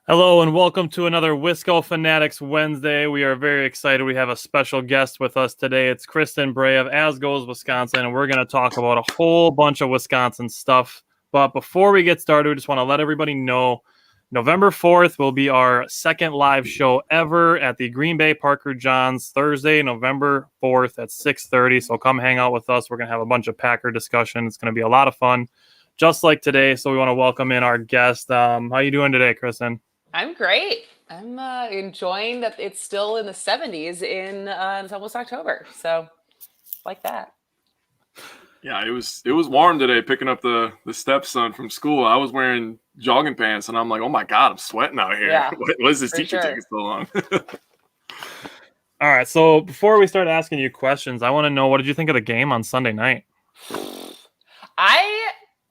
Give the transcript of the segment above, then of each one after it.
Hello and welcome to another Wisco Fanatics Wednesday. We are very excited. We have a special guest with us today. It's Kristen, Brey of As Goes Wisconsin, and we're going to talk about a whole bunch of Wisconsin stuff. But before we get started, we just want to let everybody know November 4th will be our second live show ever at the Green Bay Parker Johns, Thursday, November 4th at 6:30. So come hang out with us. We're going to have a bunch of Packer discussion. It's going to be a lot of fun, just like today. So we want to welcome in our guest. How you doing today, Kristen? I'm great. I'm enjoying that it's still in the 70s it's almost October. So like that. Yeah, it was warm today picking up the stepson from school. I was wearing jogging pants and I'm like, oh my God, I'm sweating out here. Yeah, what is this teacher taking so long? All right, so before we start asking you questions, I want to know, what did you think of the game on Sunday night?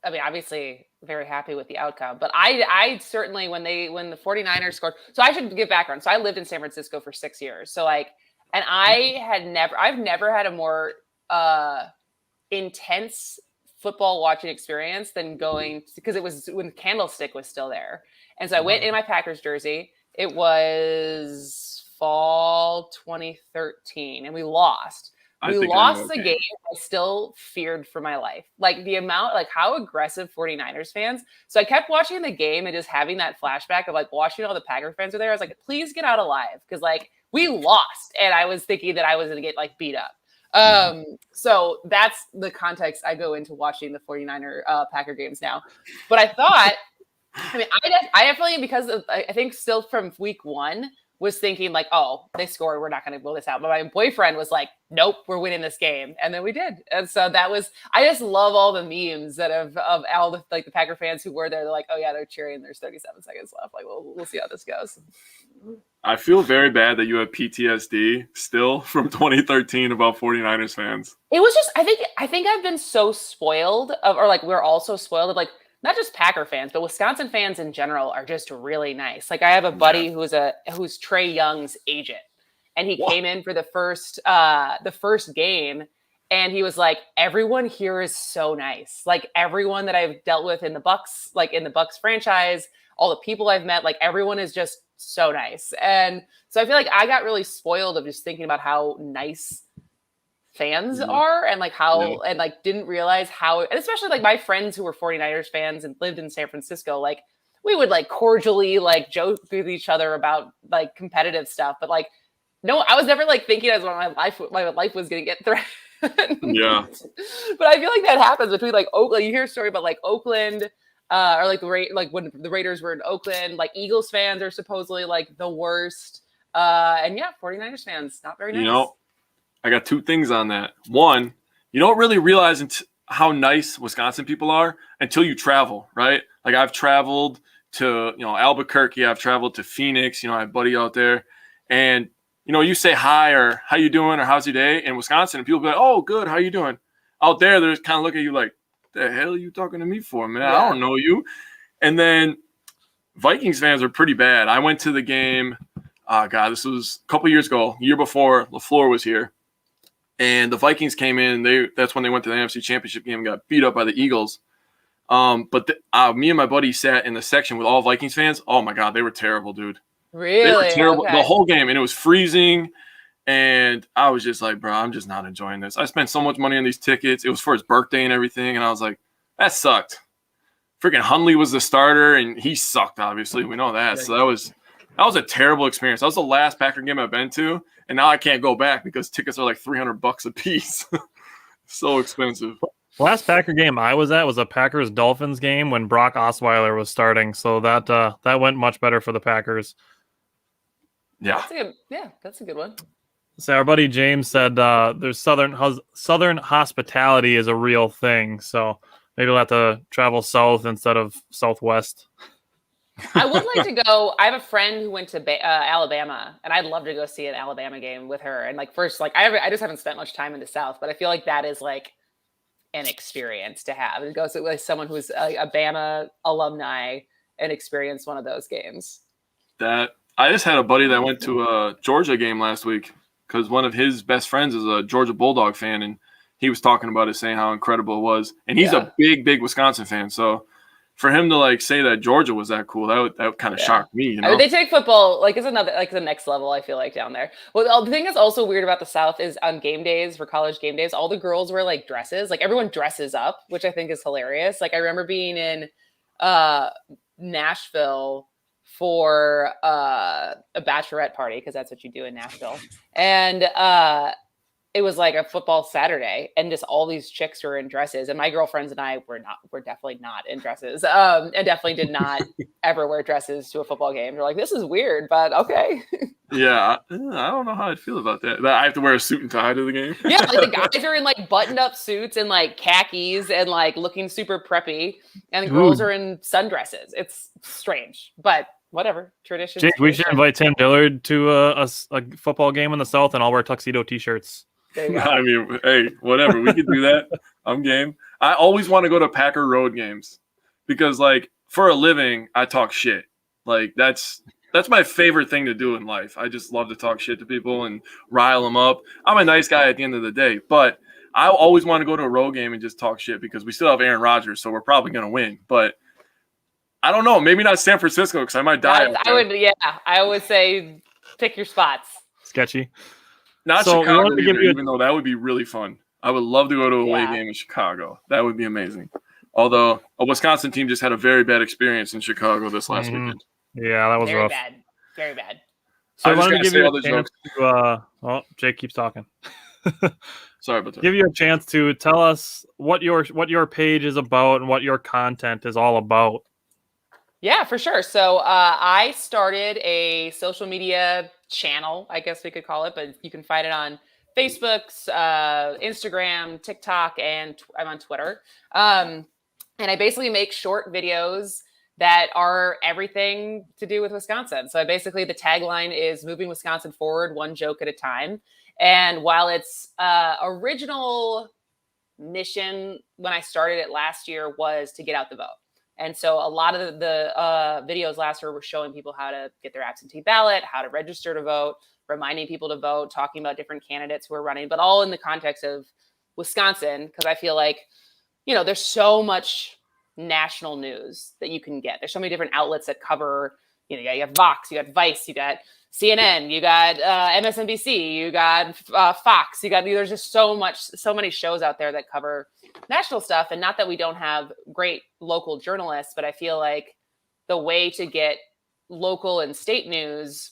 I mean, obviously very happy with the outcome, but I certainly when the 49ers scored. So I should give background. So I lived in San Francisco for 6 years. So and I've never had a more intense football watching experience than going, because it was when Candlestick was still there. And so I went in my Packers jersey. It was fall 2013 and we lost. We lost the game. I still feared for my life. Like the amount, like how aggressive 49ers fans. So I kept watching the game and just having that flashback of like watching all the Packer fans are there. I was like, please get out alive. Cause like we lost. And I was thinking that I was going to get like beat up. So that's the context I go into watching the 49er Packer games now. But I thought, I definitely, because of, I think still from week one, was thinking like, oh, they scored, we're not going to blow this out. But my boyfriend was like, nope, we're winning this game. And then we did. And so that was, I just love all the memes that of all the, like the Packer fans who were there. They're like, oh yeah, they're cheering. There's 37 seconds left. Like, we'll see how this goes. I feel very bad that you have PTSD still from 2013 about 49ers fans. It was just, I think I've been so spoiled we're all so spoiled of like, not just Packer fans, but Wisconsin fans in general are just really nice. Like I have a buddy who's Trae Young's agent, and he came in for the first game, and he was like, everyone here is so nice. Like everyone that I've dealt with in the Bucks, like in the Bucks franchise, all the people I've met, like everyone is just so nice. And so I feel like I got really spoiled of just thinking about how nice fans are and like how and like didn't realize how, and especially like my friends who were 49ers fans and lived in San Francisco, like we would like cordially like joke with each other about like competitive stuff, but like no, I was never like thinking as my life was gonna get threatened. Yeah. But I feel like that happens between like Oakland. You hear a story about like Oakland or like when the Raiders were in Oakland, like Eagles fans are supposedly like the worst. And yeah, 49ers fans, not very nice. You know, I got two things on that. One, you don't really realize how nice Wisconsin people are until you travel, right? Like I've traveled to, Albuquerque. I've traveled to Phoenix. I have a buddy out there. And, you say hi or how you doing or how's your day in Wisconsin, and people be like, oh, good, how you doing? Out there, they're just kind of looking at you like, the hell are you talking to me for, man? Yeah. I don't know you. And then Vikings fans are pretty bad. I went to the game. This was a couple years ago, year before LaFleur was here. And the Vikings came in. That's when they went to the NFC Championship game and got beat up by the Eagles. But me and my buddy sat in the section with all Vikings fans. Oh, my God, they were terrible, dude. Really? They were terrible the whole game, and it was freezing. And I was just like, bro, I'm just not enjoying this. I spent so much money on these tickets. It was for his birthday and everything. And I was like, that sucked. Freaking Hundley was the starter, and he sucked, obviously. We know that. So that was a terrible experience. That was the last Packer game I've been to. And now I can't go back because tickets are like $300 a piece. So expensive. Last Packer game I was at was a Packers-Dolphins game when Brock Osweiler was starting. So that went much better for the Packers. Yeah. That's a good one. So our buddy James said there's Southern hospitality is a real thing. So maybe we'll have to travel south instead of southwest. I would like to go. I have a friend who went to Alabama, and I'd love to go see an Alabama game with her. And like first, like I just haven't spent much time in the South, but I feel like that is like an experience to have. It goes with someone who's a Bama alumni and experience one of those games. That I just had a buddy that went to a Georgia game last week because one of his best friends is a Georgia Bulldog fan, and he was talking about it, saying how incredible it was. And he's a big Wisconsin fan, so for him to like say that Georgia was that cool, that kind of shocked me. You know, I mean, they take football like it's another like the next level. I feel like down there. Well, the thing that's also weird about the South is on game days for college game days, all the girls wear like dresses. Like everyone dresses up, which I think is hilarious. Like I remember being in Nashville for a bachelorette party because that's what you do in Nashville, and it was like a football Saturday and just all these chicks were in dresses. And my girlfriends and I were definitely not in dresses. And definitely did not ever wear dresses to a football game. They're like, this is weird, but okay. Yeah. I don't know how I'd feel about that. I have to wear a suit and tie to the game. Yeah. Like the guys are in like buttoned up suits and like khakis and like looking super preppy. And the girls are in sundresses. It's strange, but whatever. Tradition. Jake, we should invite Tim Dillard to a football game in the South and I'll wear tuxedo t-shirts. I mean, hey, whatever. We could do that. I'm game. I always want to go to Packer road games because, like, for a living, I talk shit. Like, that's my favorite thing to do in life. I just love to talk shit to people and rile them up. I'm a nice guy at the end of the day, but I always want to go to a road game and just talk shit because we still have Aaron Rodgers, so we're probably going to win. But I don't know. Maybe not San Francisco because I might die. I would say pick your spots. Sketchy. Not so Chicago, even though that would be really fun. I would love to go to a away game in Chicago. That would be amazing. Although a Wisconsin team just had a very bad experience in Chicago this last weekend. Yeah, that was rough. Very bad. So I wanted to give you a chance to, Jake keeps talking. Sorry about that. Give you a chance to tell us what your page is about and what your content is all about. Yeah, for sure. So I started a social media channel, I guess we could call it, but you can find it on Facebook, Instagram, TikTok, and I'm on Twitter. And I basically make short videos that are everything to do with Wisconsin. So basically the tagline is moving Wisconsin forward, one joke at a time. And while its original mission when I started it last year was to get out the vote. And so a lot of the videos last year were showing people how to get their absentee ballot, how to register to vote, reminding people to vote, talking about different candidates who are running, but all in the context of Wisconsin, because I feel like, there's so much national news that you can get. There's so many different outlets that cover, you have Vox, you got Vice, you got CNN, you got MSNBC, you got Fox, there's just so many shows out there that cover national stuff. And not that we don't have great local journalists, but I feel like the way to get local and state news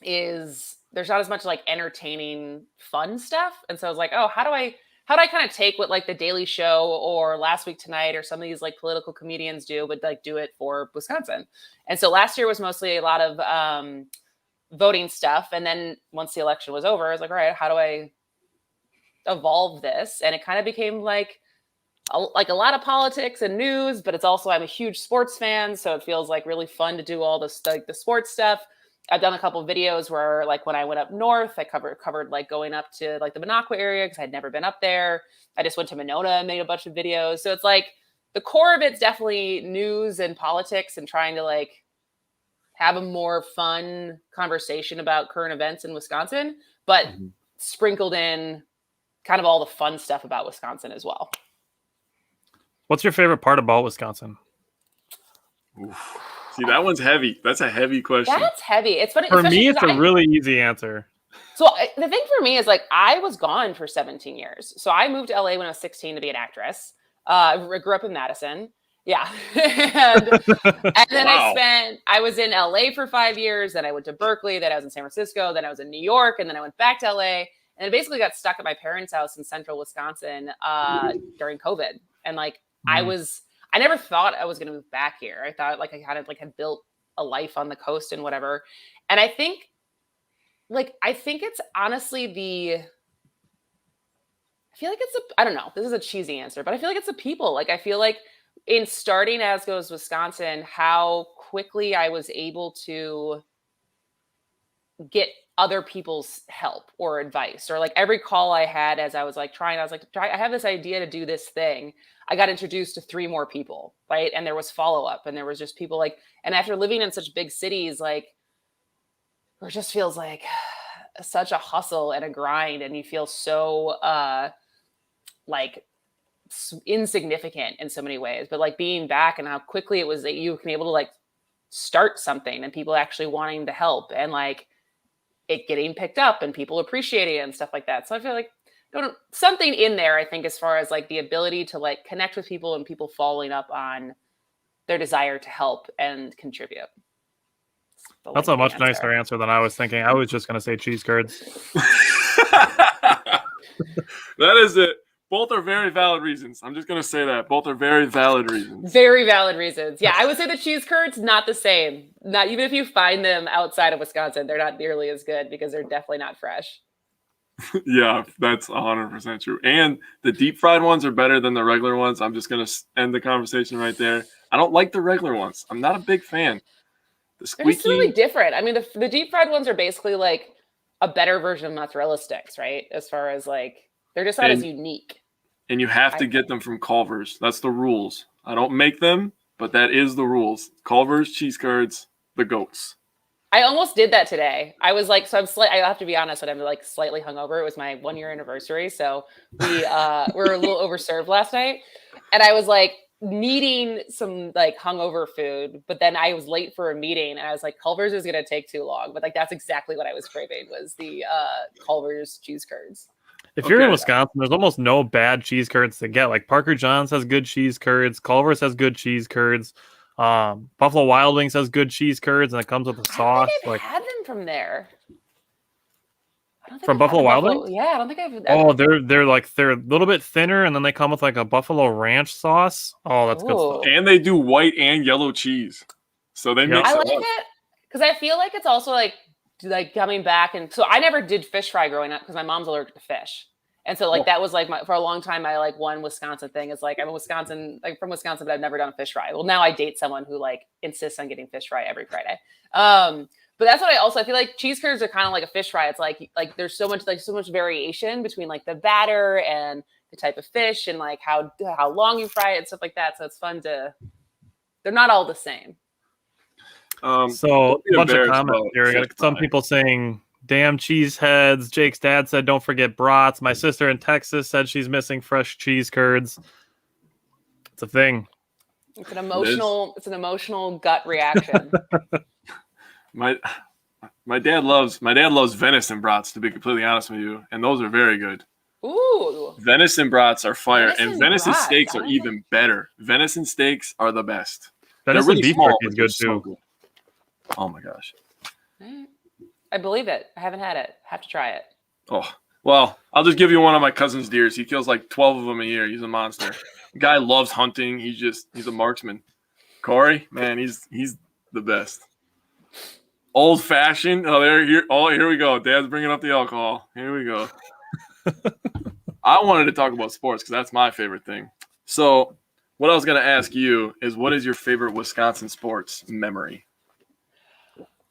is there's not as much like entertaining fun stuff. And so I was like, how do I kind of take what like the Daily Show or Last Week Tonight or some of these like political comedians do, but like do it for Wisconsin. And so last year was mostly a lot of voting stuff. And then once the election was over, I was like, all right, how do I evolve this? And it kind of became like a lot of politics and news, but it's also, I'm a huge sports fan. So it feels like really fun to do all this, like the sports stuff. I've done a couple of videos where like when I went up north, I covered like going up to like the Minocqua area because I'd never been up there. I just went to Monona and made a bunch of videos. So it's like the core of it's definitely news and politics and trying to like have a more fun conversation about current events in Wisconsin, but sprinkled in kind of all the fun stuff about Wisconsin as well. What's your favorite part about Wisconsin? Oof. See, that one's heavy. That's a heavy question. That's heavy. It's funny. For me, it's a really easy answer. So the thing for me is like, I was gone for 17 years. So I moved to LA when I was 16 to be an actress. I grew up in Madison. Yeah. and then I was in LA for 5 years. Then I went to Berkeley. Then I was in San Francisco. Then I was in New York. And then I went back to LA. And I basically got stuck at my parents' house in central Wisconsin during COVID. And like, I never thought I was going to move back here. I thought like I kind of like had built a life on the coast and whatever. And I think it's honestly I feel like I don't know, this is a cheesy answer, but I feel like it's the people. Like, I feel like in starting As Goes Wisconsin, how quickly I was able to get other people's help or advice, or like every call I had as I was like I have this idea to do this thing. I got introduced to 3 more people, right? And there was follow-up, and there was just people like, and after living in such big cities, like, it just feels like such a hustle and a grind, and you feel so like insignificant in so many ways, but like being back and how quickly it was that you can able to like start something and people actually wanting to help and like it getting picked up and people appreciating it and stuff like that. So I feel like something in there, I think, as far as like the ability to like connect with people and people following up on their desire to help and contribute. That's a much nicer answer than I was thinking. I was just going to say cheese curds. That is it. Both are very valid reasons. I'm just going to say that. Both are very valid reasons. Very valid reasons. Yeah, I would say the cheese curds, not the same. Not even if you find them outside of Wisconsin, they're not nearly as good because they're definitely not fresh. Yeah, that's 100% true. And the deep fried ones are better than the regular ones. I'm just going to end the conversation right there. I don't like the regular ones. I'm not a big fan. The squeaky. They're just really different. I mean, the deep fried ones are basically like a better version of mozzarella sticks, right? As far as like, they're just not as unique. And you have to get them from Culver's. That's the rules. I don't make them, but that is the rules. Culver's, cheese curds, the goats. I almost did that today. I was like, so I have to be honest, but I'm like slightly hungover. It was my 1 year anniversary. So we were a little overserved last night. And I was like needing some like hungover food, but then I was late for a meeting and I was like, Culver's is going to take too long. But like, that's exactly what I was craving was the Culver's cheese curds. If you're in Wisconsin, there's almost no bad cheese curds to get. Like Parker John's has good cheese curds. Culver's has good cheese curds. Buffalo Wild Wings has good cheese curds, and it comes with a sauce. I don't think I've had them from there. From Buffalo Wild Wings? Yeah, I don't think I've. Oh, they're a little bit thinner, and then they come with like a Buffalo Ranch sauce. Oh, that's good stuff. And they do white and yellow cheese, so they mix it up. I like it because I feel like it's also like coming back, and so I never did fish fry growing up because my mom's allergic to fish. And so like that was like for a long time, my like one Wisconsin thing is like I'm from Wisconsin, but I've never done a fish fry. Well, now I date someone who like insists on getting fish fry every Friday. But that's what I feel like cheese curds are kind of like a fish fry. It's like there's so much variation between like the batter and the type of fish and like how long you fry it and stuff like that. So it's fun they're not all the same. So a bunch of comments here. Some people saying, damn cheese heads. Jake's dad said, don't forget brats. My sister in Texas said she's missing fresh cheese curds. It's a thing. It's an emotional gut reaction. My dad loves venison brats, to be completely honest with you, and those are very good. Ooh. Venison brats are fire, and venison steaks are even better. Venison steaks are the best. Venison really beef jerky is good too. Good. Oh my gosh. I believe it. I haven't had it. Have to try it. Oh, well, I'll just give you one of my cousin's deers. He kills like 12 of them a year. He's a monster. The guy loves hunting. He's a marksman. Corey, man, he's the best. Old fashioned. Here we go. Dad's bringing up the alcohol. Here we go. I wanted to talk about sports because that's my favorite thing. So what I was going to ask you is, what is your favorite Wisconsin sports memory?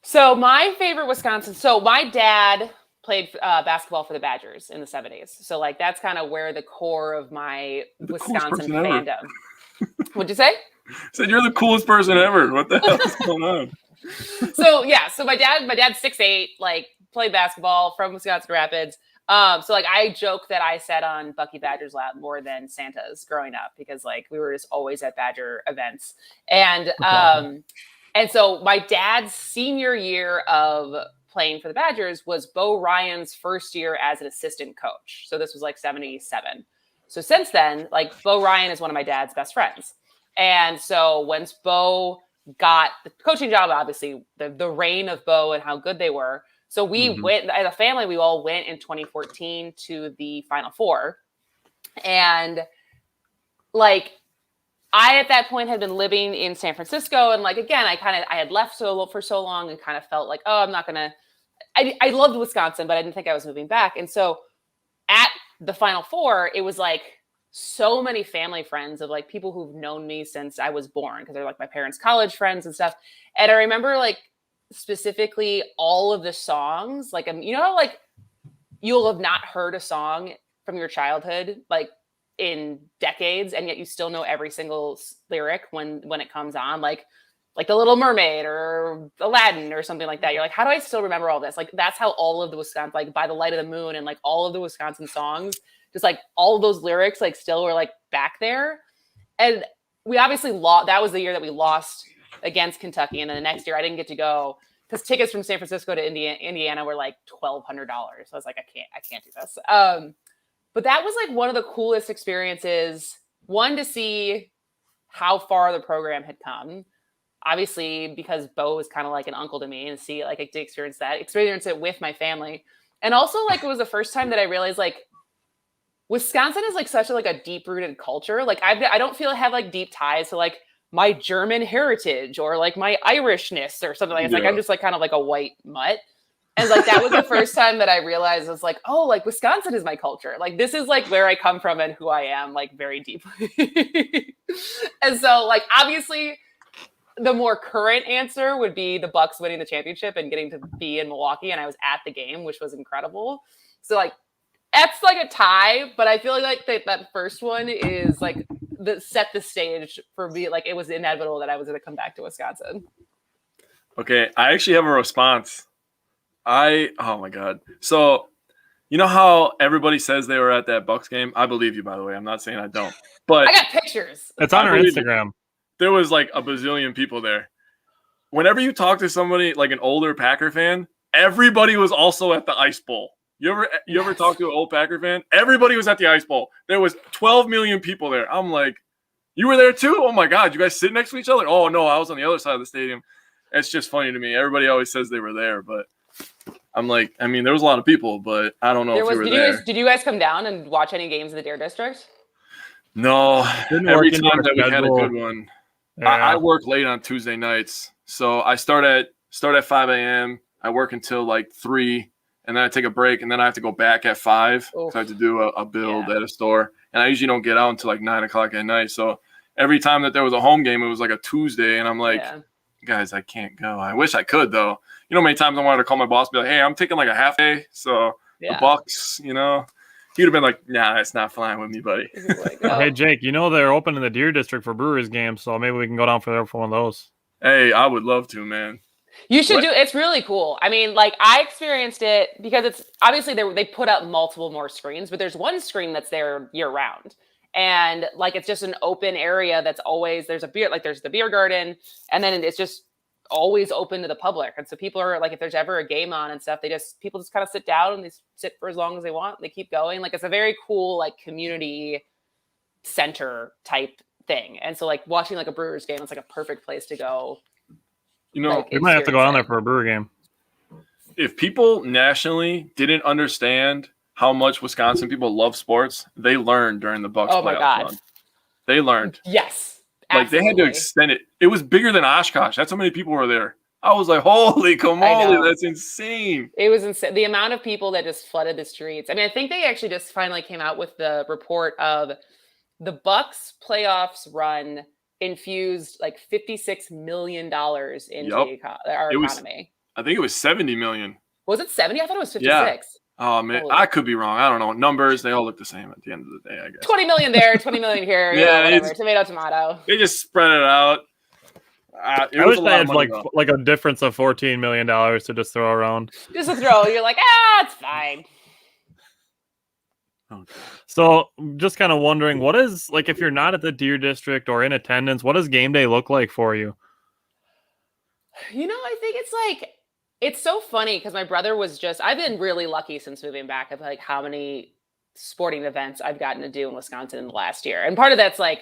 So my favorite Wisconsin. So my dad played basketball for the Badgers in the 70s. So like that's kind of where the core of my Wisconsin fandom. What'd you say? I said you're the coolest person ever. What the hell is going on? So my dad's 6'8", like played basketball from Wisconsin Rapids. So like I joke that I sat on Bucky Badger's lap more than Santa's growing up because like we were just always at Badger events. And so my dad's senior year of playing for the Badgers was Bo Ryan's first year as an assistant coach. So this was like 77. So since then, like Bo Ryan is one of my dad's best friends. And so once Bo got the coaching job, obviously the reign of Bo and how good they were. So we went as a family, we all went in 2014 to the Final Four. And like, I, at that point, had been living in San Francisco. And like, again, I had left for so long and kind of felt like, oh, I'm not going to, I loved Wisconsin, but I didn't think I was moving back. And so at the Final Four, it was like so many family friends of like people who've known me since I was born because they're like my parents' college friends and stuff. And I remember like specifically all of the songs, like, like you'll have not heard a song from your childhood, like in decades, and yet you still know every single lyric when it comes on, like The Little Mermaid or Aladdin or something like that. You're like, how do I still remember all this? Like that's how all of the Wisconsin, like By the Light of the Moon and like all of the Wisconsin songs just like all of those lyrics like still were like back there. And we obviously lost. That was the year that we lost against Kentucky. And then the next year I didn't get to go because tickets from San Francisco to Indiana were like $1,200. So I was like, I can't do this. But that was like one of the coolest experiences. One, to see how far the program had come. Obviously, because Bo was kind of like an uncle to me, and see like I did experience it with my family. And also like it was the first time that I realized like Wisconsin is like such a like a deep rooted culture. Like I don't feel I have like deep ties to like my German heritage or like my Irishness or something like that. It's like I'm just like kind of like a white mutt. And like that was the first time that I realized it's like, oh, like Wisconsin is my culture. Like this is like where I come from and who I am, like very deeply. And so like obviously the more current answer would be the Bucks winning the championship and getting to be in Milwaukee. And I was at the game, which was incredible. So like that's like a tie, but I feel like that first one is like set the stage for me. Like it was inevitable that I was going to come back to Wisconsin. Okay, I actually have a response. Oh my God. So you know how everybody says they were at that Bucks game? I believe you, by the way. I'm not saying I don't. But I got pictures. It's on our Instagram. There was like a bazillion people there. Whenever you talk to somebody like an older Packer fan, everybody was also at the Ice Bowl. You ever talk to an old Packer fan? Everybody was at the Ice Bowl. There was 12 million people there. I'm like, you were there too? Oh my God, you guys sit next to each other? Oh no, I was on the other side of the stadium. It's just funny to me. Everybody always says they were there, but I'm like, I mean, there was a lot of people, but I don't know if you were there. Did you guys come down and watch any games in the Deer District? No. Every time that we had a good one. Yeah. I work late on Tuesday nights, so I start at 5 a.m. I work until like 3, and then I take a break, and then I have to go back at 5 because I have to do a build at a store, and I usually don't get out until like 9 o'clock at night. So every time that there was a home game, it was like a Tuesday, and I'm like, guys, I can't go. I wish I could though. You know, many times I wanted to call my boss, and be like, hey, I'm taking like a half day, so the Bucks, you know. He'd have been like, nah, that's not flying with me, buddy. Like, oh. Hey, Jake, you know they're open in the Deer District for Brewers games, so maybe we can go down for one of those. Hey, I would love to, man. You should do it. It's really cool. I mean, like I experienced it because it's obviously they put up multiple more screens, but there's one screen that's there year round. And like it's just an open area that's always there's the beer garden, and then it's just always open to the public. And so people are like, if there's ever a game on and stuff, people just kind of sit down and they sit for as long as they want. They keep going. Like it's a very cool like community center type thing. And so like watching like a Brewers game, it's like a perfect place to go. You know, we might have to go down there for a Brewer game. If people nationally didn't understand how much Wisconsin people love sports, they learned during the Bucks playoff run. They learned. Yes. Like absolutely. they had to extend it. It was bigger than Oshkosh. That's how many people were there. I was like, holy camole, that's insane. It was insane. The amount of people that just flooded the streets. I mean, I think they actually just finally came out with the report of the Bucks playoffs run infused like $56 million into our economy. I think it was 70 million. Was it 70? I thought it was 56. Yeah. Oh man, I could be wrong. I don't know. Numbers, they all look the same at the end of the day, I guess. 20 million there, 20 million here. Whatever. Tomato. They just spread it out. I wish they had like a difference of $14 million to just throw around. Just to throw. You're like, it's fine. Okay. So just kind of wondering, what is like if you're not at the Deer District or in attendance, what does game day look like for you? You know, I think it's so funny because my brother I've been really lucky since moving back of like how many sporting events I've gotten to do in Wisconsin in the last year. And part of that's like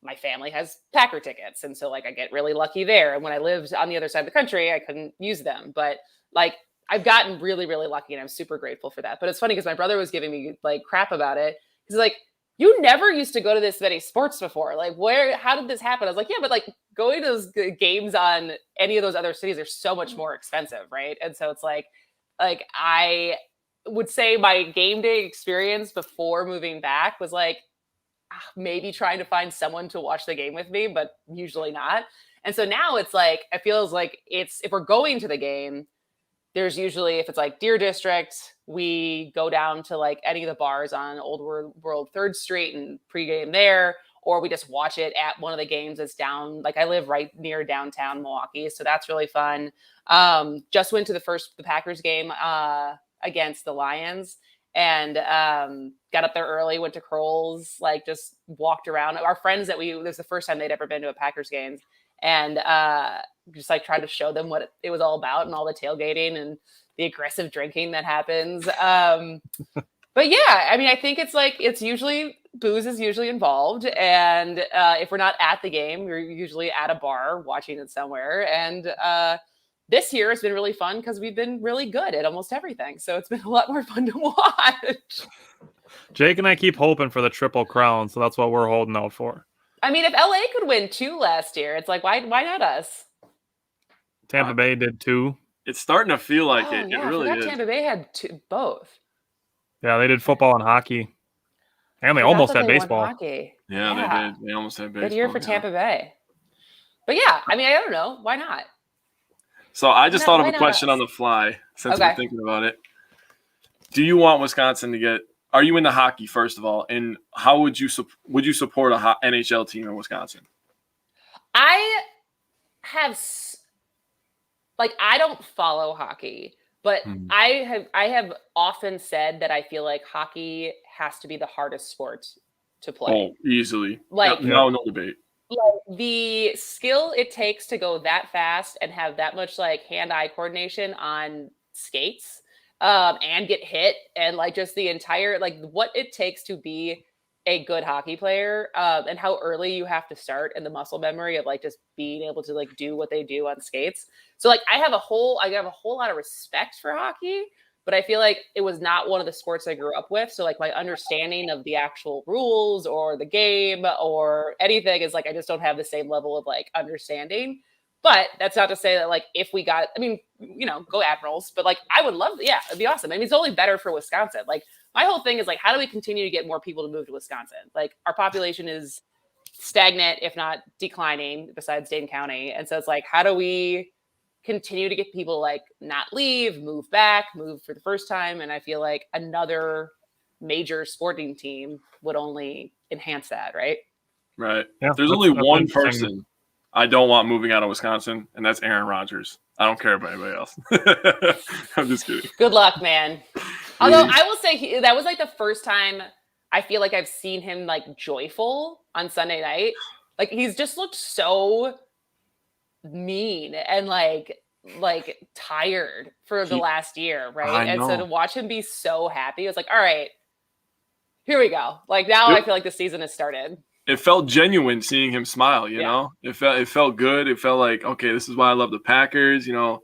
my family has Packer tickets. And so like I get really lucky there. And when I lived on the other side of the country, I couldn't use them. But like I've gotten really, really lucky and I'm super grateful for that. But it's funny because my brother was giving me like crap about it. He's like, you never used to go to this many sports before. Like how did this happen? I was like, yeah, but like going to those games on any of those other cities are so much more expensive. Right. And so it's like I would say my game day experience before moving back was like maybe trying to find someone to watch the game with me, but usually not. And so now it's like, it feels like if we're going to the game, there's usually, if it's like Deer District, we go down to like any of the bars on Old World 3rd Street and pregame there, or we just watch it at one of the games that's down. Like I live right near downtown Milwaukee, so that's really fun. Just went to the Packers game against the Lions, and got up there early, went to Kroll's, like just walked around. Our friends this was the first time they'd ever been to a Packers game, and just like tried to show them what it was all about and all the tailgating and the aggressive drinking that happens. But yeah, I mean, I think it's usually booze is usually involved. And if we're not at the game, we're usually at a bar watching it somewhere. And this year has been really fun because we've been really good at almost everything. So it's been a lot more fun to watch. Jake and I keep hoping for the Triple Crown, so that's what we're holding out for. I mean, if LA could win 2 last year, it's like, why not us? Tampa Bay did 2. It's starting to feel like it. Yeah, It really is. Tampa Bay had both. Yeah, they did football and hockey. And they almost had baseball. Yeah, they did. They almost had baseball. Good year for Tampa Bay. But yeah, I mean, I don't know. Why not? So I just thought of a question on the fly since we're thinking about it. Do you want Wisconsin to get – are you into hockey, first of all? And how would you support a NHL team in Wisconsin? I have – like, I don't follow hockey. But I have often said that I feel like hockey has to be the hardest sport to play. Oh, easily. Like no debate. Like the skill it takes to go that fast and have that much like hand-eye coordination on skates, and get hit, and like just the entire like what it takes to be a good hockey player, and how early you have to start, and the muscle memory of like just being able to like do what they do on skates. So like I have a whole lot of respect for hockey, but I feel like it was not one of the sports I grew up with. So like my understanding of the actual rules or the game or anything is like I just don't have the same level of like understanding. But that's not to say that like if we got, I mean, you know, go Admirals, but like I would love, yeah, it'd be awesome. I mean, it's only better for Wisconsin. Like my whole thing is like, how do we continue to get more people to move to Wisconsin? Like our population is stagnant, if not declining, besides Dane County. And so it's like, how do we continue to get people like not leave, move back, move for the first time? And I feel like another major sporting team would only enhance that, right? Right. Yeah, there's only one person I don't want moving out of Wisconsin, and that's Aaron Rodgers. I don't care about anybody else. I'm just kidding. Good luck, man. Although I will say that was like the first time I feel like I've seen him like joyful on Sunday night. Like he's just looked so mean and like tired for the last year, right? And so to watch him be so happy, I was like, all right, here we go. Like now I feel like the season has started. It felt genuine seeing him smile, you know? It felt good. It felt like, okay, this is why I love the Packers, you know.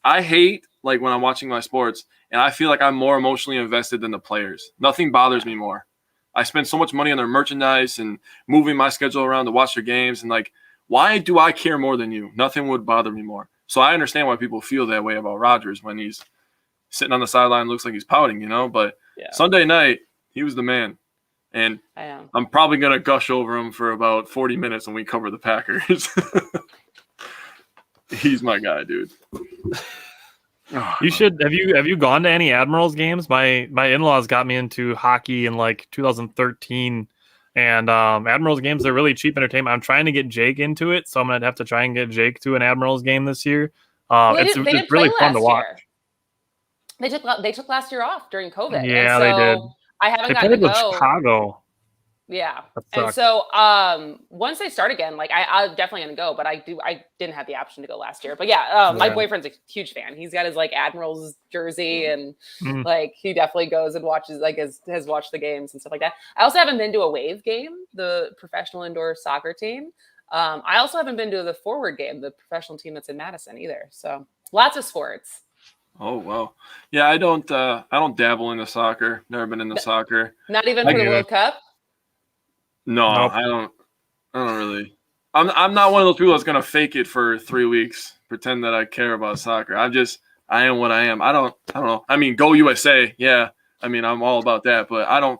I hate like when I'm watching my sports and I feel like I'm more emotionally invested than the players. Nothing bothers me more. I spend so much money on their merchandise and moving my schedule around to watch their games, and like, why do I care more than you? Nothing would bother me more. So I understand why people feel that way about Rodgers when he's sitting on the sideline, looks like he's pouting, you know, but Sunday night, he was the man. And I'm probably going to gush over him for about 40 minutes when we cover the Packers. He's my guy, dude. You should have you gone to any Admirals games? My in-laws got me into hockey in like 2013, and Admirals games are really cheap entertainment. I'm trying to get Jake into it, so I'm gonna have to try and get Jake to an Admirals game this year. It's really fun to watch. They took last year off during COVID. Yeah, so they did. I haven't they gotten to played go. With Chicago. Yeah. And so once they start again, like I'm definitely gonna go, but I didn't have the option to go last year. But my boyfriend's a huge fan. He's got his like Admirals jersey, and like he definitely goes and watches, like has watched the games and stuff like that. I also haven't been to a Wave game, the professional indoor soccer team. I also haven't been to the Forward game, the professional team that's in Madison either. So lots of sports. Oh wow. Yeah, I don't dabble into soccer. Never been into soccer. Not even for the World Cup? No, nope. I don't really. I'm not one of those people that's gonna fake it for 3 weeks, pretend that I care about soccer. I am what I am. I don't know. I mean, go USA, yeah. I mean, I'm all about that, but I don't.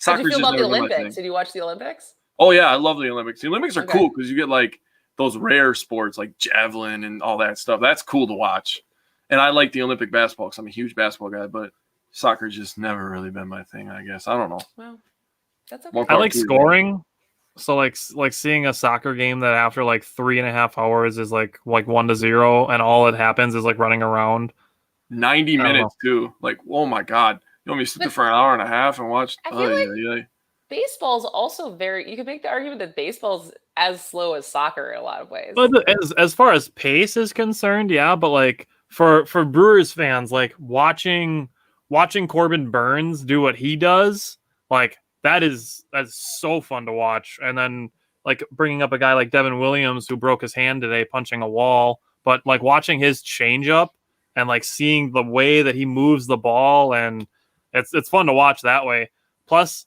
How do you feel about the Olympics? Did you watch the Olympics? Oh yeah, I love the Olympics. The Olympics are cool because you get like those rare sports like javelin and all that stuff. That's cool to watch. And I like the Olympic basketball because I'm a huge basketball guy, but soccer's just never really been my thing, I guess. I don't know. Well, that's okay. I like scoring. So like seeing a soccer game that after like 3.5 hours is like 1-0 and all it happens is like running around. 90 minutes too. Like, oh my God. You want me to sit there for an hour and a half and watch? I feel yeah. Baseball's also you could make the argument that baseball's as slow as soccer in a lot of ways. But as far as pace is concerned, yeah, but like for Brewers fans, like watching Corbin Burns do what he does, like that's so fun to watch. And then like bringing up a guy like Devin Williams who broke his hand today punching a wall, but like watching his changeup and like seeing the way that he moves the ball, and it's fun to watch that way. Plus,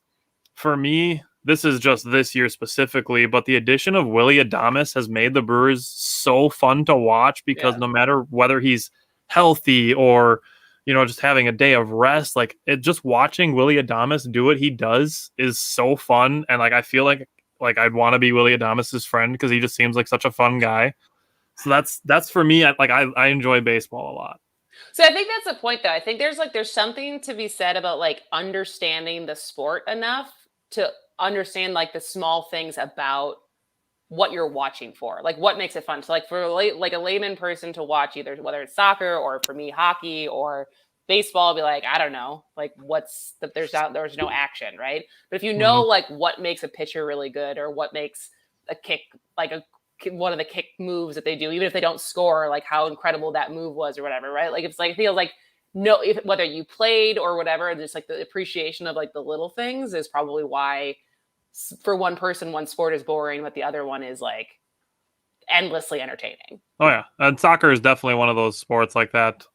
for me, this is just this year specifically, but the addition of Willy Adames has made the Brewers so fun to watch because no matter whether he's healthy or, just having a day of rest, like just watching Willy Adames do what he does is so fun. And like, I feel like I'd want to be Willy Adames's friend because he just seems like such a fun guy. So that's for me. I enjoy baseball a lot. So I think that's the point, though. I think there's something to be said about like understanding the sport enough to understand like the small things about what you're watching for, like what makes it fun. So like for like a layman person to watch, either whether it's soccer or for me hockey or baseball, I'll be like, I don't know, like there's no action, right? But if you know like what makes a pitcher really good or what makes a kick like one of the kick moves that they do, even if they don't score, like how incredible that move was or whatever, right? Like it's like it feels like whether you played or whatever, just like the appreciation of like the little things is probably why for one person one sport is boring, but the other one is like endlessly entertaining. Oh yeah, and soccer is definitely one of those sports like that.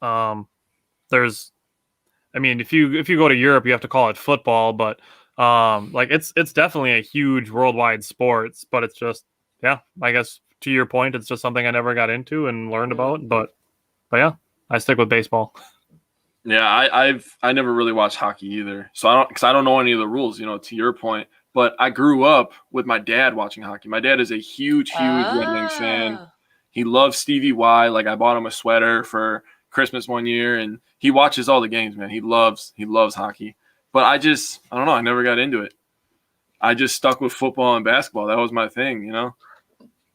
If you go to Europe, you have to call it football, but like it's definitely a huge worldwide sports, but it's just I guess to your point, it's just something I never got into and learned about, but yeah, I stick with baseball. Yeah, I never really watched hockey either, so I don't know any of the rules. To your point, but I grew up with my dad watching hockey. My dad is a huge Red Wings fan. He loves Stevie Y. Like I bought him a sweater for Christmas one year, and he watches all the games. Man, he loves hockey. But I don't know. I never got into it. I just stuck with football and basketball. That was my thing.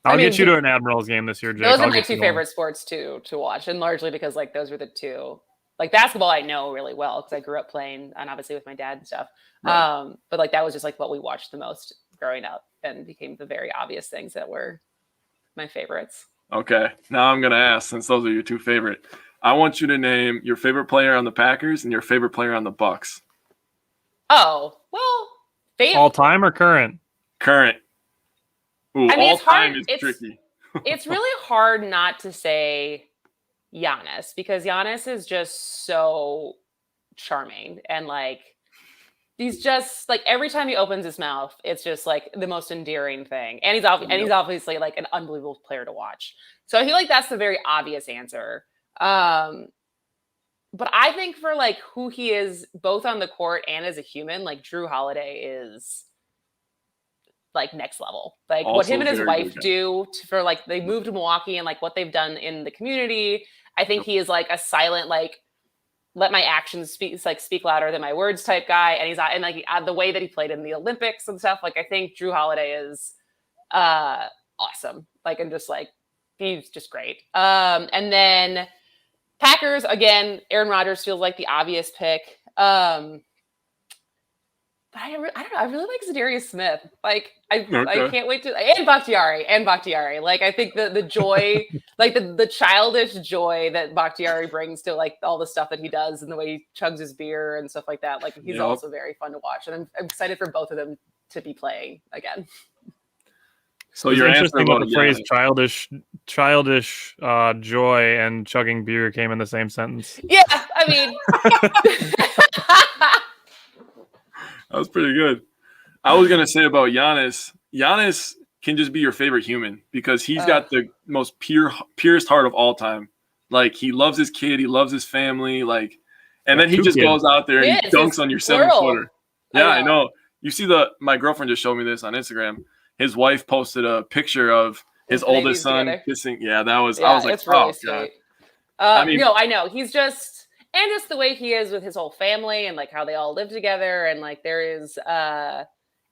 I'll get you to an Admirals game this year, Jake. Those are my two favorite sports to watch, and largely because like those were the two. Like basketball, I know really well because I grew up playing, and obviously with my dad and stuff. Right. But like that was just like what we watched the most growing up, and became the very obvious things that were my favorites. Okay, now I'm gonna ask, since those are your two favorite, I want you to name your favorite player on the Packers and your favorite player on the Bucks. Oh well, all time or current? Current. Ooh, I mean, all time is tricky. It's really hard not to say Giannis because Giannis is just so charming and like he's just like every time he opens his mouth, it's just like the most endearing thing. And he's obviously like an unbelievable player to watch. So I feel like that's the very obvious answer. But I think for like who he is both on the court and as a human, like Drew Holiday is like next level. Like also what him and his wife do for like they moved to Milwaukee and like what they've done in the community. I think he is like a silent, like let my actions speak louder than my words type guy. And he's and like the way that he played in the Olympics and stuff. Like I think Drew Holiday is awesome. Like and just like he's just great. And then Packers again. Aaron Rodgers feels like the obvious pick. But I don't know. I really like Zadarius Smith. Like I can't wait to and Bakhtiari. Like I think the joy, like the childish joy that Bakhtiari brings to like all the stuff that he does and the way he chugs his beer and stuff like that. Like he's also very fun to watch, and I'm excited for both of them to be playing again. So you're interesting about the phrase childish joy and chugging beer came in the same sentence. Yeah, I mean. That was pretty good. I was going to say about Giannis can just be your favorite human because he's got the most purest heart of all time. Like he loves his kid. He loves his family. Like, and then he just goes out there and he dunks on your 7-footer. Yeah, I know. You see my girlfriend just showed me this on Instagram. His wife posted a picture of his oldest son kissing. Yeah, I was like, it's really sweet. I mean, no, I know. He's just the way he is with his whole family and like how they all live together. And like there is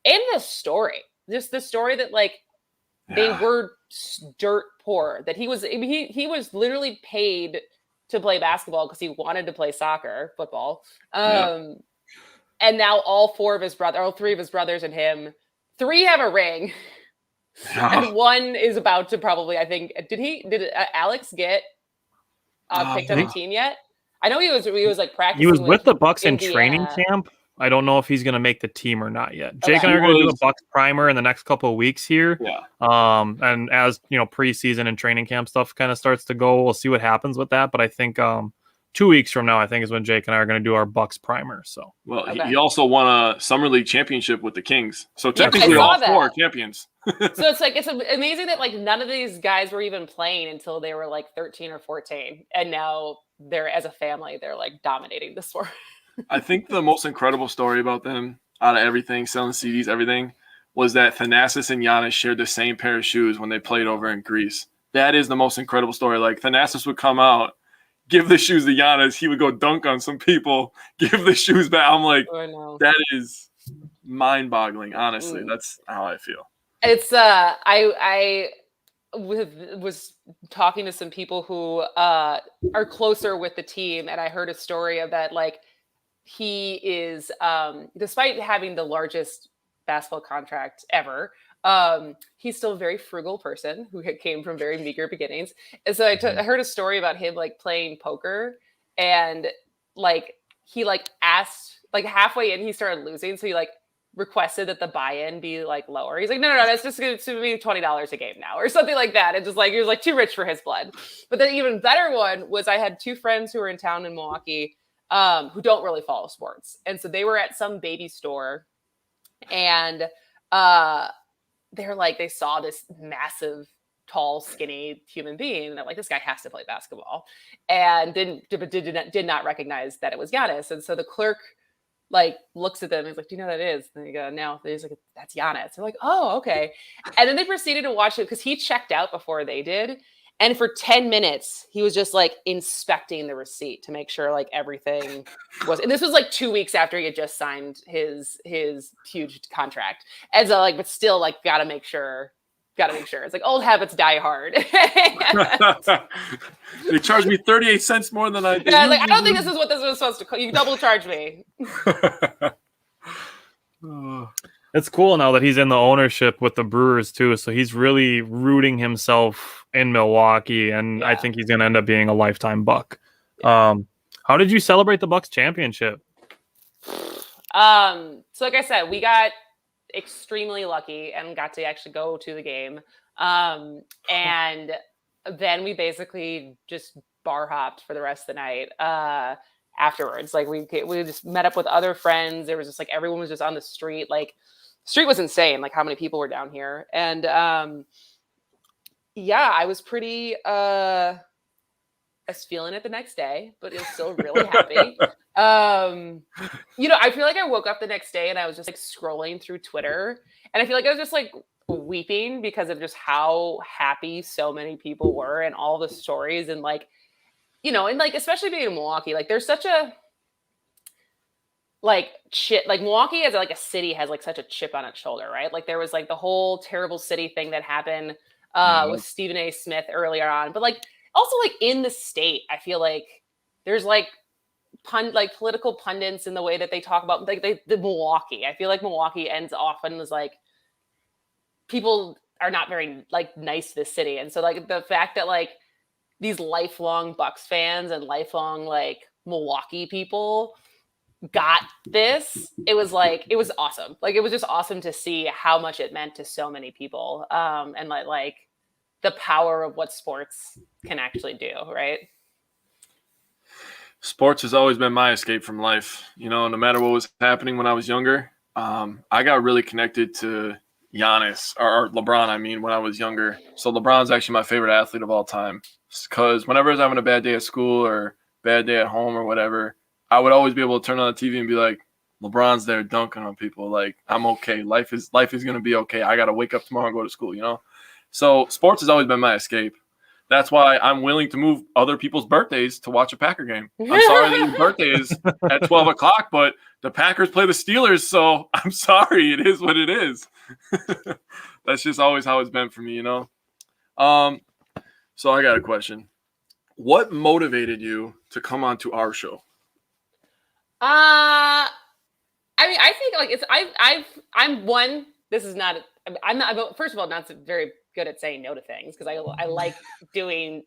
in the story, just the story that like they were dirt poor, that he was literally paid to play basketball because he wanted to play football. Yeah. And now all three of his brothers and him, 3 have a ring. And one is about to probably, I think, did Alex get picked on the team yet? I know he was like practicing. He was with the Bucks in Indiana. training camp. I don't know if he's going to make the team or not yet. Jake and I are going to do a Bucks primer in the next couple of weeks here. Yeah. And as preseason and training camp stuff kind of starts to go, we'll see what happens with that. But I think 2 weeks from now, I think is when Jake and I are going to do our Bucks primer. So, well, he also won a Summer League championship with the Kings. So technically, all 4 are champions. So it's amazing that like none of these guys were even playing until they were like 13 or 14, and now they're as a family they're like dominating the sport. I think the most incredible story about them out of everything, selling CDs, everything, was that Thanasis and Giannis shared the same pair of shoes when they played over in Greece. That is the most incredible story. Like Thanasis would come out, give the shoes to Giannis, he would go dunk on some people, give the shoes back. I'm like, that is mind-boggling. Honestly, that's how I feel. It's I was talking to some people who are closer with the team, and I heard a story of that. Like he is, despite having the largest basketball contract ever, he's still a very frugal person who came from very meager beginnings. And so I heard a story about him like playing poker, and like he like asked like halfway in he started losing, so he like requested that the buy-in be like lower. He's like, no, that's just going to be $20 a game now or something like that. And just like, he was like too rich for his blood. But the even better one was I had 2 friends who were in town in Milwaukee who don't really follow sports. And so they were at some baby store, and they're like, they saw this massive, tall, skinny human being. And they're like, this guy has to play basketball, and did not recognize that it was Giannis. And so the clerk like looks at them and he's like, do you know who that is? And they go, no. He's like, that's Giannis. They're like, oh, okay. And then they proceeded to watch it because he checked out before they did. And for 10 minutes, he was just like inspecting the receipt to make sure like everything was, and this was like 2 weeks after he had just signed his huge contract. And so like, but still like, gotta make sure. It's like old habits die hard. They charged me 38 cents more than I did. Yeah, like, I don't think this is what this was supposed to cost. You double charge me. It's cool now that he's in the ownership with the Brewers too. So he's really rooting himself in Milwaukee, and I think he's going to end up being a lifetime Buck. How did you celebrate the Bucks championship? So like I said, we got extremely lucky and got to actually go to the game. And then we basically just bar hopped for the rest of the night afterwards. Like we just met up with other friends. There was just like everyone was just on the street. Like the street was insane, like how many people were down here. And I was pretty I was feeling it the next day, but it was still really happy. I feel like I woke up the next day and I was just like scrolling through Twitter, and I feel like I was just like weeping because of just how happy so many people were and all the stories, and like, and like, especially being in Milwaukee, like there's such a like chip, like Milwaukee as like a city has like such a chip on its shoulder, right? Like there was like the whole terrible city thing that happened with Stephen A. Smith earlier on, but like also like in the state, I feel like there's like political pundits in the way that they talk about like the Milwaukee. I feel like Milwaukee ends often as like people are not very like nice to the city, and so like the fact that like these lifelong Bucks fans and lifelong like Milwaukee people got this, it was awesome. Like it was just awesome to see how much it meant to so many people, and like the power of what sports can actually do, right? Sports has always been my escape from life. No matter what was happening when I was younger, I got really connected to Giannis or LeBron. I mean, when I was younger. So LeBron's actually my favorite athlete of all time, because whenever I was having a bad day at school or bad day at home or whatever, I would always be able to turn on the TV and be like, LeBron's there dunking on people. Like, I'm okay. Life is going to be okay. I got to wake up tomorrow and go to school, So sports has always been my escape. That's why I'm willing to move other people's birthdays to watch a Packer game. I'm sorry that your birthday is at 12 o'clock, but the Packers play the Steelers, so I'm sorry. It is what it is. That's just always how it's been for me, So I got a question. What motivated you to come onto our show? I mean, I think like I'm one. This is not. I'm not. First of all, not very good at saying no to things because I like doing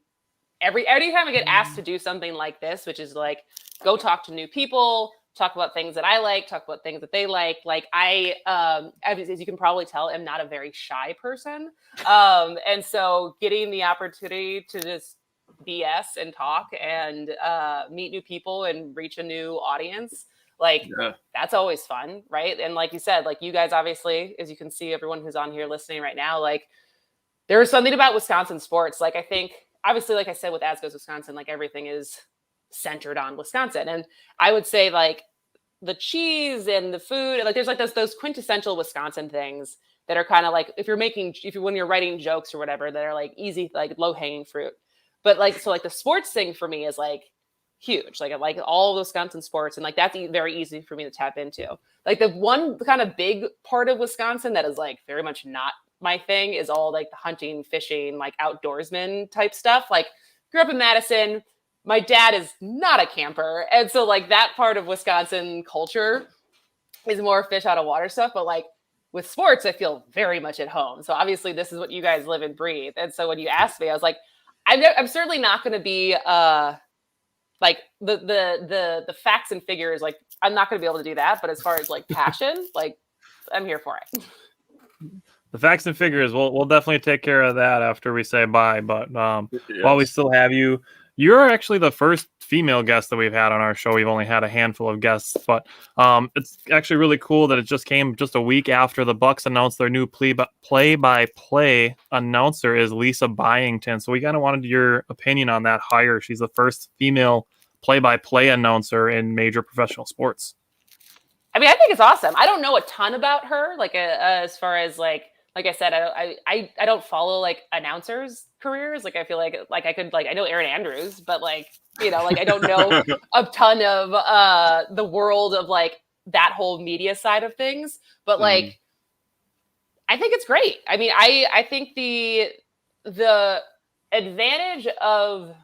anytime I get asked to do something like this, which is like go talk to new people, talk about things that I like, talk about things that they like. Like as you can probably tell, am not a very shy person, and so getting the opportunity to just BS and talk and meet new people and reach a new audience. Like that's always fun, right? And like you said, like you guys obviously, as you can see, everyone who's on here listening right now, like there is something about Wisconsin sports. Like I think, obviously, like I said with As Goes Wisconsin, like everything is centered on Wisconsin. And I would say like the cheese and the food, like there's like those quintessential Wisconsin things that are kind of like when you're writing jokes or whatever, that are like easy, like low hanging fruit. But like so like the sports thing for me is like huge. Like I like all of Wisconsin sports, and like that's very easy for me to tap into. Like the one kind of big part of Wisconsin that is like very much not my thing is all like the hunting, fishing, like outdoorsman type stuff. Like grew up in Madison. My dad is not a camper. And so like that part of Wisconsin culture is more fish out of water stuff. But like with sports, I feel very much at home. So obviously this is what you guys live and breathe. And so when you asked me, I was like, I'm certainly not going to be like the facts and figures. Like I'm not going to be able to do that. But as far as like passion, like I'm here for it. The facts and figures, we'll definitely take care of that after we say bye. But while we still have you, you're actually the first female guest that we've had on our show. We've only had a handful of guests, but it's actually really cool that it just came just a week after the Bucks announced their new play-by-play announcer is Lisa Byington. So we kind of wanted your opinion on that hire. She's the first female play-by-play announcer in major professional sports. I mean, I think it's awesome. I don't know a ton about her, like as far as like I said, I don't follow like announcers' careers. Like I feel like I could like I know Aaron Andrews, but like like I don't know a ton of the world of like that whole media side of things. But like I think it's great. I mean, I think the advantage of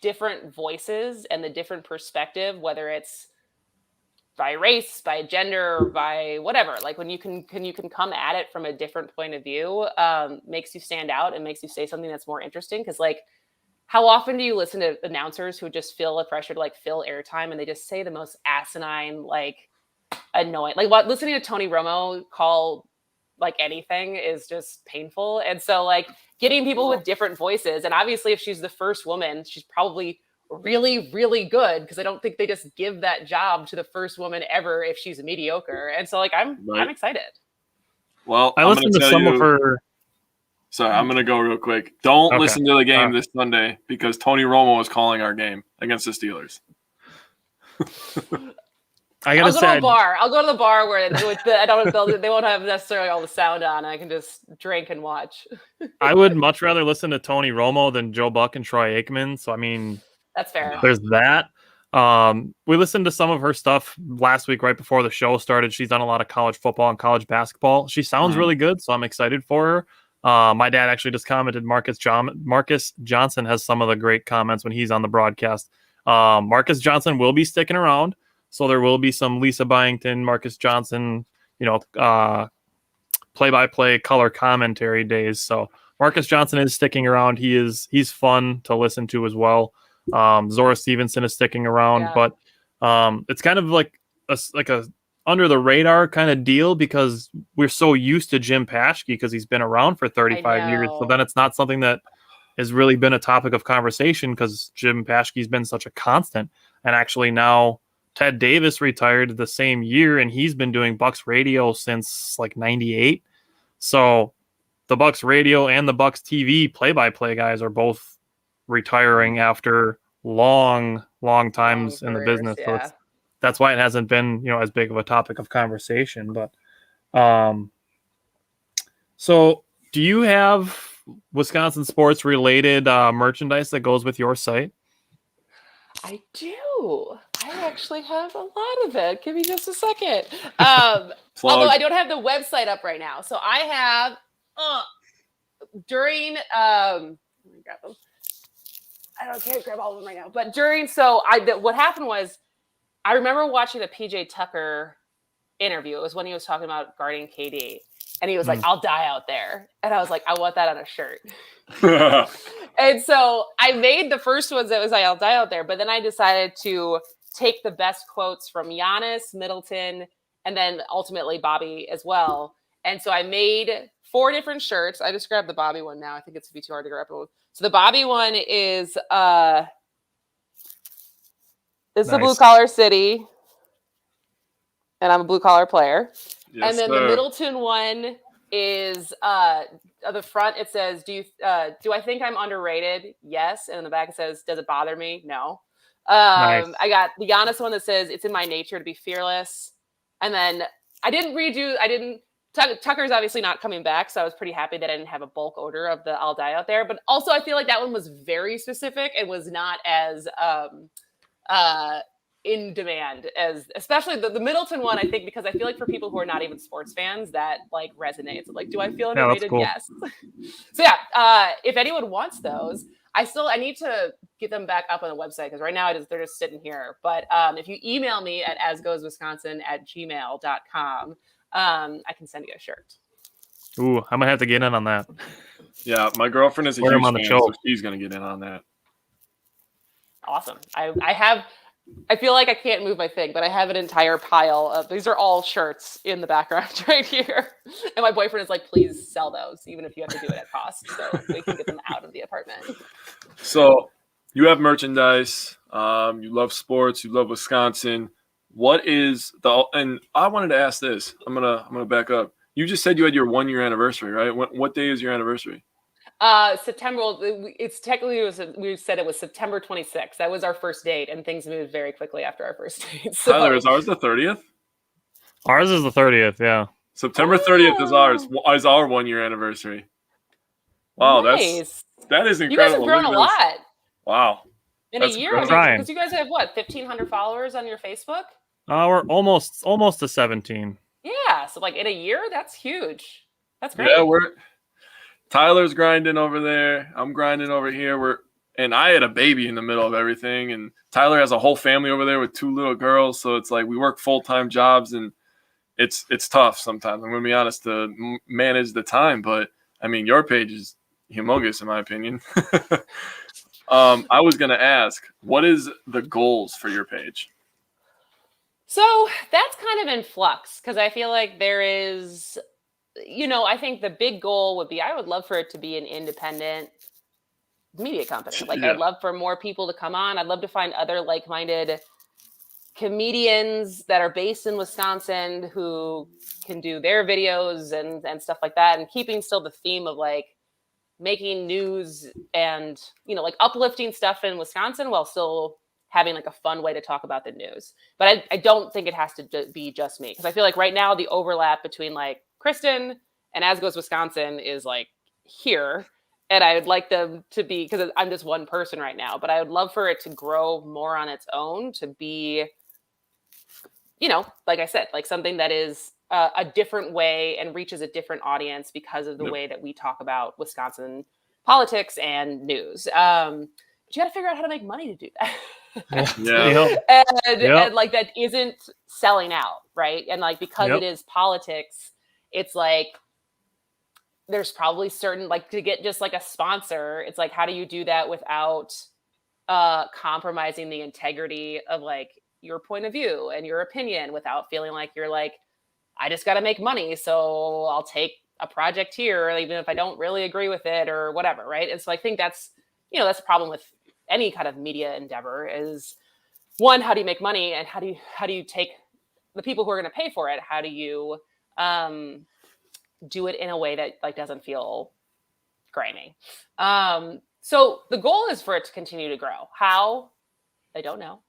different voices and the different perspective, whether it's by race, by gender, by whatever, like when you can come at it from a different point of view, makes you stand out and makes you say something that's more interesting. Cause like, how often do you listen to announcers who just feel the pressure to like fill airtime and they just say the most asinine, like annoying, like what listening to Tony Romo call like anything is just painful. And so like getting people with different voices, and obviously if she's the first woman, she's probably really, really good, because I don't think they just give that job to the first woman ever if she's mediocre. And so like I'm excited. Well, I listened to some of her. Sorry, I'm gonna go real quick. Don't listen to the game this Sunday because Tony Romo is calling our game against the Steelers. I'll go to a bar. I'll go to the bar where they won't have necessarily all the sound on. I can just drink and watch. I would much rather listen to Tony Romo than Joe Buck and Troy Aikman. So I mean, that's fair. There's that. We listened to some of her stuff last week right before the show started. She's done a lot of college football and college basketball. She sounds really good, so I'm excited for her. My dad actually just commented Marcus Johnson has some of the great comments when he's on the broadcast. Marcus Johnson will be sticking around, so there will be some Lisa Byington, Marcus Johnson, play-by-play color commentary days. So Marcus Johnson is sticking around. He's fun to listen to as well. Zora Stevenson is sticking around, but it's kind of like a under the radar kind of deal because we're so used to Jim Paschke because he's been around for 35 years. So then it's not something that has really been a topic of conversation because Jim Paschke's been such a constant. And actually now Ted Davis retired the same year and he's been doing Bucks radio since like 98. So the Bucks radio and the Bucks TV play-by-play guys are both retiring after long times in the business. So that's why it hasn't been, as big of a topic of conversation. But so do you have Wisconsin sports related merchandise that goes with your site? I do. I actually have a lot of it. Give me just a second. Although I don't have the website up right now. So I have during let me grab them. can't grab all of them right now. But what happened was, I remember watching the PJ Tucker interview. It was when he was talking about guarding KD. And he was like, I'll die out there. And I was like, I want that on a shirt. And so I made the first ones that was like, I'll die out there. But then I decided to take the best quotes from Giannis, Middleton, and then ultimately Bobby as well. And so I made 4 different shirts. I just grabbed the Bobby one now. I think it's be too hard to grab. So the Bobby one is the Blue Collar City. And I'm a blue collar player. Yes, and then sir. The Middleton one is the front. It says, do I think I'm underrated? Yes. And in the back it says, does it bother me? No. I got the Giannis one that says, it's in my nature to be fearless. And then Tucker's obviously not coming back. So I was pretty happy that I didn't have a bulk order of the I'll die out there. But also I feel like that one was very specific and was not as in demand as, especially the Middleton one, I think, because I feel like for people who are not even sports fans, that like resonates. Like, do I feel underrated? Cool. Yes. So yeah, if anyone wants those, I need to get them back up on the website because right now they're just sitting here. But if you email me at asgoeswisconsin@gmail.com, I can send you a shirt. Ooh, I might have to get in on that. Yeah, my girlfriend is a huge on the fan, show. so she's gonna get in on that. Awesome. I feel like I can't move my thing, but I have an entire pile of, these are all shirts in the background right here. And my boyfriend is like, please sell those, even if you have to do it at cost, so we can get them out of the apartment. So you have merchandise, you love sports, you love Wisconsin. What is and I wanted to ask this. I'm gonna back up. You just said you had your 1-year anniversary, right? What day is your anniversary? September. It's technically we said it was September 26th. That was our first date, and things moved very quickly after our first date. So. Tyler, is ours the 30th? Ours is the 30th. Yeah. September 30th is our 1-year anniversary. Wow, nice. that is incredible. You guys have grown a lot. Wow. In a year, because you guys have what, 1,500 followers on your Facebook? We're almost to 17. Yeah, so like in a year, that's huge. That's great. Yeah, Tyler's grinding over there. I'm grinding over here. And I had a baby in the middle of everything. And Tyler has a whole family over there with 2 little girls. So it's like we work full-time jobs, and it's tough sometimes. I'm going to be honest to manage the time. But, I mean, your page is humongous in my opinion. I was going to ask, what is the goals for your page? So that's kind of in flux because I feel like there is – I think the big goal would be I would love for it to be an independent media company. Like, I'd love for more people to come on. I'd love to find other like-minded comedians that are based in Wisconsin who can do their videos and stuff like that, and keeping still the theme of like making news and, like uplifting stuff in Wisconsin while still having like a fun way to talk about the news. But I don't think it has to be just me because I feel like right now the overlap between like Kristen and As Goes Wisconsin is like here. And I would like them to be, because I'm just one person right now, but I would love for it to grow more on its own, to be, like I said, like something that is a different way and reaches a different audience because of the way that we talk about Wisconsin politics and news. But you got to figure out how to make money to do that. And like that isn't selling out, right? And like because it is politics, it's like there's probably certain, like to get just like a sponsor, it's like how do you do that without compromising the integrity of like your point of view and your opinion, without feeling like you're like, I just got to make money, so I'll take a project here even if I don't really agree with it or whatever, right? And so I think that's that's a problem with any kind of media endeavor is, one, how do you make money, and how do you take the people who are going to pay for it? How do you do it in a way that like doesn't feel grimy? So the goal is for it to continue to grow. How? I don't know,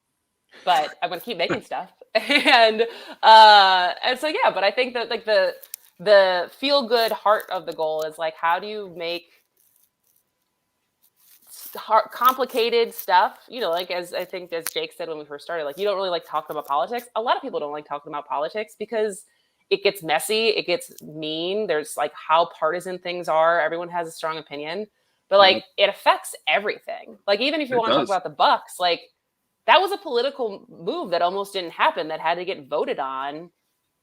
but I'm going to keep making stuff. And so yeah, but I think that like the feel good heart of the goal is like, how do you make complicated stuff, like as I think as Jake said when we first started, like you don't really like talking about politics. A lot of people don't like talking about politics because it gets messy, it gets mean. There's like how partisan things are. Everyone has a strong opinion. but like it affects everything. Like even if you want to talk about the Bucks, like that was a political move that almost didn't happen that had to get voted on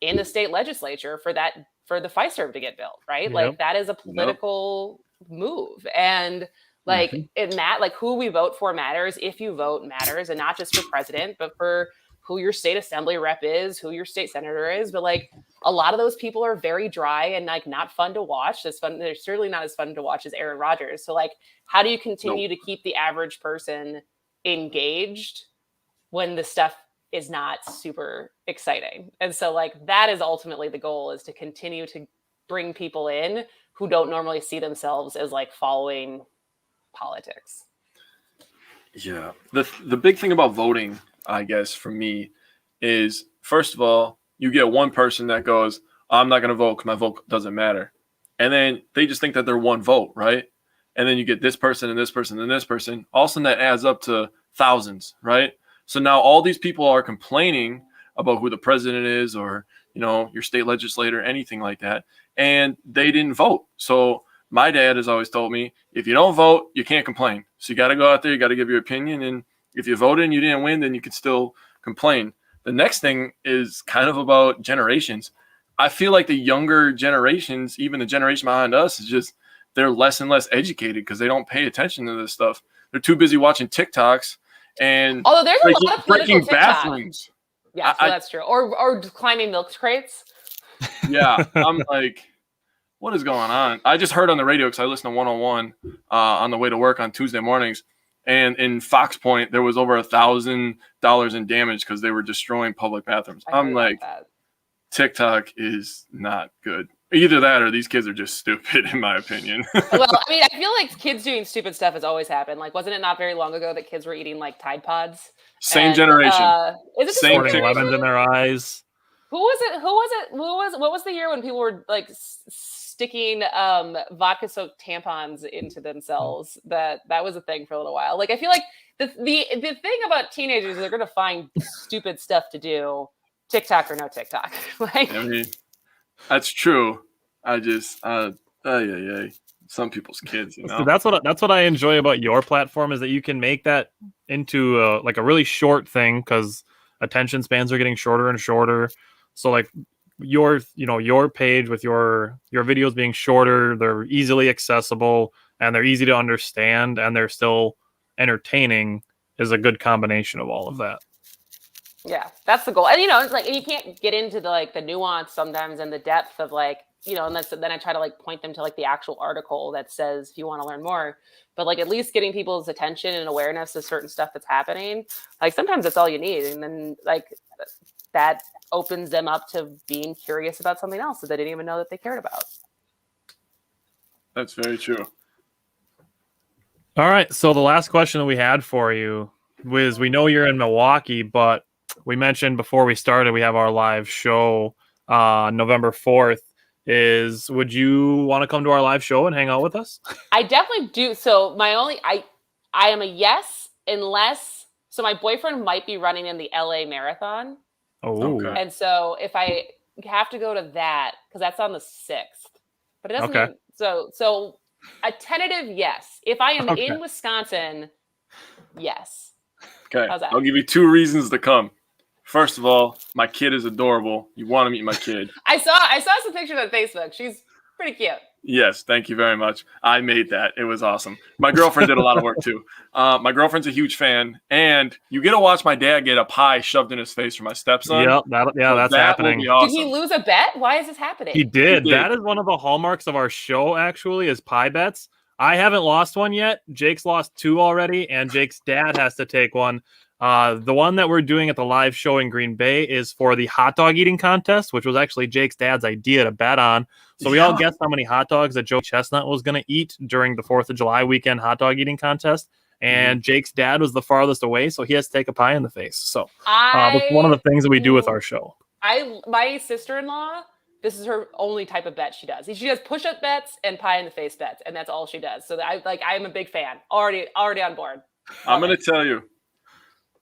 in the state legislature for the FISERV to get built, right? Like that is a political move. And like in that, like who we vote for matters. If you vote matters, and not just for president, but for who your state assembly rep is, who your state senator is. But like a lot of those people are very dry and like not fun to watch. They're certainly not as fun to watch as Aaron Rodgers. So like, how do you continue to keep the average person engaged when the stuff is not super exciting? And so like that is ultimately the goal, is to continue to bring people in who don't normally see themselves as like following politics. Yeah. The big thing about voting, I guess, for me is, first of all, you get one person that goes, I'm not going to vote because my vote doesn't matter. And then they just think that they're one vote, right? And then you get this person and this person and this person. All of a sudden that adds up to thousands, right? So now all these people are complaining about who the president is, or, you know, your state legislator, anything like that. And they didn't vote. So my dad has always told me, if you don't vote, you can't complain. So you got to go out there, you got to give your opinion. And if you voted and you didn't win, then you can still complain. The next thing is kind of about generations. I feel like the younger generations, even the generation behind us, is just, they're less and less educated because they don't pay attention to this stuff. They're too busy watching TikToks and although there's a lot of breaking TikTok. bathrooms. Yeah, so that's true. Or climbing milk crates. Yeah, I'm like, what is going on? I just heard on the radio, because I listen to 101 on the way to work on Tuesday mornings. And in Fox Point, there was over $1,000 in damage because they were destroying public bathrooms. I'm like, TikTok is not good. Either that or these kids are just stupid, in my opinion. Well, I mean, I feel like kids doing stupid stuff has always happened. Like, wasn't it not very long ago that kids were eating like Tide Pods? Same generation. Is it the same lemons in their eyes? What was the year when people were like sticking vodka soaked tampons into themselves? That was a thing for a little while. Like, I feel like the thing about teenagers is they're going to find stupid stuff to do, TikTok or no TikTok. Like, I mean, that's true. I just, some people's kids, you know. So that's what I enjoy about your platform, is that you can make that into like a really short thing, because attention spans are getting shorter and shorter. So like your page with your videos being shorter, they're easily accessible and they're easy to understand and they're still entertaining, is a good combination of all of that. Yeah, that's the goal. And it's like, and you can't get into the nuance sometimes and the depth of like, and then I try to like point them to like the actual article that says if you want to learn more, but like at least getting people's attention and awareness of certain stuff that's happening. Like sometimes that's all you need. And then like that opens them up to being curious about something else that they didn't even know that they cared about. That's very true. All right. So the last question that we had for you was, we know you're in Milwaukee, but we mentioned before we started, we have our live show November 4th. Would you want to come to our live show and hang out with us? I definitely do. So I am a yes, unless, so my boyfriend might be running in the LA Marathon. Oh, okay. And so if I have to go to that, because that's on the 6th, but it doesn't Okay. mean, so a tentative yes. If I am in Wisconsin, yes. Okay. How's that? I'll give you 2 reasons to come. First of all, my kid is adorable. You want to meet my kid. I saw some pictures on Facebook. She's pretty cute. Yes, thank you very much. I made that. It was awesome. My girlfriend did a lot of work too. My girlfriend's a huge fan, and you get to watch my dad get a pie shoved in his face for my stepson. Yep, that's happening. Will be awesome. Did he lose a bet? Why is this happening? He did. That is one of the hallmarks of our show, actually, is pie bets. I haven't lost one yet. Jake's lost 2 already, and Jake's dad has to take one. The one that we're doing at the live show in Green Bay is for the hot dog eating contest, which was actually Jake's dad's idea to bet on. So we all guessed how many hot dogs that Joe Chestnut was going to eat during the 4th of July weekend hot dog eating contest. And Jake's dad was the farthest away, so he has to take a pie in the face. So that's one of the things that we do with our show. My sister-in-law, this is her only type of bet she does. She does push-up bets and pie in the face bets, and that's all she does. So I'm a big fan. Already on board. I'm going to tell you.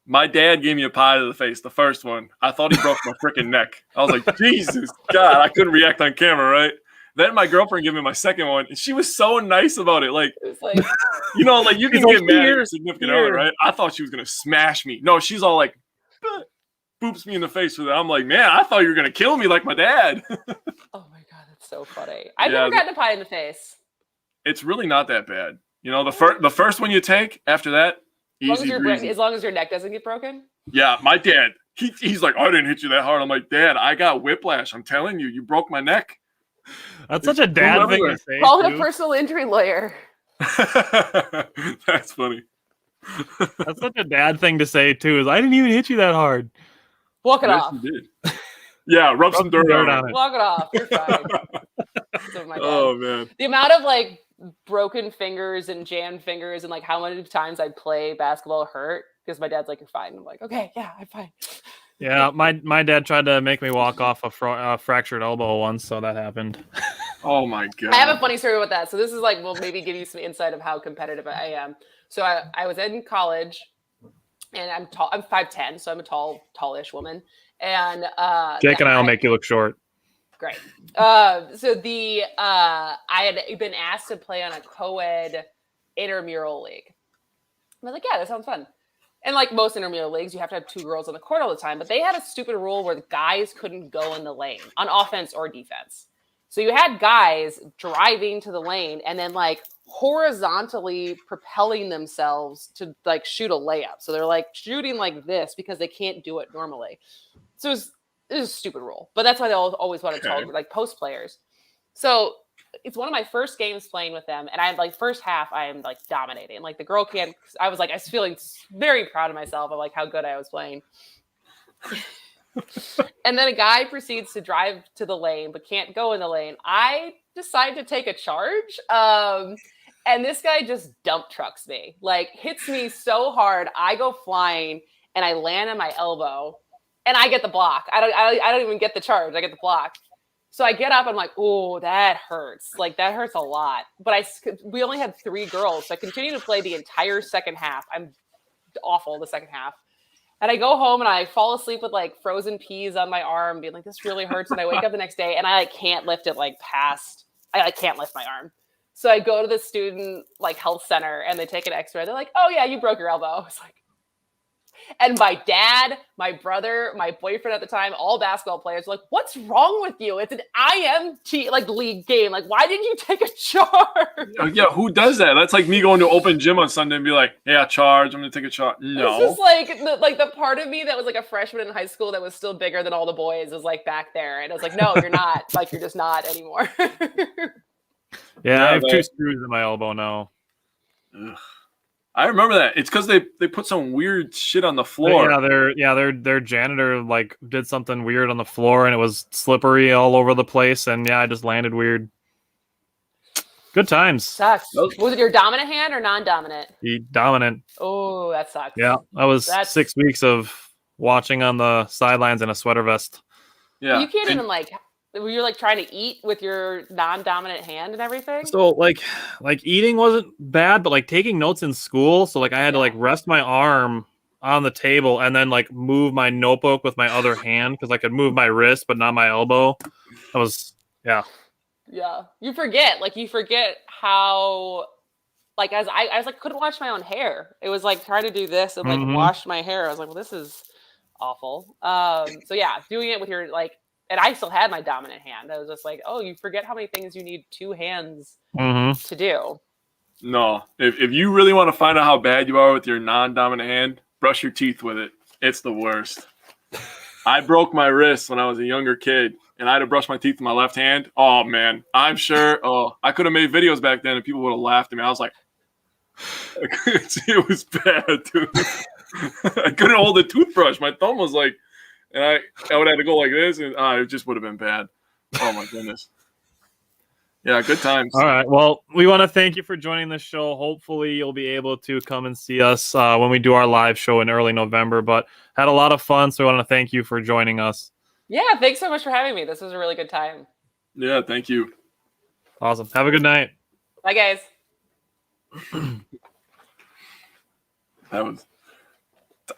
My dad gave me a pie to the face, the first one. I thought he broke my freaking neck. I was like, Jesus, God, I couldn't react on camera, right? Then my girlfriend gave me my second one, and she was so nice about it. Like, It was like, you know, like you can She's like, get mad at "Here, your significant here." other, right? I thought she was gonna smash me. No, she's all like, boops me in the face with it. I'm like, man, I thought you were gonna kill me like my dad. oh my God, that's so funny. I've Yeah, never gotten a pie in the face. It's really not that bad. You know, the first one you take, after that, easy breezy. As long as your neck doesn't get broken. Yeah, my dad, he's like, I didn't hit you that hard. I'm like, Dad, I got whiplash. I'm telling you, you broke my neck. That's such a dad thing to say. Call a too. personal injury lawyer. That's funny. That's such a dad thing to say too. Is I didn't even hit you that hard. Walk it Yes, off. you did. Yeah, rub some dirt on it. Walk it off. You're fine. So my dad. Oh man. The amount of like broken fingers and jammed fingers and like how many times I play basketball hurt because my dad's like, you're fine. I'm like, okay, yeah, I'm fine. Yeah, my dad tried to make me walk off a fractured elbow once, so that happened. Oh my God. I have a funny story with that. So this is like, will maybe give you some insight of how competitive I am. So I was in college and I'm tall. I'm 5'10", so I'm a tallish woman. And Jake and I will make you look short. Great. So I had been asked to play on a co-ed intramural league. I was like, yeah, that sounds fun. And like most intramural leagues, you have to have 2 girls on the court all the time. But they had a stupid rule where the guys couldn't go in the lane on offense or defense. So you had guys driving to the lane and then like horizontally propelling themselves to like shoot a layup. So they're like shooting like this because they can't do it normally. So it was a stupid rule, but that's why they always want to tell like post players. So it's one of my first games playing with them, and I'm like first half I am like dominating. Like the girl can't. I was feeling very proud of myself of like how good I was playing. And then a guy proceeds to drive to the lane but can't go in the lane. I decide to take a charge, and this guy just dump trucks me, like hits me so hard I go flying and I land on my elbow. And I get the block. I don't even get the charge. I get the block. So I get up. I'm like, oh, that hurts. Like that hurts a lot. But we only had 3 girls. So I continue to play the entire second half. I'm awful the second half. And I go home and I fall asleep with like frozen peas on my arm, being like, this really hurts. And I wake up the next day and I like can't lift it like past. I can't lift my arm. So I go to the student like health center and they take an X-ray. They're like, oh yeah, you broke your elbow. It's like. And my dad, my brother, my boyfriend at the time, all basketball players were like, what's wrong with you? It's an IMT like league game. Like, why didn't you take a charge? Yeah, who does that? That's like me going to open gym on Sunday and be like, yeah, charge. I'm going to take a charge. No. It's just like the part of me that was like a freshman in high school that was still bigger than all the boys was like back there. And I was like, no, you're not. Like, you're just not anymore. Yeah, I have 2 screws in my elbow now. Ugh. I remember that. It's because they put some weird shit on the floor. Their janitor like did something weird on the floor and it was slippery all over the place, and yeah, I just landed weird. Good times. Sucks. Was it your dominant hand or non-dominant? The dominant. Oh, that sucks. Yeah, that was 6 weeks of watching on the sidelines in a sweater vest. Yeah, you can't even like. Were you like trying to eat with your non-dominant hand and everything? So like eating wasn't bad, but like taking notes in school. So like I had to like rest my arm on the table and then like move my notebook with my other hand because I could move my wrist but not my elbow. That was Yeah. You forget how like as I was like couldn't wash my own hair. It was like trying to do this and like wash my hair. I was like, well, this is awful. So yeah, doing it with your like. And I still had my dominant hand. I was just like, oh, you forget how many things you need 2 hands to do. No. If you really want to find out how bad you are with your non-dominant hand, brush your teeth with it. It's the worst. I broke my wrist when I was a younger kid, and I had to brush my teeth with my left hand. Oh, man. I'm sure. Oh, I could have made videos back then, and people would have laughed at me. I was like, it was bad, dude. I couldn't hold a toothbrush. My thumb was like, and I would have to go like this, and it just would have been bad. Oh, my goodness. Yeah, good times. All right. Well, we want to thank you for joining the show. Hopefully, you'll be able to come and see us when we do our live show in early November. But had a lot of fun, so we want to thank you for joining us. Yeah, thanks so much for having me. This was a really good time. Yeah, thank you. Awesome. Have a good night. Bye, guys.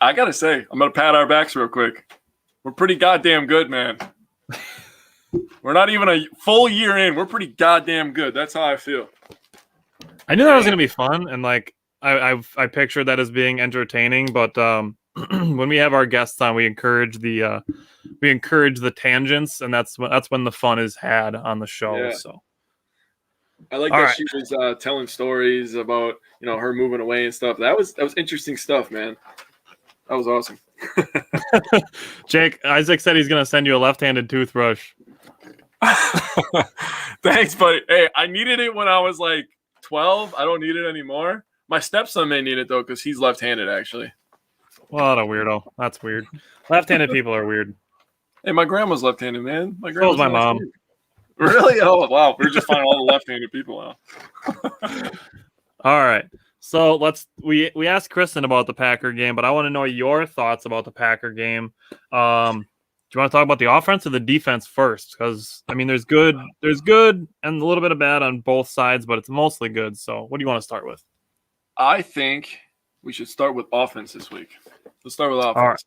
I got to say, I'm going to pat our backs real quick. We're pretty goddamn good, man. We're not even a full year in. We're pretty goddamn good. That's how I feel. I knew that was gonna be fun, and like I pictured that as being entertaining. But when we have our guests on, we encourage the tangents, and that's when the fun is had on the show. Yeah. So I like All that right. she was telling stories about her moving away and stuff. That was interesting stuff, man. That was awesome. Jake, Isaac said he's gonna send you a left-handed toothbrush. Thanks, buddy. Hey, I needed it when I was like 12. I don't need it anymore. My stepson may need it though because he's left-handed actually. What a weirdo. That's weird. Left-handed people are weird. Hey, my grandma's left-handed, man. So is my mom. Really? Oh, wow. We're just finding all the left-handed people now. All right. So we asked Kristen about the Packer game, but I want to know your thoughts about the Packer game. Do you want to talk about the offense or the defense first? Because I mean, there's good and a little bit of bad on both sides, but it's mostly good. So what do you want to start with? I think we should start with offense this week. Let's start with offense.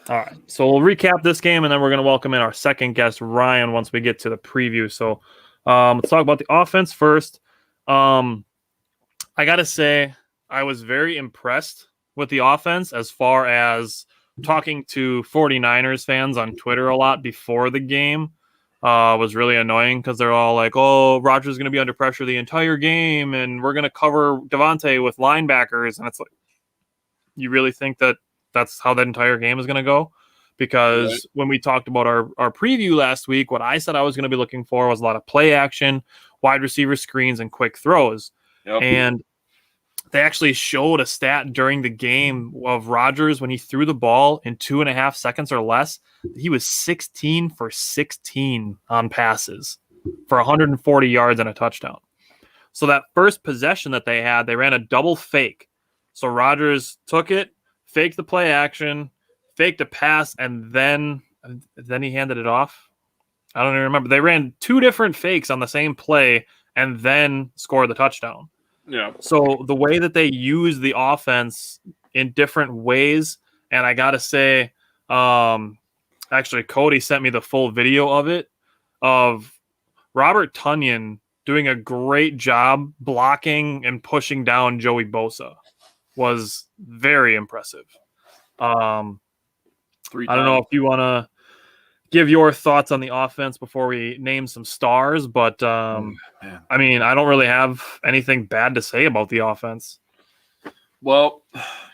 All right. So we'll recap this game, and then we're going to welcome in our second guest, Ryan, once we get to the preview. So let's talk about the offense first. I got to say, I was very impressed with the offense as far as talking to 49ers fans on Twitter a lot before the game. Was really annoying because they're all like, oh, Rodgers is going to be under pressure the entire game, and we're going to cover Devontae with linebackers. And it's like, you really think that that's how that entire game is going to go? Because when we talked about our preview last week, what I said I was going to be looking for was a lot of play action, wide receiver screens, and quick throws. Yep. And they actually showed a stat during the game of Rodgers when he threw the ball in 2.5 seconds or less. He was 16 for 16 on passes for 140 yards and a touchdown. So that first possession that they had, they ran a double fake. So Rodgers took it, faked the play action, faked a pass, and then he handed it off. I don't even remember. They ran 2 different fakes on the same play and then scored the touchdown. Yeah. So the way that they use the offense in different ways, and I got to say, actually, Cody sent me the full video of it, of Robert Tonyan doing a great job blocking and pushing down Joey Bosa. Was very impressive. I don't know if you want to give your thoughts on the offense before we name some stars, but I mean, I don't really have anything bad to say about the offense. Well,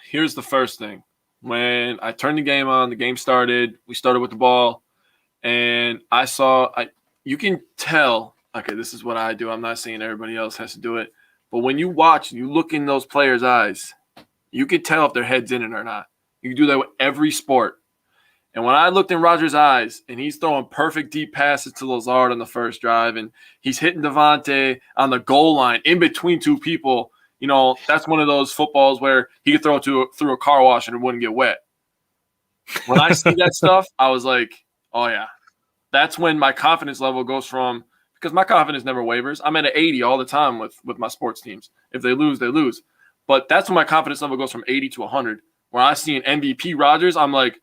here's the first thing. When I turned the game on, the game started. We started with the ball, and you can tell, okay, this is what I do. I'm not saying everybody else has to do it, but when you watch and you look in those players' eyes, you can tell if their head's in it or not. You can do that with every sport. And when I looked in Rodgers' eyes and he's throwing perfect deep passes to Lazard on the first drive and he's hitting Devontae on the goal line in between 2 people, that's one of those footballs where he could throw it through a car wash and it wouldn't get wet. When I see that stuff, I was like, oh, yeah. That's when my confidence level goes from – because my confidence never wavers. I'm at an 80 all the time with my sports teams. If they lose, they lose. But that's when my confidence level goes from 80 to 100. When I see an MVP Rodgers, I'm like,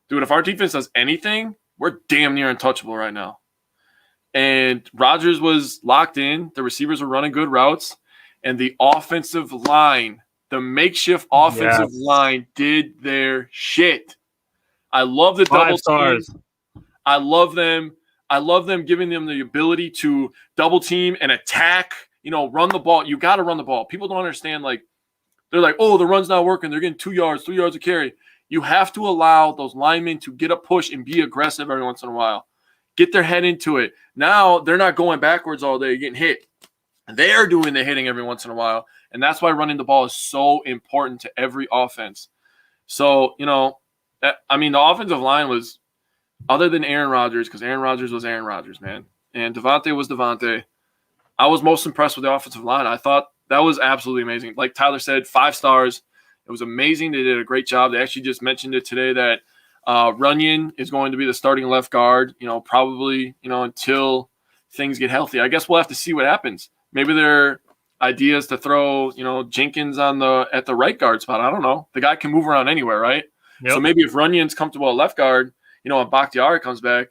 dude, if our defense does anything, we're damn near untouchable right now. And Rodgers was locked in. The receivers were running good routes. And the offensive line, the makeshift offensive line did their shit. I love the double stars. I love them. I love them giving them the ability to double team and attack, run the ball. You got to run the ball. People don't understand, they're like, oh, the run's not working. They're getting 2 yards, 3 yards of carry. You have to allow those linemen to get a push and be aggressive every once in a while. Get their head into it. Now they're not going backwards all day getting hit. They're doing the hitting every once in a while. And that's why running the ball is so important to every offense. So, the offensive line was, other than Aaron Rodgers, because Aaron Rodgers was Aaron Rodgers, man. And Devontae was Devontae. I was most impressed with the offensive line. I thought that was absolutely amazing. Like Tyler said, 5 stars. It was amazing. They did a great job. They actually just mentioned it today that Runyon is going to be the starting left guard, probably, until things get healthy. I guess we'll have to see what happens. Maybe there are ideas to throw, Jenkins at the right guard spot. I don't know. The guy can move around anywhere, right? Yep. So maybe if Runyon's comfortable at left guard, and Bakhtiari comes back,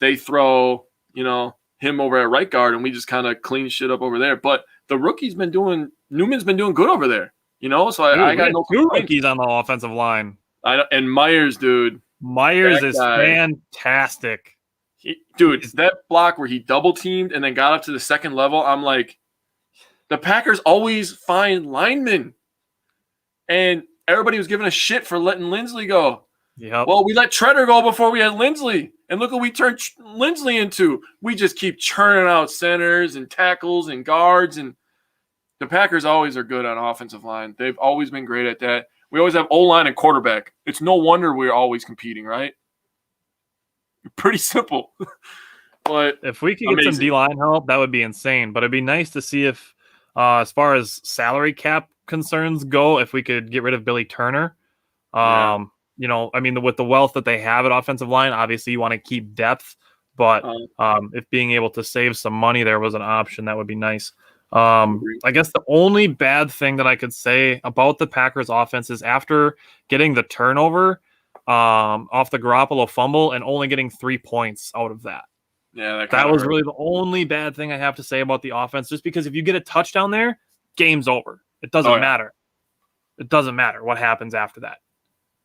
they throw, him over at right guard, and we just kind of clean shit up over there. But the rookie's Newman's been doing good over there, So I got no two complaints. rookies on the offensive line. And Myers, dude. Myers is fantastic. That block where he double teamed and then got up to the second level, I'm like, the Packers always find linemen. And everybody was giving a shit for letting Lindsley go. Yep. Well, we let Treader go before we had Lindsley. And look what we turned Lindsley into. We just keep churning out centers and tackles and guards. And the Packers always are good on offensive line. They've always been great at that. We always have O-line and quarterback. It's no wonder we're always competing, right? Pretty simple. But if we could get some D-line help, that would be insane. But it'd be nice to see if, as far as salary cap concerns go, if we could get rid of Billy Turner. With the wealth that they have at offensive line, obviously you want to keep depth. But if being able to save some money there was an option, that would be nice. I guess the only bad thing that I could say about the Packers offense is after getting the turnover off the Garoppolo fumble and only getting 3 points out of that. Yeah, that was really the only bad thing I have to say about the offense, just because if you get a touchdown there, game's over. It doesn't matter. It doesn't matter what happens after that.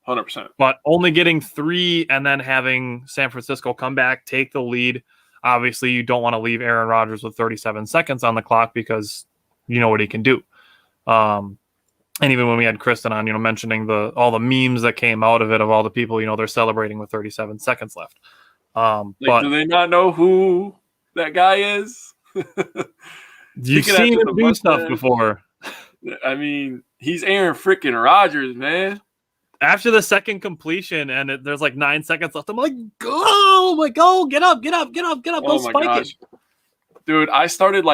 100%. But only getting 3 and then having San Francisco come back, take the lead. Obviously, you don't want to leave Aaron Rodgers with 37 seconds on the clock because you know what he can do. And even when we had Kristen on, mentioning all the memes that came out of it, of all the people, they're celebrating with 37 seconds left. But do they not know who that guy is? You've seen him do stuff before. I mean, he's Aaron freaking Rodgers, man. After the second completion and there's like 9 seconds left, I'm like, go, get up, go spike it. Dude, I started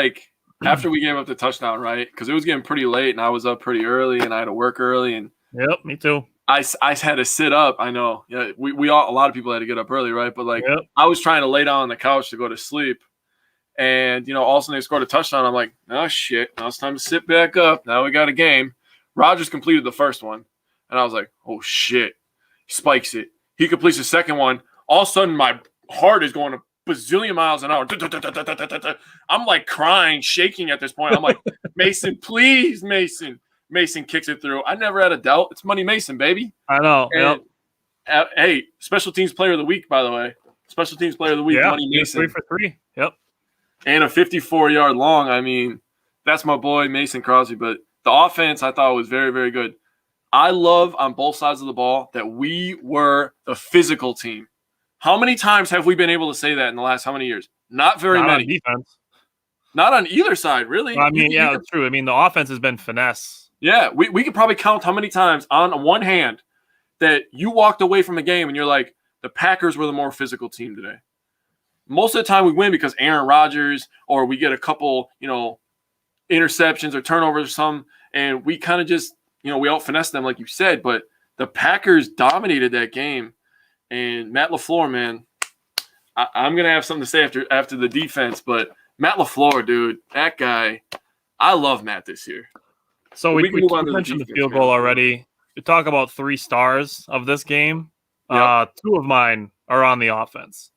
after we gave up the touchdown, right? Because it was getting pretty late and I was up pretty early and I had to work early. And yep, me too. I had to sit up. I know. Yeah, we all, a lot of people had to get up early, right? But I was trying to lay down on the couch to go to sleep. And, all of a sudden they scored a touchdown. I'm like, oh, shit. Now it's time to sit back up. Now we got a game. Rodgers completed the first one. And I was like, oh, shit. He spikes it. He completes the second one. All of a sudden, my heart is going a bazillion miles an hour. I'm like crying, shaking at this point. I'm like, Mason, please, Mason. Mason kicks it through. I never had a doubt. It's Money Mason, baby. I know. Yep. Hey, Special Teams Player of the Week, by the way. Special Teams Player of the Week, yeah, Money Mason. 3 for 3. Yep. And a 54-yard long. I mean, that's my boy, Mason Crosby. But the offense, I thought, was very, very good. I love on both sides of the ball that we were the physical team. How many times have we been able to say that in the last how many years? Not very many. On defense. Not on either side, really. Well, I mean, it's true. I mean, the offense has been finesse. Yeah, we could probably count how many times on one hand that you walked away from a game and you're like, the Packers were the more physical team today. Most of the time we win because Aaron Rodgers, or we get a couple, interceptions or turnovers or something, and we kind of just, we out-finesse them like you said, but the Packers dominated that game. And Matt LaFleur, man, I'm going to have something to say after the defense, but Matt LaFleur, dude, that guy, I love Matt this year. So we mentioned the field goal already. We talk about 3 stars of this game. Yep. 2 of mine are on the offense.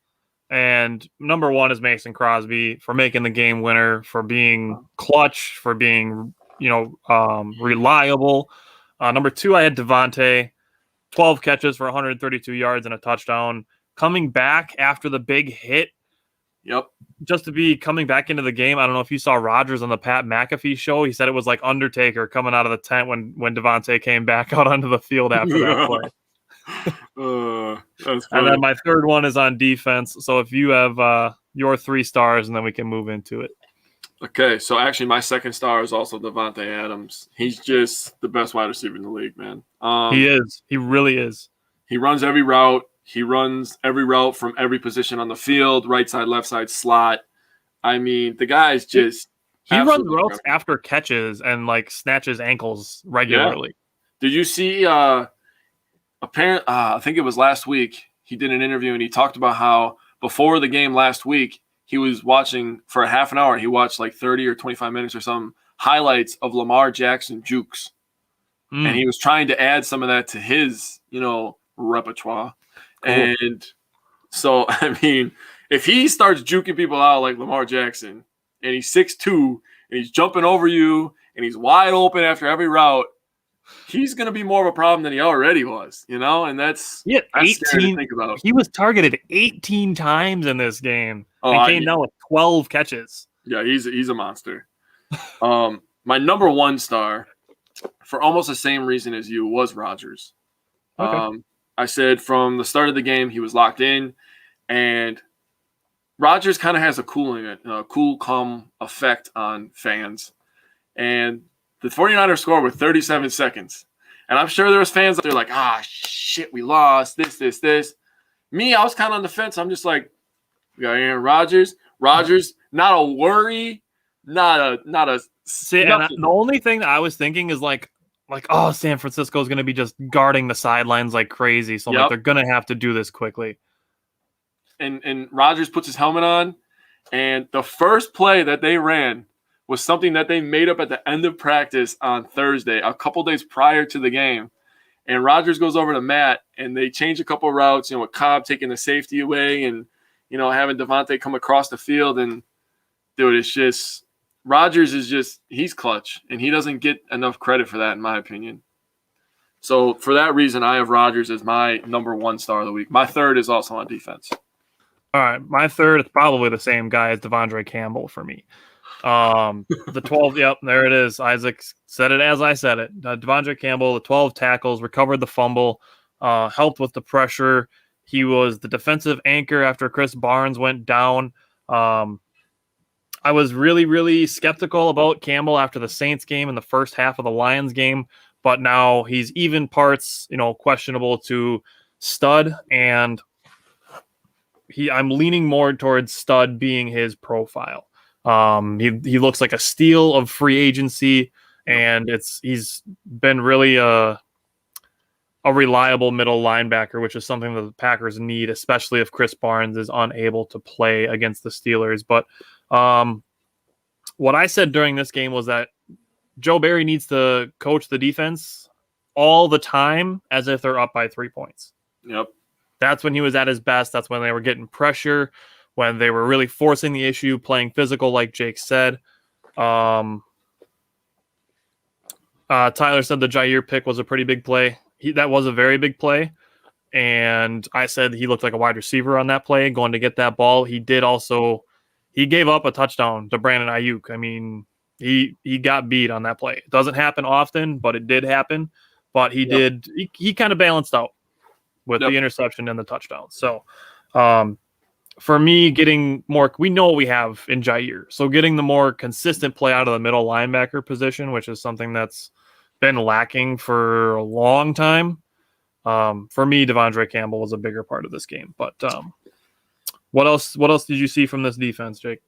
And number 1 is Mason Crosby for making the game winner, for being clutch, for being, reliable. Number 2, I had Devontae, 12 catches for 132 yards and a touchdown. Coming back after the big hit. Yep. Just to be coming back into the game. I don't know if you saw Rodgers on the Pat McAfee show. He said it was like Undertaker coming out of the tent when Devontae came back out onto the field after that play. And then my 3rd one is on defense. So if you have your 3 stars, and then we can move into it. Okay, so actually my 2nd star is also Devontae Adams. He's just the best wide receiver in the league, man. He is. He really is. He runs every route. He runs every route from every position on the field, right side, left side, slot. I mean, the guy's just he runs routes after catches and snatches ankles regularly. Yeah. Did you see I think it was last week, he did an interview and he talked about how before the game last week, he was watching for a half an hour. He watched 30 or 25 minutes or something, highlights of Lamar Jackson jukes. And he was trying to add some of that to his, repertoire. Cool. And so, I mean, if he starts juking people out like Lamar Jackson, and he's 6'2", and he's jumping over you, and he's wide open after every route, he's going to be more of a problem than he already was, and that's Yeah, scary to think about. He was targeted 18 times in this game and came down with 12 catches. Yeah, he's a monster. My number one star, for almost the same reason as you, was Rodgers. Okay. I said from the start of the game he was locked in, and Rodgers kind of has a cool, calm effect on fans. And the 49ers scored with 37 seconds. And I'm sure there was fans out there like, shit, we lost, this. Me, I was kind of on the fence. I'm just like, we got Aaron Rodgers. Rodgers, not a worry, not a See, and the only thing that I was thinking is like, San Francisco is going to be just guarding the sidelines like crazy. So they're going to have to do this quickly. And Rodgers puts his helmet on, and the first play that they ran was something that they made up at the end of practice on Thursday, a couple days prior to the game. And Rodgers goes over to Matt, and they change a couple of routes, with Cobb taking the safety away and, having Devontae come across the field. And, dude, it's just – Rodgers is just – he's clutch, and he doesn't get enough credit for that, in my opinion. So, for that reason, I have Rodgers as my number one star of the week. My third is also on defense. All right, my third is probably the same guy as Devondre Campbell for me. The 12, yep, there it is. Isaac said it as I said it. Devondre Campbell, the 12 tackles, recovered the fumble, helped with the pressure. He was the defensive anchor after Chris Barnes went down. I was really, really skeptical about Campbell after the Saints game and the first half of the Lions game, but now he's even parts, questionable to stud, and I'm leaning more towards stud being his profile. He looks like a steal of free agency, and he's been really a reliable middle linebacker, which is something that the Packers need, especially if Chris Barnes is unable to play against the Steelers. But what I said during this game was that Joe Barry needs to coach the defense all the time as if they're up by 3 points. Yep. That's when he was at his best. That's when they were getting pressure, when they were really forcing the issue, playing physical, like Jake said. Tyler said the Jair pick was a pretty big play. That was a very big play. And I said he looked like a wide receiver on that play, going to get that ball. He gave up a touchdown to Brandon Ayuk. I mean, he got beat on that play. It doesn't happen often, but it did happen. But he did. He kind of balanced out with the interception and the touchdown. So for me, getting more, we know what we have in Jair. So getting the more consistent play out of the middle linebacker position, which is something that's been lacking for a long time. For me, Devondre Campbell was a bigger part of this game. But what else did you see from this defense, Jake?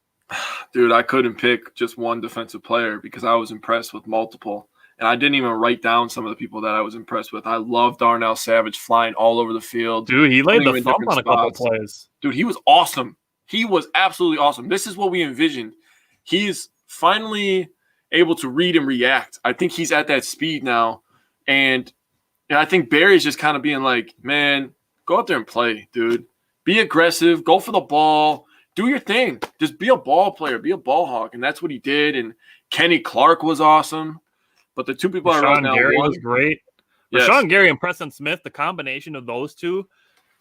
Dude, I couldn't pick just one defensive player because I was impressed with multiple. And I didn't even write down some of the people that I was impressed with. I love Darnell Savage flying all over the field. Dude, he laid the thump on a couple plays. Dude, he was awesome. He was absolutely awesome. This is what we envisioned. He's finally able to read and react. I think he's at that speed now. And I think Barry's just kind of being like, man, go out there and play, dude. Be aggressive. Go for the ball. Do your thing. Just be a ball player. Be a ball hawk. And that's what he did. And Kenny Clark was awesome. But the two people I wrote down was great. Yes. Rashawn Gary and Preston Smith, the combination of those two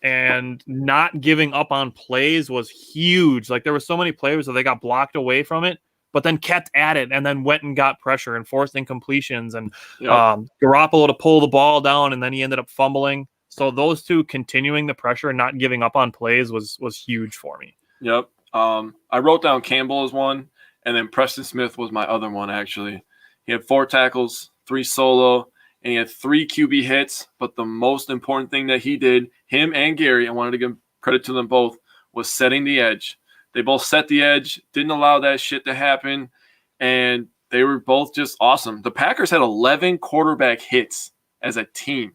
and not giving up on plays was huge. Like there were so many players that they got blocked away from it, but then kept at it and then went and got pressure and forced incompletions and Garoppolo to pull the ball down and then he ended up fumbling. So those two continuing the pressure and not giving up on plays was huge for me. Yep. I wrote down Campbell as one, and then Preston Smith was my other one actually. He had 4 tackles, 3 solo, and he had 3 QB hits. But the most important thing that he did, him and Gary, I wanted to give credit to them both, was setting the edge. They both set the edge, didn't allow that shit to happen, and they were both just awesome. The Packers had 11 quarterback hits as a team.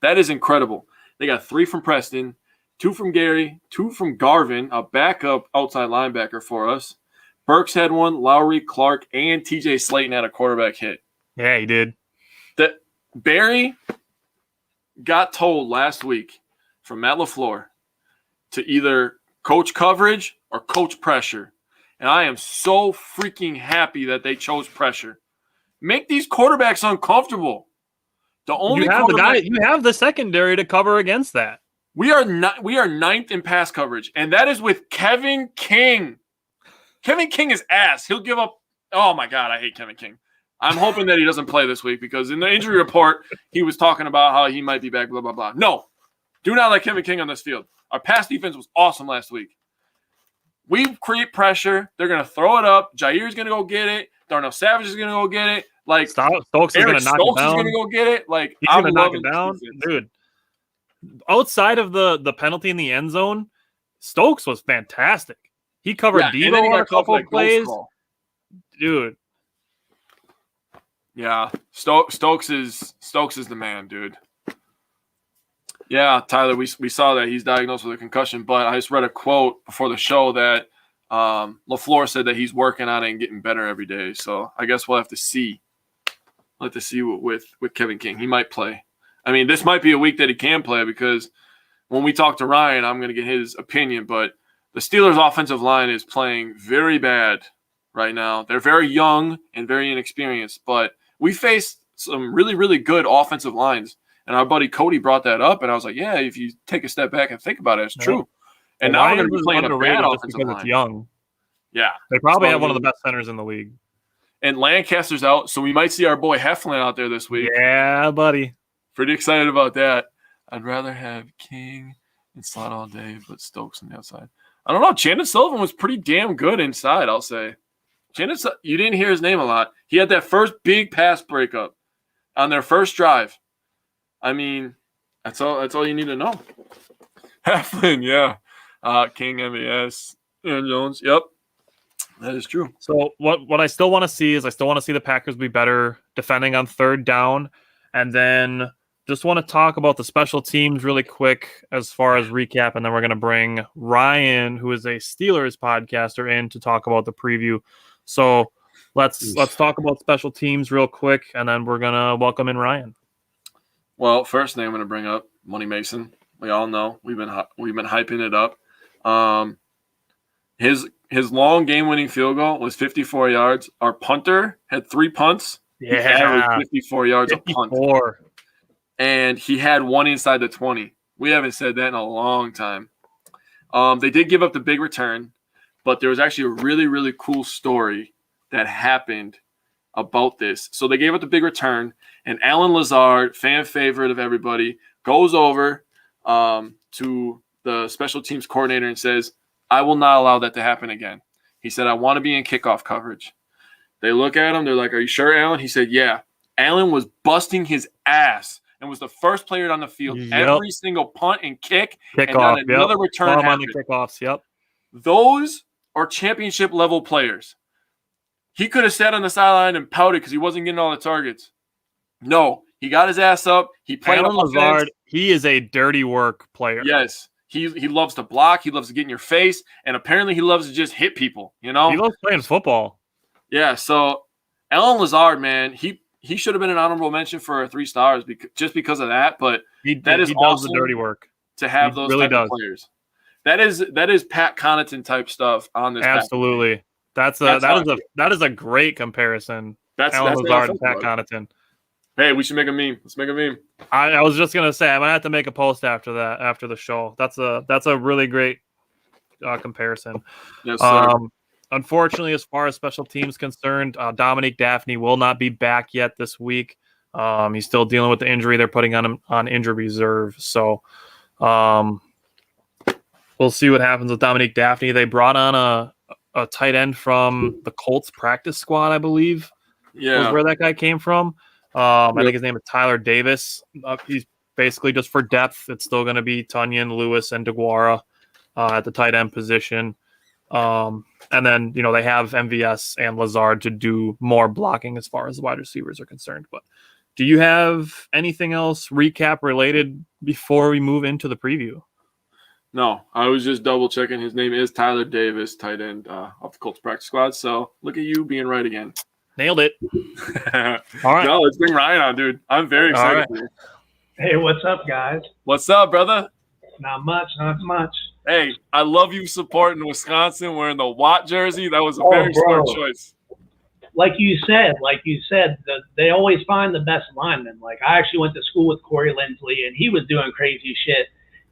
That is incredible. They got 3 from Preston, 2 from Gary, 2 from Garvin, a backup outside linebacker for us. Burks had 1, Lowry, Clark, and TJ Slayton had a quarterback hit. Yeah, he did. That Barry got told last week from Matt LaFleur to either coach coverage or coach pressure. And I am so freaking happy that they chose pressure. Make these quarterbacks uncomfortable. The only you have the secondary to cover against that. We are ninth in pass coverage, and that is with Kevin King. Kevin King is ass. He'll give up. Oh my God, I hate Kevin King. I'm hoping that he doesn't play this week because in the injury report, he was talking about how he might be back, blah, blah, blah. No, do not let Kevin King on this field. Our pass defense was awesome last week. We create pressure. They're going to throw it up. Jair's going to go get it. Darnell Savage is going to go get it. Like Stokes is going to knock it down. Is going to go get it. Like he's going to knock it down, dude. Outside of the penalty in the end zone, Stokes was fantastic. He covered Debo on a couple of plays. Dude. Yeah. Stokes is the man, dude. Yeah, Tyler, we saw that he's diagnosed with a concussion, but I just read a quote before the show that LaFleur said that he's working on it and getting better every day. So I guess we'll have to see. We'll have to see with Kevin King. He might play. I mean, this might be a week that he can play because when we talk to Ryan, I'm going to get his opinion, but the Steelers' offensive line is playing very bad right now. They're very young and very inexperienced, but we faced some really, really good offensive lines, and our buddy Cody brought that up, and I was like, yeah, if you take a step back and think about it, it's true. And now we're going to be playing a bad offensive line. It's young. Yeah. They probably have one of the best centers in the league. And Lancaster's out, so we might see our boy Heflin out there this week. Yeah, buddy. Pretty excited about that. I'd rather have King and slot all day, but Stokes on the outside. I don't know. Chandon Sullivan was pretty damn good inside, I'll say. You didn't hear his name a lot. He had that first big pass breakup on their first drive. I mean, that's all you need to know. Heflin, yeah. King, MAS, Aaron Jones. Yep. That is true. So what I still want to see is the Packers be better defending on third down. And then just want to talk about the special teams really quick as far as recap. And then we're going to bring Ryan, who is a Steelers podcaster, in to talk about the preview. So let's talk about special teams real quick. And then we're going to welcome in Ryan. Well, first thing I'm going to bring up, Money Mason. We all know we've been hyping it up. His long game-winning field goal was 54 yards. Our punter had 3 punts. Yeah, he averaged 54 yards a punt. And he had one inside the 20. We haven't said that in a long time. They did give up the big return, but there was actually a really, really cool story that happened about this. So they gave up the big return, and Alan Lazard, fan favorite of everybody, goes over to the special teams coordinator and says, I will not allow that to happen again. He said, I want to be in kickoff coverage. They look at him. They're like, are you sure, Alan? He said, yeah. Alan was busting his ass and was the first player on the field. Every single punt and kick. And then another return happened. On the kickoffs, yep. Those are championship-level players. He could have sat on the sideline and pouted because he wasn't getting all the targets. No, he got his ass up. He played on Lazard. He is a dirty work player. Yes. He loves to block. He loves to get in your face. And apparently he loves to just hit people, you know? He loves playing football. Yeah, so Alan Lazard, man, he should have been an honorable mention for 3 stars just because of that. But he does the dirty work to have those type of players. That is Pat Connaughton type stuff on this. Absolutely, that is a great comparison. Alan Lazard and Pat Connaughton. Hey, we should make a meme. Let's make a meme. I was just gonna say I might have to make a post after the show. That's a really great comparison. Yes, sir. Unfortunately, as far as special teams concerned, Dominique Daphne will not be back yet this week. He's still dealing with the injury. They're putting him on injury reserve. So we'll see what happens with Dominique Daphne. They brought on a tight end from the Colts practice squad, I believe. Yeah, was where that guy came from. I think his name is Tyler Davis. He's basically just for depth. It's still going to be Tunyon, Lewis, and DeGuara at the tight end position. And then, they have MVS and Lazard to do more blocking as far as the wide receivers are concerned. But do you have anything else recap related before we move into the preview? No, I was just double checking. His name is Tyler Davis, tight end off the Colts practice squad. So look at you being right again. Nailed it. All right. No, let's bring Ryan on, dude. I'm very excited. Hey, what's up, guys? What's up, brother? Not much. Hey, I love you supporting Wisconsin wearing the Watt jersey. That was a very smart choice. Like you said, they always find the best linemen. Like I actually went to school with Corey Lindsley, and he was doing crazy shit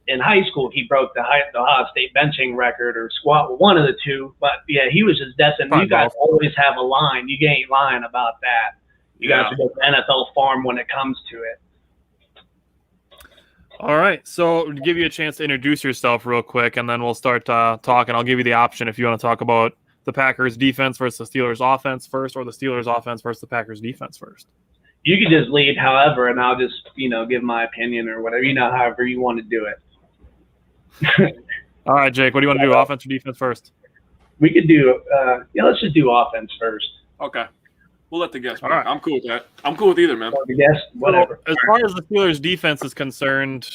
in high school. He broke the Ohio State benching record or squat, one of the two. But yeah, he was just destined. You guys always have a line. You ain't lying about that. You guys are just NFL farm when it comes to it. All right, so to give you a chance to introduce yourself real quick, and then we'll start talking. I'll give you the option if you want to talk about the Packers defense versus the Steelers offense first, or the Steelers offense versus the Packers defense first. You can just lead, however, and I'll just, give my opinion or whatever, however you want to do it. All right, Jake, what do you want to do, offense or defense first? We could do, let's just do offense first. Okay. We'll let the guest. All right. I'm cool with that. I'm cool with either, man. The guest, whatever. So, as far as the Steelers defense is concerned,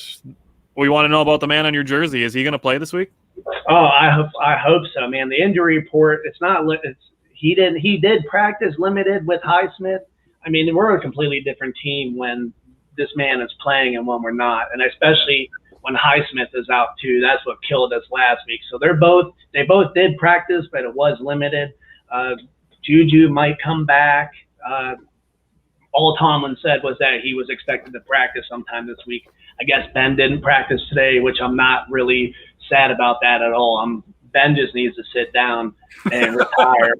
we want to know about the man on your jersey. Is he going to play this week? Oh, I hope so, man. The injury report, he did practice limited with Highsmith. I mean, we're a completely different team when this man is playing and when we're not, and especially when Highsmith is out too. That's what killed us last week. So they both did practice, but it was limited. Juju might come back. All Tomlin said was that he was expected to practice sometime this week. I guess Ben didn't practice today, which I'm not really sad about that at all. Ben just needs to sit down and retire.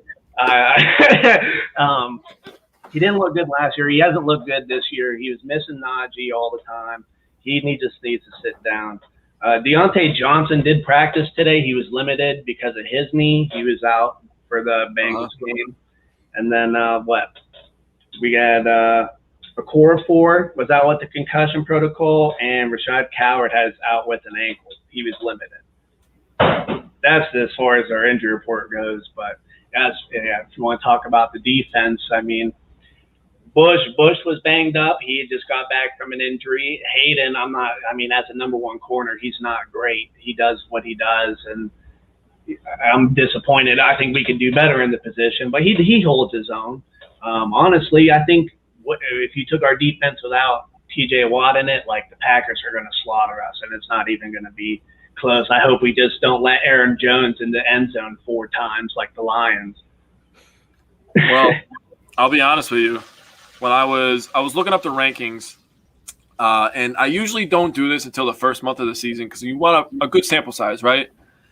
He didn't look good last year. He hasn't looked good this year. He was missing Najee all the time. He just needs to sit down. Deontay Johnson did practice today. He was limited because of his knee. He was out for the Bengals game. And then we got Okorafor was out with the concussion protocol, and Rashad Coward has out with an ankle. He was limited. That's as far as our injury report goes. But if you want to talk about the defense, I mean, Bush was banged up. He just got back from an injury. Hayden, as a number one corner, he's not great. He does what he does, and I'm disappointed. I think we can do better in the position, but he holds his own. Honestly, I think if you took our defense without T.J. Watt in it, like the Packers are going to slaughter us, and it's not even going to be close. I hope we just don't let Aaron Jones in the end zone 4 times like the Lions. Well, I'll be honest with you. When I was looking up the rankings, and I usually don't do this until the first month of the season because you want a good sample size, right?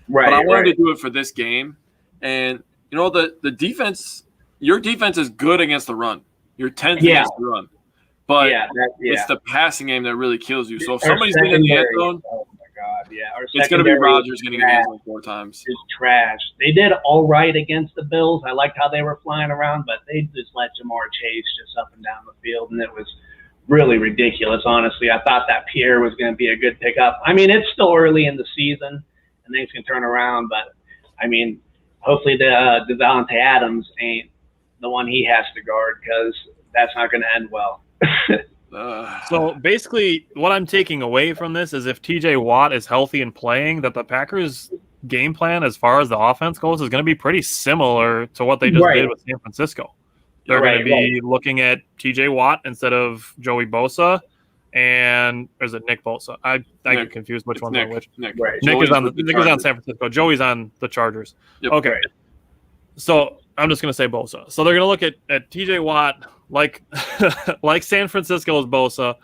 Right. But I wanted to do it for this game, and the defense. Your defense is good against the run. You're 10th against the run, but it's the passing game that really kills you. So if somebody's getting in the end zone, oh my God, it's going to be Rodgers getting in the end zone 4 times. It's trash. They did all right against the Bills. I liked how they were flying around, but they just let Jamar chase just up and down the field, and it was really ridiculous. Honestly, I thought that Pierre was going to be a good pickup. I mean, it's still early in the season, and things can turn around, but I mean, hopefully the Devontae Adams ain't the one he has to guard because that's not going to end well. So basically what I'm taking away from this is if TJ Watt is healthy and playing, that the Packers game plan as far as the offense goes is going to be pretty similar to what they just did with San Francisco. They're going to be looking at TJ Watt instead of Joey Bosa, and or is it Nick Bosa? I get confused which one's on which. Nick is on San Francisco. Joey's on the Chargers. Yep. Okay. So I'm just going to say Bosa. So they're going to look at TJ Watt like San Francisco's Bosa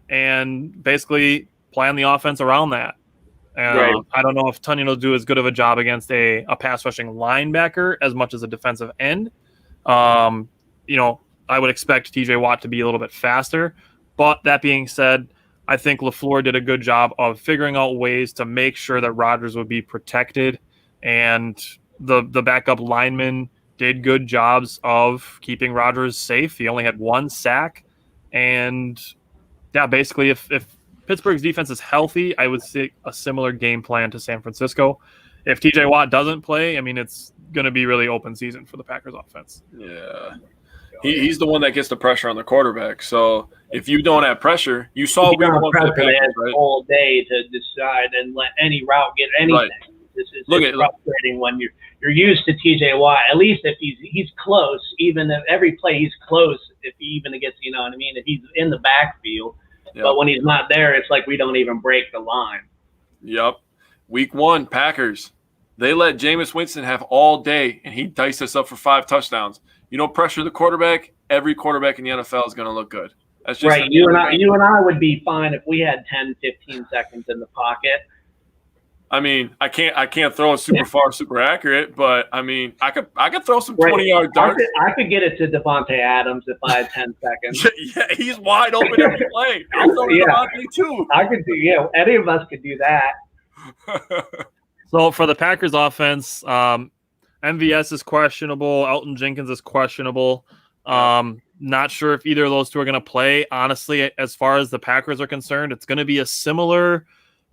and basically plan the offense around that. I don't know if Tunyon will do as good of a job against a pass rushing linebacker as much as a defensive end. I would expect TJ Watt to be a little bit faster. But that being said, I think LaFleur did a good job of figuring out ways to make sure that Rodgers would be protected, and the backup linemen did good jobs of keeping Rodgers safe. He only had 1 sack. And, basically if Pittsburgh's defense is healthy, I would see a similar game plan to San Francisco. If TJ Watt doesn't play, I mean, it's going to be really open season for the Packers offense. Yeah. He's the one that gets the pressure on the quarterback. So if you don't have pressure, you saw we were pressure right? all day to decide and let any route get anything. Right. This is frustrating when you're used to TJ Watt. At least if he's close, even if every play he's close, if he even gets, if he's in the backfield. Yep. But when he's not there, it's like we don't even break the line. Yep. Week 1, Packers. They let Jameis Winston have all day, and he diced us up for 5 touchdowns. You don't pressure the quarterback. Every quarterback in the NFL is going to look good. That's just right. You and I would be fine if we had 10, 15 seconds in the pocket. I mean, I can't throw it super far, super accurate, but I mean, I could throw some 20-yard darts. I could get it to Devontae Adams if I had 10 seconds. Yeah, he's wide open every play. I'll throw it to Devontae too. I could do. Yeah, any of us could do that. So for the Packers offense, MVS is questionable. Elton Jenkins is questionable. Not sure if either of those two are going to play. Honestly, as far as the Packers are concerned, it's going to be a similar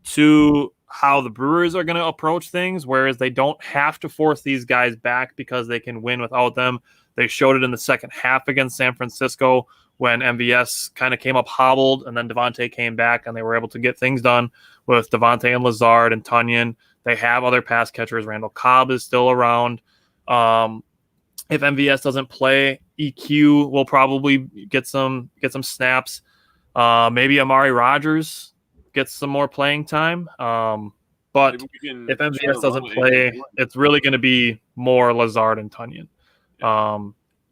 to how the Brewers are going to approach things, whereas they don't have to force these guys back because they can win without them. They showed it in the second half against San Francisco when MVS kind of came up hobbled, and then Devontae came back, and they were able to get things done with Devontae and Lazard and Tunyon. They have other pass catchers. Randall Cobb is still around. If MVS doesn't play, EQ will probably get some snaps. Maybe Amari Rodgers gets some more playing time. But if MVS doesn't play, it's really going to be more Lazard and Tunyon.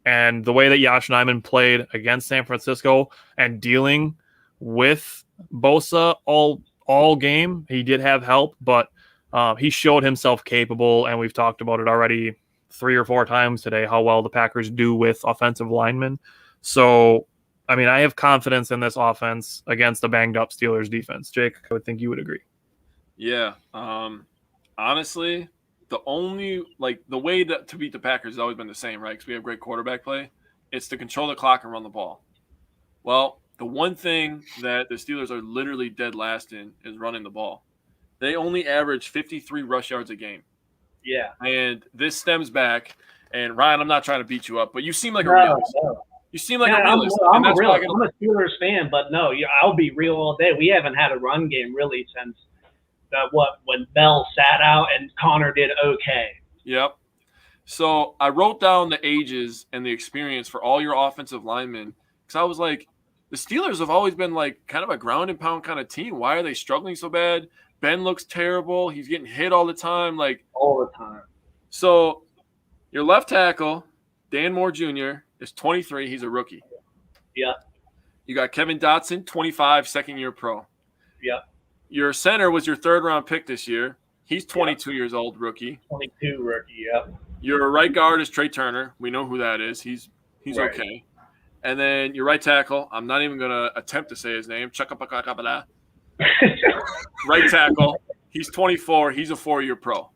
And the way that Yosh Nijman played against San Francisco and dealing with Bosa all game, he did have help, but he showed himself capable, and we've talked about it already 3 or 4 times today, how well the Packers do with offensive linemen. So, I mean, I have confidence in this offense against a banged-up Steelers defense. Jake, I would think you would agree. Yeah. Honestly, the way to beat the Packers has always been the same, right? Because we have great quarterback play. It's to control the clock and run the ball. Well, the one thing that the Steelers are literally dead last in is running the ball. They only average 53 rush yards a game. Yeah. And this stems back. And Ryan, I'm not trying to beat you up, but you seem like a realist. No. You seem like a realist. I'm a realist. I'm a Steelers fan, but no, I'll be real all day. We haven't had a run game really since when Bell sat out and Connor did okay. Yep. So I wrote down the ages and the experience for all your offensive linemen because I was like, the Steelers have always been like kind of a ground and pound kind of team. Why are they struggling so bad? Ben looks terrible. He's getting hit all the time. All the time. So your left tackle, Dan Moore Jr., is 23. He's a rookie. Yeah. You got Kevin Dotson, 25, second-year pro. Yeah. Your center was your third-round pick this year. He's 22 years old, rookie. 22 rookie, yeah. Your right guard is Trey Turner. We know who that is. He's Right. okay. And then your right tackle, I'm not even going to attempt to say his name. Chakapakakabala. Right tackle. He's 24. He's a 4-year pro.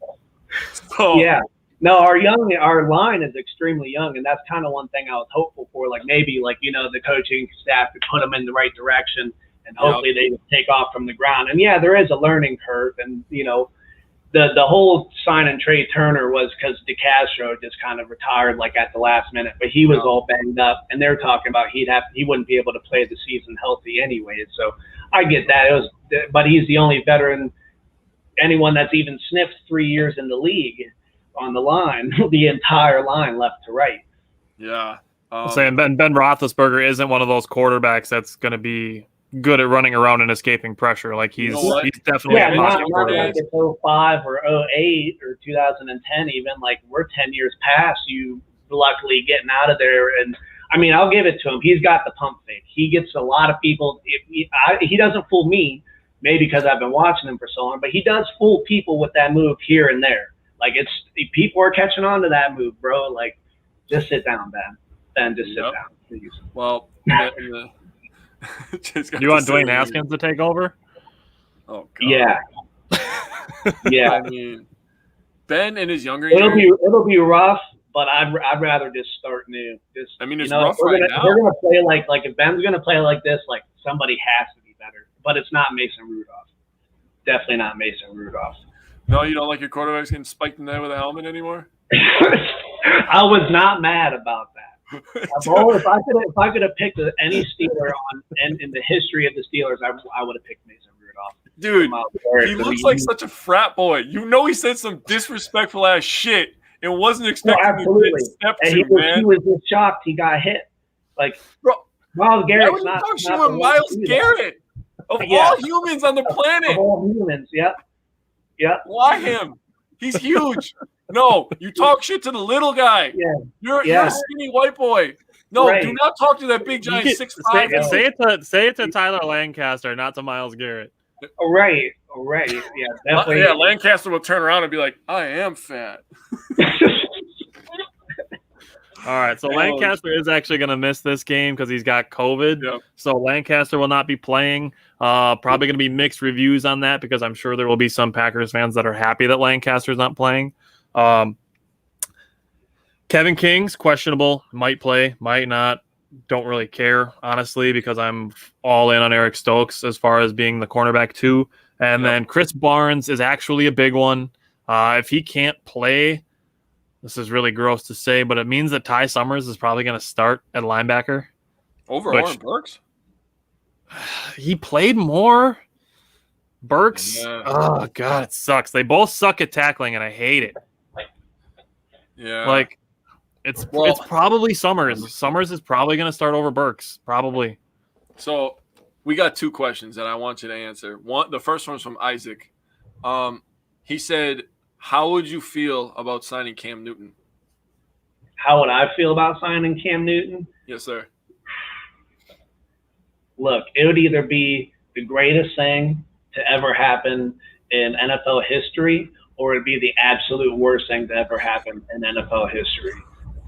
So, yeah. No, our line is extremely young, and that's kind of one thing I was hopeful for. Maybe the coaching staff could put them in the right direction, and hopefully they would take off from the ground. And yeah, there is a learning curve, and the whole sign and trade Turner was because DeCastro just kind of retired at the last minute, but he was all banged up, and they're talking about he wouldn't be able to play the season healthy anyway. So I get that. But he's the only veteran, anyone that's even sniffed 3 years in the league on the line, the entire line left to right. Yeah. I'm saying Ben Roethlisberger isn't one of those quarterbacks that's going to be good at running around and escaping pressure. He's definitely a not quarterback. it's 05 or 08 or 2010 even. We're 10 years past you luckily getting out of there. And I mean, I'll give it to him. He's got the pump fake. He gets a lot of people. He doesn't fool me, maybe because I've been watching him for so long, but he does fool people with that move here and there. People are catching on to that move, bro. Just sit down, Ben. Ben, just sit down, please. Well, Do you want Dwayne Haskins to take over? Oh, God. Yeah. Yeah. I mean, Ben in his younger years. It'll be rough, but I'd rather just start new. It's rough right now. We're gonna play if Ben's gonna play like this, somebody has to be better. But it's not Mason Rudolph. Definitely not Mason Rudolph. No, you don't like your quarterbacks getting spiked in the head with a helmet anymore? I was not mad about that. If I could have picked any Steeler in the history of the Steelers, I would have picked Mason Rudolph. Dude, he looks like such a frat boy. He said some disrespectful ass shit and wasn't expecting to get stepped to, man. He was just shocked he got hit. Bro, Miles Garrett's not Miles Garrett of all humans on the planet. Of all humans, yep. Yeah. Why him? He's huge. No, you talk shit to the little guy. Yeah. You're Yeah. a skinny white boy. No, Right. do not talk to that big giant You 6'5". say it to Tyler Lancaster, not to Myles Garrett. Right. Yeah, definitely. Yeah, Lancaster will turn around and be like, I am fat. All right, so Lancaster is actually going to miss this game because he's got COVID. Yep. So Lancaster will not be playing. Probably going to be mixed reviews on that because I'm sure there will be some Packers fans that are happy that Lancaster's not playing. Kevin King's questionable. Might play, might not. Don't really care, honestly, because I'm all in on Eric Stokes as far as being the cornerback too. And then Chris Barnes is actually a big one. If he can't play, this is really gross to say, but it means that Ty Summers is probably going to start at linebacker. Over Oren Burks? He played more. Burks, Yeah. oh, God, it sucks. They both suck at tackling, and I hate it. Yeah. Like, it's probably Summers. Summers is probably going to start over Burks, probably. So we got two questions that I want you to answer. The first one's from Isaac. He said, how would you feel about signing Cam Newton? How would I feel about signing Cam Newton? Yes, sir. Look, it would either be the greatest thing to ever happen in NFL history, or it'd be the absolute worst thing to ever happen in NFL history.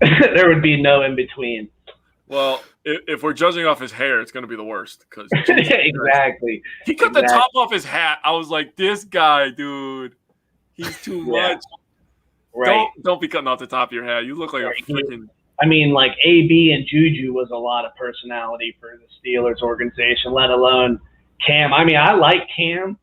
There would be no in between. Well, if we're judging off his hair, it's going to be the worst. Exactly. He cut the top off his hat. I was like, this guy, dude, he's too much. Right. Don't be cutting off the top of your hat. You look like a freaking. I mean, like AB and Juju was a lot of personality for the Steelers organization, let alone Cam. I mean, I like Cam.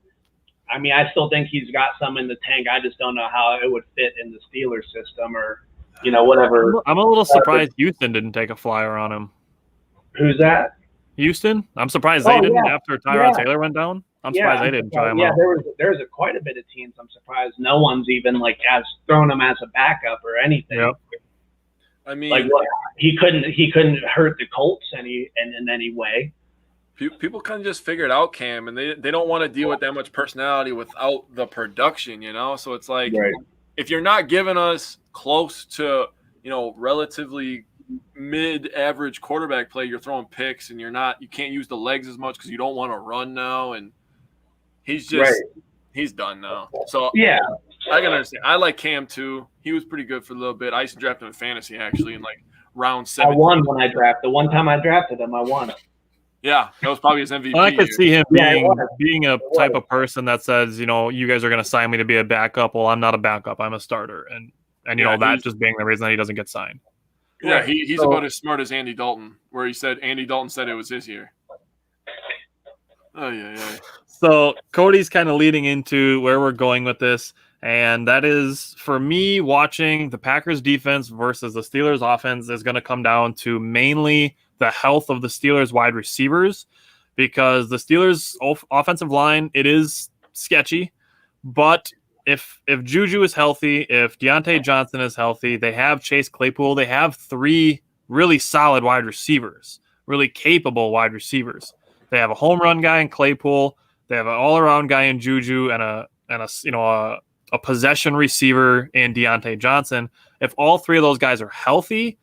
I mean, I still think he's got some in the tank. I just don't know how it would fit in the Steelers system or, whatever. I'm a little surprised Houston didn't take a flyer on him. Who's that? Houston? I'm surprised they didn't after Tyrod Taylor went down. I'm surprised they didn't try him out. There's quite a bit of teams. I'm surprised no one's even as thrown him as a backup or anything. Yep. I mean, he couldn't hurt the Colts in any way. People kind of just figured out Cam, and they don't want to deal with that much personality without the production, So it's like, if you're not giving us close to, relatively mid-average quarterback play, you're throwing picks, and you can't use the legs as much because you don't want to run now, and he's done now. So yeah, I can understand. I like Cam too. He was pretty good for a little bit. I used to draft him in fantasy actually in round 7. I won when I drafted. The one time I drafted him, I won. Yeah, that was probably his MVP. Well, I could see him being a type of person that says, you guys are going to sign me to be a backup. Well, I'm not a backup. I'm a starter. And that's just being the reason that he doesn't get signed. Yeah, he's about as smart as Andy Dalton, where Andy Dalton said it was his year. Oh, yeah. So Cody's kind of leading into where we're going with this. And that is, for me, watching the Packers defense versus the Steelers offense is going to come down to mainly the health of the Steelers wide receivers, because the Steelers offensive line, it is sketchy. But if Juju is healthy, if Deontay Johnson is healthy, they have Chase Claypool. They have 3 really solid wide receivers, really capable wide receivers. They have a home run guy in Claypool. They have an all-around guy in Juju and a possession receiver in Deontay Johnson. If all 3 of those guys are healthy,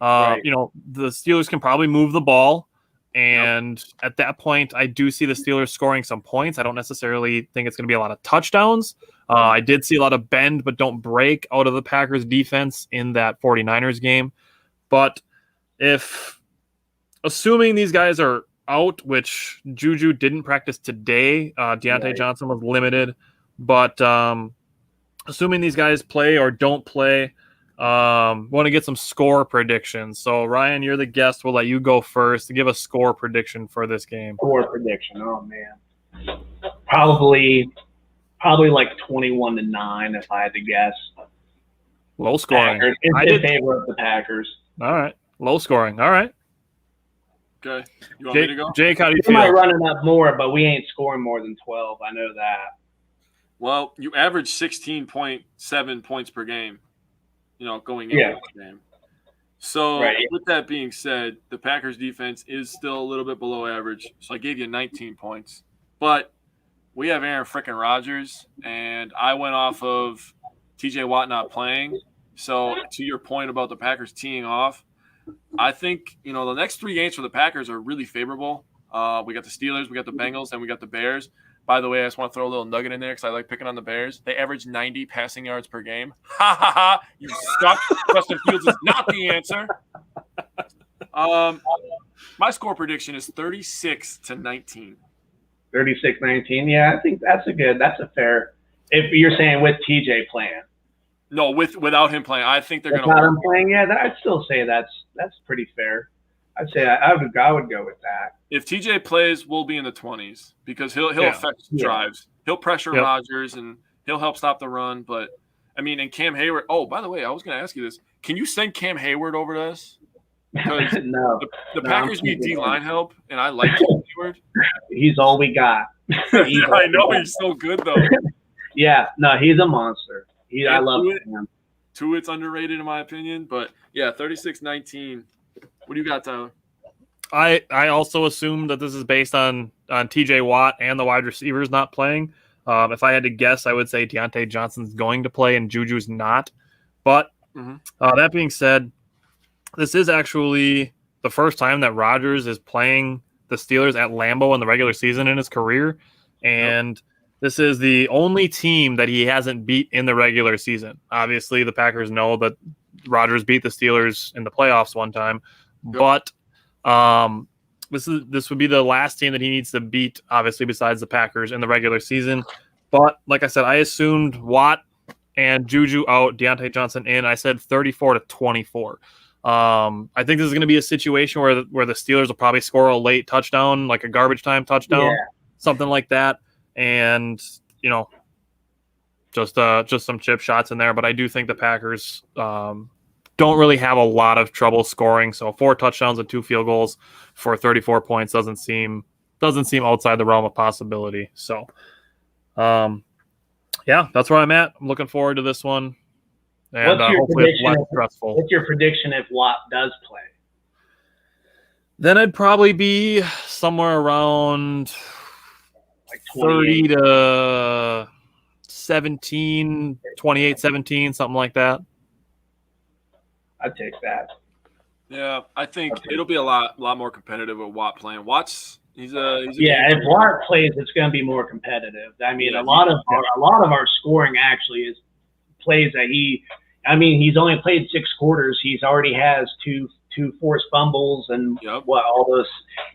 the Steelers can probably move the ball. And at that point, I do see the Steelers scoring some points. I don't necessarily think it's going to be a lot of touchdowns. I did see a lot of bend but don't break out of the Packers defense in that 49ers game. But assuming these guys are out, which Juju didn't practice today, Deontay Johnson was limited. But assuming these guys play or don't play, want to get some score predictions. So, Ryan, you're the guest. We'll let you go first to give a score prediction for this game. Score prediction. Oh, man. Probably 21-9 if I had to guess. Low scoring. Packers. In favor of the Packers. All right. Low scoring. All right. Okay. You want me to go? Jake, how do you We might feel? run it up more, but we ain't scoring more than 12. I know that. Well, you average 16.7 points per game, going into the game. So with that being said, the Packers defense is still a little bit below average. So I gave you 19 points. But we have Aaron frickin' Rodgers, and I went off of TJ Watt not playing. So to your point about the Packers teeing off, I think, the next 3 games for the Packers are really favorable. We got the Steelers, we got the Bengals, and we got the Bears. By the way, I just want to throw a little nugget in there because I like picking on the Bears. They average 90 passing yards per game. Ha, ha, ha. You suck. Justin Fields is not the answer. My score prediction is 36-19. 36-19. Yeah, I think that's a fair. If you're saying with TJ playing. No, without him playing, I think they're going to. Without him playing, yeah, I'd still say that's pretty fair. I'd say I would go with that. If TJ plays, we'll be in the 20s because he'll affect drives. He'll pressure Rodgers and he'll help stop the run. But I mean, and Cam Hayward. Oh, by the way, I was going to ask you this: can you send Cam Hayward over to us? Because no, the Packers need D-line help, and I like Cam Hayward. He's all we got. I know he's so good though. Yeah, no, he's a monster. I love him. Tuitt's underrated in my opinion, but yeah, 36-19. What do you got, Tyler? I also assume that this is based on TJ Watt and the wide receivers not playing. If I had to guess, I would say Deontay Johnson's going to play and Juju's not. But that being said, this is actually the first time that Rodgers is playing the Steelers at Lambeau in the regular season in his career. And this is the only team that he hasn't beat in the regular season. Obviously, the Packers know that Rodgers beat the Steelers in the playoffs one time. But this would be the last team that he needs to beat, obviously, besides the Packers in the regular season. But like I said, I assumed Watt and Juju out, Deontay Johnson in. I said 34-24. I think this is going to be a situation where the Steelers will probably score a late touchdown, like a garbage time touchdown, something like that, and just some chip shots in there. But I do think the Packers don't really have a lot of trouble scoring. So 4 touchdowns and 2 field goals for 34 points doesn't seem outside the realm of possibility. So, that's where I'm at. I'm looking forward to this one. And hopefully it's less stressful. What's your prediction if Watt does play? Then I'd probably be somewhere around like 30 to 17, 28-17, something like that. I'd take that. Yeah, I think it'll be a lot more competitive with Watt playing. Watt's he's a if Watt plays, it's going to be more competitive. I mean, a lot of our scoring actually is plays that he's only played 6 quarters. He's already has two forced fumbles and all those.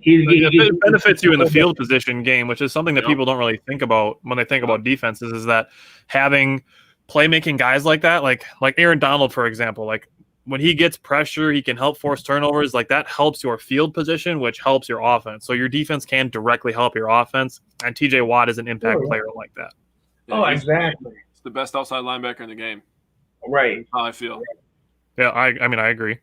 It benefits you in the field position game, which is something that people don't really think about when they think about defenses. Is that having playmaking guys like that, like Aaron Donald, for example, like when he gets pressure, he can help force turnovers. Like that helps your field position, which helps your offense. So your defense can directly help your offense. And TJ Watt is an impact player like that. Yeah, exactly. He's the best outside linebacker in the game. Right. That's how I feel. Yeah, I mean, I agree.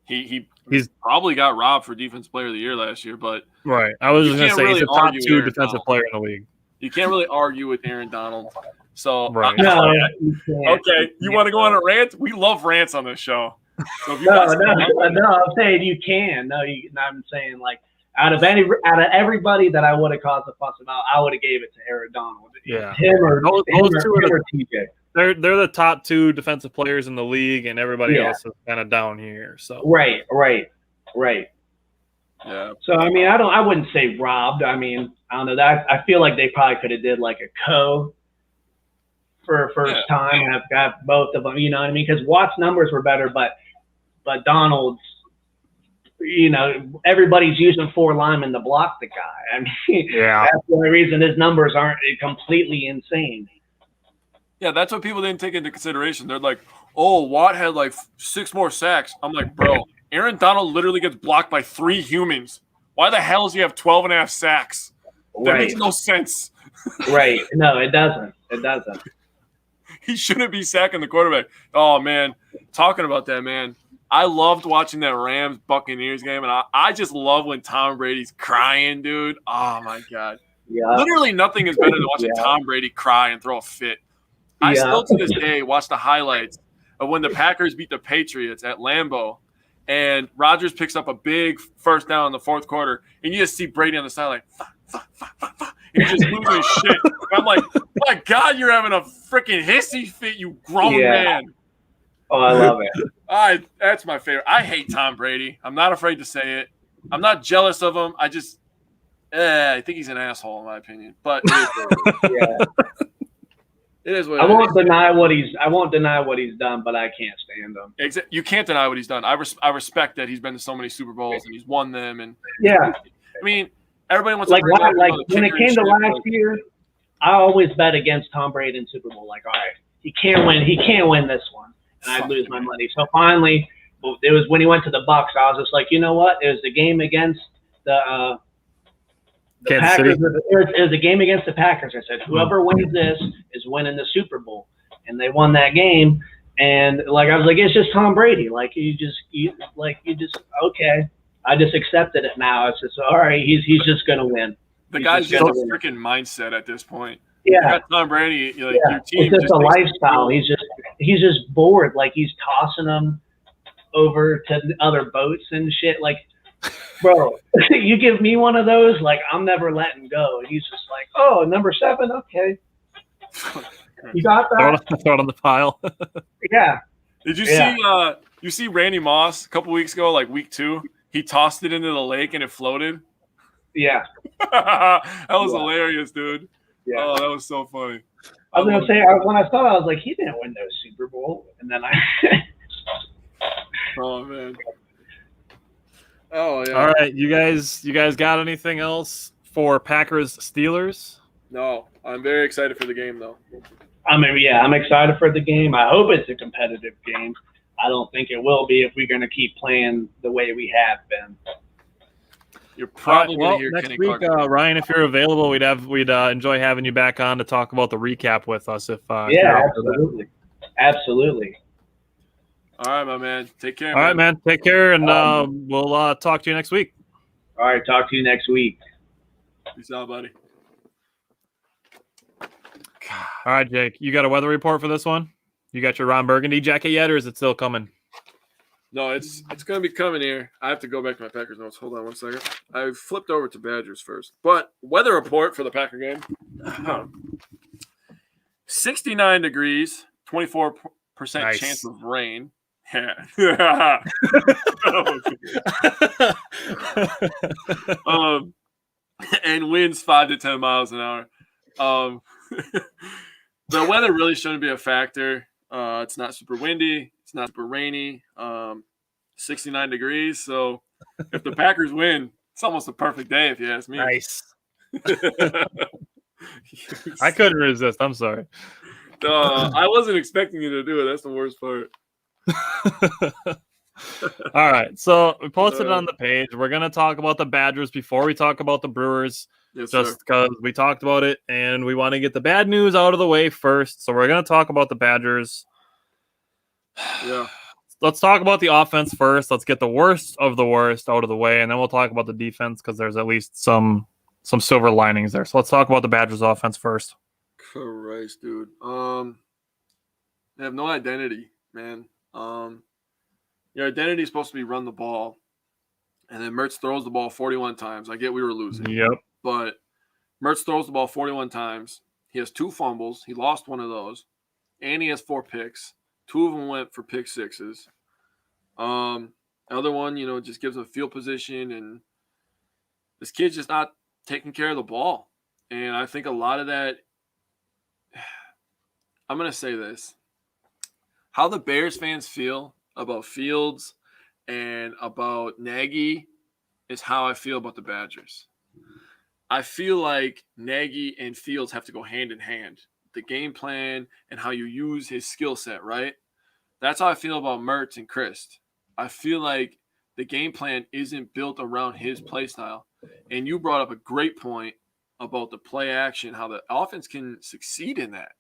He's probably got robbed for Defensive Player of the Year last year, but right. I was just going to say he's the top 2 defensive player in the league. You can't really argue with Aaron Donald. So right. Okay, you want to go on a rant? We love rants on this show. So no, I'm saying you can. I'm saying like out of everybody that I would have caused a fuss about, I would have gave it to Aaron Donald. Yeah, him or TJ. They're the top 2 defensive players in the league, and everybody else is kind of down here. So right. Yeah. So I mean, I wouldn't say robbed. I mean, I don't know. That I feel like they probably could have did like a for first time. I've got both of them. You know what I mean? Because Watt's numbers were better, but Donald's. Everybody's using 4 linemen to block the guy. I mean, that's the only reason his numbers aren't completely insane. Yeah, that's what people didn't take into consideration. They're like, oh, Watt had like 6 more sacks. I'm like, bro, Aaron Donald literally gets blocked by 3 humans. Why the hell does he have 12.5 sacks? That makes no sense. Right. No, it doesn't. He shouldn't be sacking the quarterback. Oh, man. Talking about that, man. I loved watching that Rams-Buccaneers game, and I just love when Tom Brady's crying, dude. Oh, my God. Yeah. Literally nothing is better than watching Tom Brady cry and throw a fit. I still to this day watch the highlights of when the Packers beat the Patriots at Lambeau, and Rodgers picks up a big first down in the 4th quarter, and you just see Brady on the sideline, He's just losing his shit. I'm like, my God, you're having a freaking hissy fit, you grown man. Oh, I love it. That's my favorite. I hate Tom Brady. I'm not afraid to say it. I'm not jealous of him. I just, I think he's an asshole in my opinion. But it is what I won't deny what he's done, but I can't stand him. You can't deny what he's done. I respect that he's been to so many Super Bowls and he's won them. And yeah, I mean, everybody wants like to bring like up when it came to last year, I always bet against Tom Brady in Super Bowl. Like, all right, he can't win this one, and I'd lose my money. So finally, it was when he went to the Bucs. I was just like, you know what? It was the game against the Packers. It was a game against the Packers. I said, whoever wins this is winning the Super Bowl, and they won that game. And like I was like, it's just Tom Brady. Like you just okay. I just accepted it now. It's just all right. He's just gonna win. The guy's just a freaking mindset at this point. Yeah, you got Tom Brady. Your team it's just a lifestyle. He's just bored. Like he's tossing them over to other boats and shit. Like, bro, you give me one of those, like I'm never letting go. And he's just like, oh, number 7, okay. You got that? Throw it on the pile. Yeah. Did you see? You see Randy Moss a couple weeks ago, like week 2. He tossed it into the lake and it floated. Yeah. That was hilarious, dude. Yeah. Oh, that was so funny. I was gonna say when I saw it, I was like, he didn't win no Super Bowl, and then Oh man. Oh yeah. All right, you guys got anything else for Packers Steelers? No, I'm very excited for the game though. I mean, yeah, I'm excited for the game. I hope it's a competitive game. I don't think it will be if we're going to keep playing the way we have been. You're probably going to hear next Kenny week, Clark. Ryan, if you're available, we'd enjoy having you back on to talk about the recap with us. Absolutely. All right, my man. Take care. All right, man. Take care, and we'll talk to you next week. All right, talk to you next week. Peace out, buddy. All right, Jake. You got a weather report for this one? You got your Ron Burgundy jacket yet, or is it still coming? No, it's going to be coming here. I have to go back to my Packers notes. Hold on one second. I flipped over to Badgers first. But weather report for the Packer game. 69 degrees, 24% chance of rain. Yeah. And winds 5 to 10 miles an hour. The weather really shouldn't be a factor. It's not super windy. It's not super rainy. 69 degrees. So if the Packers win, it's almost a perfect day if you ask me. Nice. I couldn't resist. I'm sorry. I wasn't expecting you to do it. That's the worst part. All right. So we posted it on the page. We're going to talk about the Badgers before we talk about the Brewers. Yes, just because we talked about it and we want to get the bad news out of the way first. So we're going to talk about the Badgers. Yeah. Let's talk about the offense first. Let's get the worst of the worst out of the way, and then we'll talk about the defense because there's at least some silver linings there. So let's talk about the Badgers offense first. Christ, dude. They have no identity, man. Your identity is supposed to be run the ball, and then Mertz throws the ball 41 times. I get we were losing. Yep. But Mertz throws the ball 41 times. He has 2 fumbles. He lost one of those. And he has 4 picks. 2 of them went for pick sixes. The other one, just gives him field position. And this kid's just not taking care of the ball. And I think a lot of that – I'm going to say this. How the Bears fans feel about Fields and about Nagy is how I feel about the Badgers. I feel like Nagy and Fields have to go hand in hand. The game plan and how you use his skill set, right? That's how I feel about Mertz and Chris. I feel like the game plan isn't built around his play style. And you brought up a great point about the play action, how the offense can succeed in that.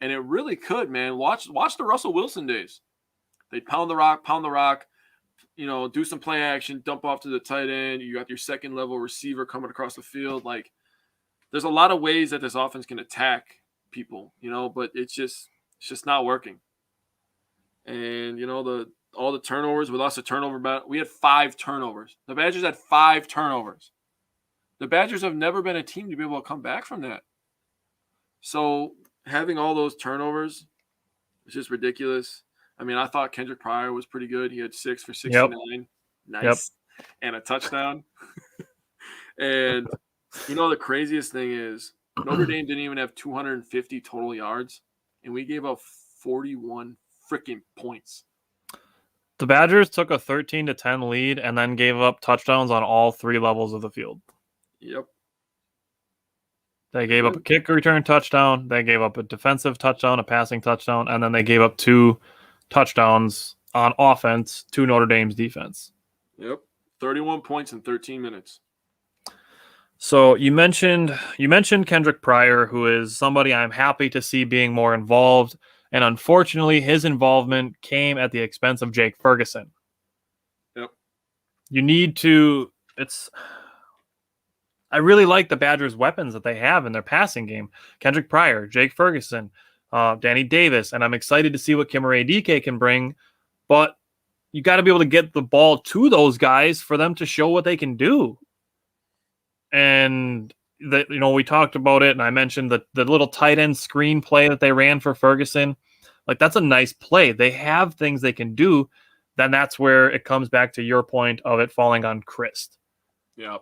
And it really could, man. Watch the Russell Wilson days. They'd pound the rock, do some play action, dump off to the tight end. You got your second level receiver coming across the field. Like, there's a lot of ways that this offense can attack people, but it's just not working. And, all the turnovers, we lost a turnover battle. We had 5 turnovers. The Badgers had 5 turnovers. The Badgers have never been a team to be able to come back from that. So having all those turnovers is just ridiculous. I mean, I thought Kendrick Pryor was pretty good. He had 6 for 69. Yep. Nice. Yep. And a touchdown. And the craziest thing is Notre Dame didn't even have 250 total yards, and we gave up 41 freaking points. The Badgers took a 13-10 lead and then gave up touchdowns on all 3 levels of the field. Yep. They gave up a kick return touchdown. They gave up a defensive touchdown, a passing touchdown, and then they gave up 2 touchdowns on offense to Notre Dame's defense. Yep. 31 points in 13 minutes. So you mentioned Kendrick Pryor, who is somebody I'm happy to see being more involved. And unfortunately, his involvement came at the expense of Jake Ferguson. Yep. You need to I really like the Badgers' weapons that they have in their passing game. Kendrick Pryor, Jake Ferguson, Danny Davis, and I'm excited to see what Kimere DK can bring. But you got to be able to get the ball to those guys for them to show what they can do. And we talked about it, and I mentioned the little tight end screen play that they ran for Ferguson. Like, that's a nice play. They have things they can do. Then that's where it comes back to your point of it falling on Kristen. Yeah.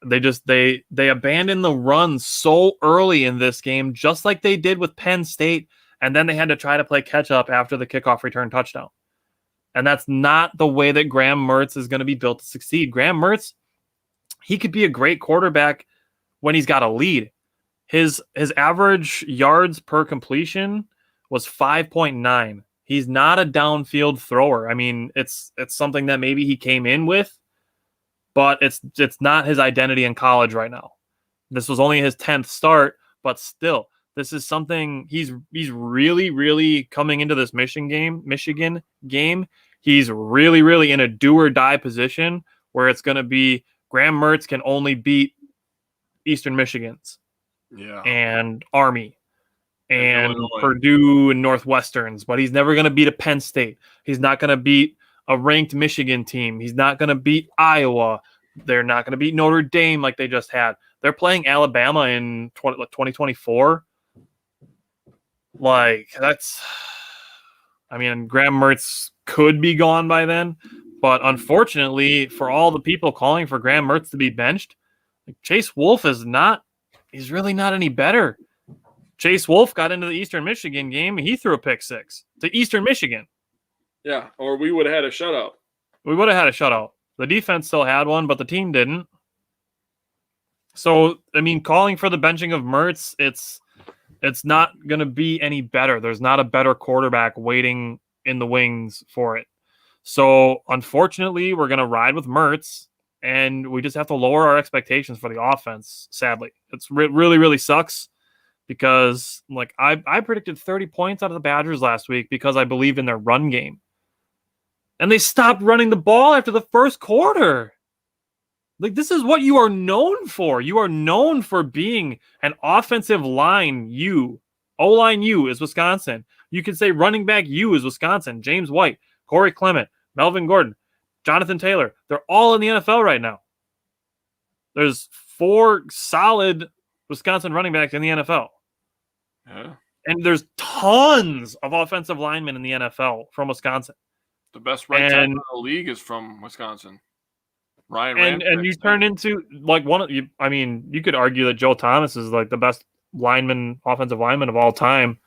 They abandoned the run so early in this game, just like they did with Penn State, and then they had to try to play catch up after the kickoff return touchdown. And that's not the way that Graham Mertz is going to be built to succeed. Graham Mertz, he could be a great quarterback when he's got a lead. His average yards per completion was 5.9. He's not a downfield thrower. I mean, it's something that maybe he came in with, but it's not his identity in college right now. This was only his 10th start, but still, this is something he's really, really coming into this Michigan game. He's really, really in a do or die position where it's going to be Graham Mertz can only beat Eastern Michigans, and Army, and Purdue and Northwesterns, but he's never going to beat a Penn State. He's not going to beat a ranked Michigan team. He's not going to beat Iowa. They're not going to beat Notre Dame like they just had. They're playing Alabama in 2024. Like, Graham Mertz could be gone by then, but unfortunately for all the people calling for Graham Mertz to be benched, Chase Wolf he's really not any better. Chase Wolf got into the Eastern Michigan game. He threw a pick 6 to Eastern Michigan. Yeah, or we would have had a shutout. We would have had a shutout. The defense still had one, but the team didn't. So, I mean, calling for the benching of Mertz, it's not going to be any better. There's not a better quarterback waiting in the wings for it. So, unfortunately, we're going to ride with Mertz, and we just have to lower our expectations for the offense, sadly. It's really, really sucks because, like, I predicted 30 points out of the Badgers last week because I believe in their run game. And they stopped running the ball after the first quarter. Like, this is what you are known for. You are known for being an offensive line U. O-line U is Wisconsin. You can say running back U is Wisconsin. James White, Corey Clement, Melvin Gordon, Jonathan Taylor. They're all in the NFL right now. There's 4 solid Wisconsin running backs in the NFL. Yeah. And there's tons of offensive linemen in the NFL from Wisconsin. The best right tackle in the league is from Wisconsin. Ryan and you turn into like you could argue that Joe Thomas is like the best offensive lineman of all time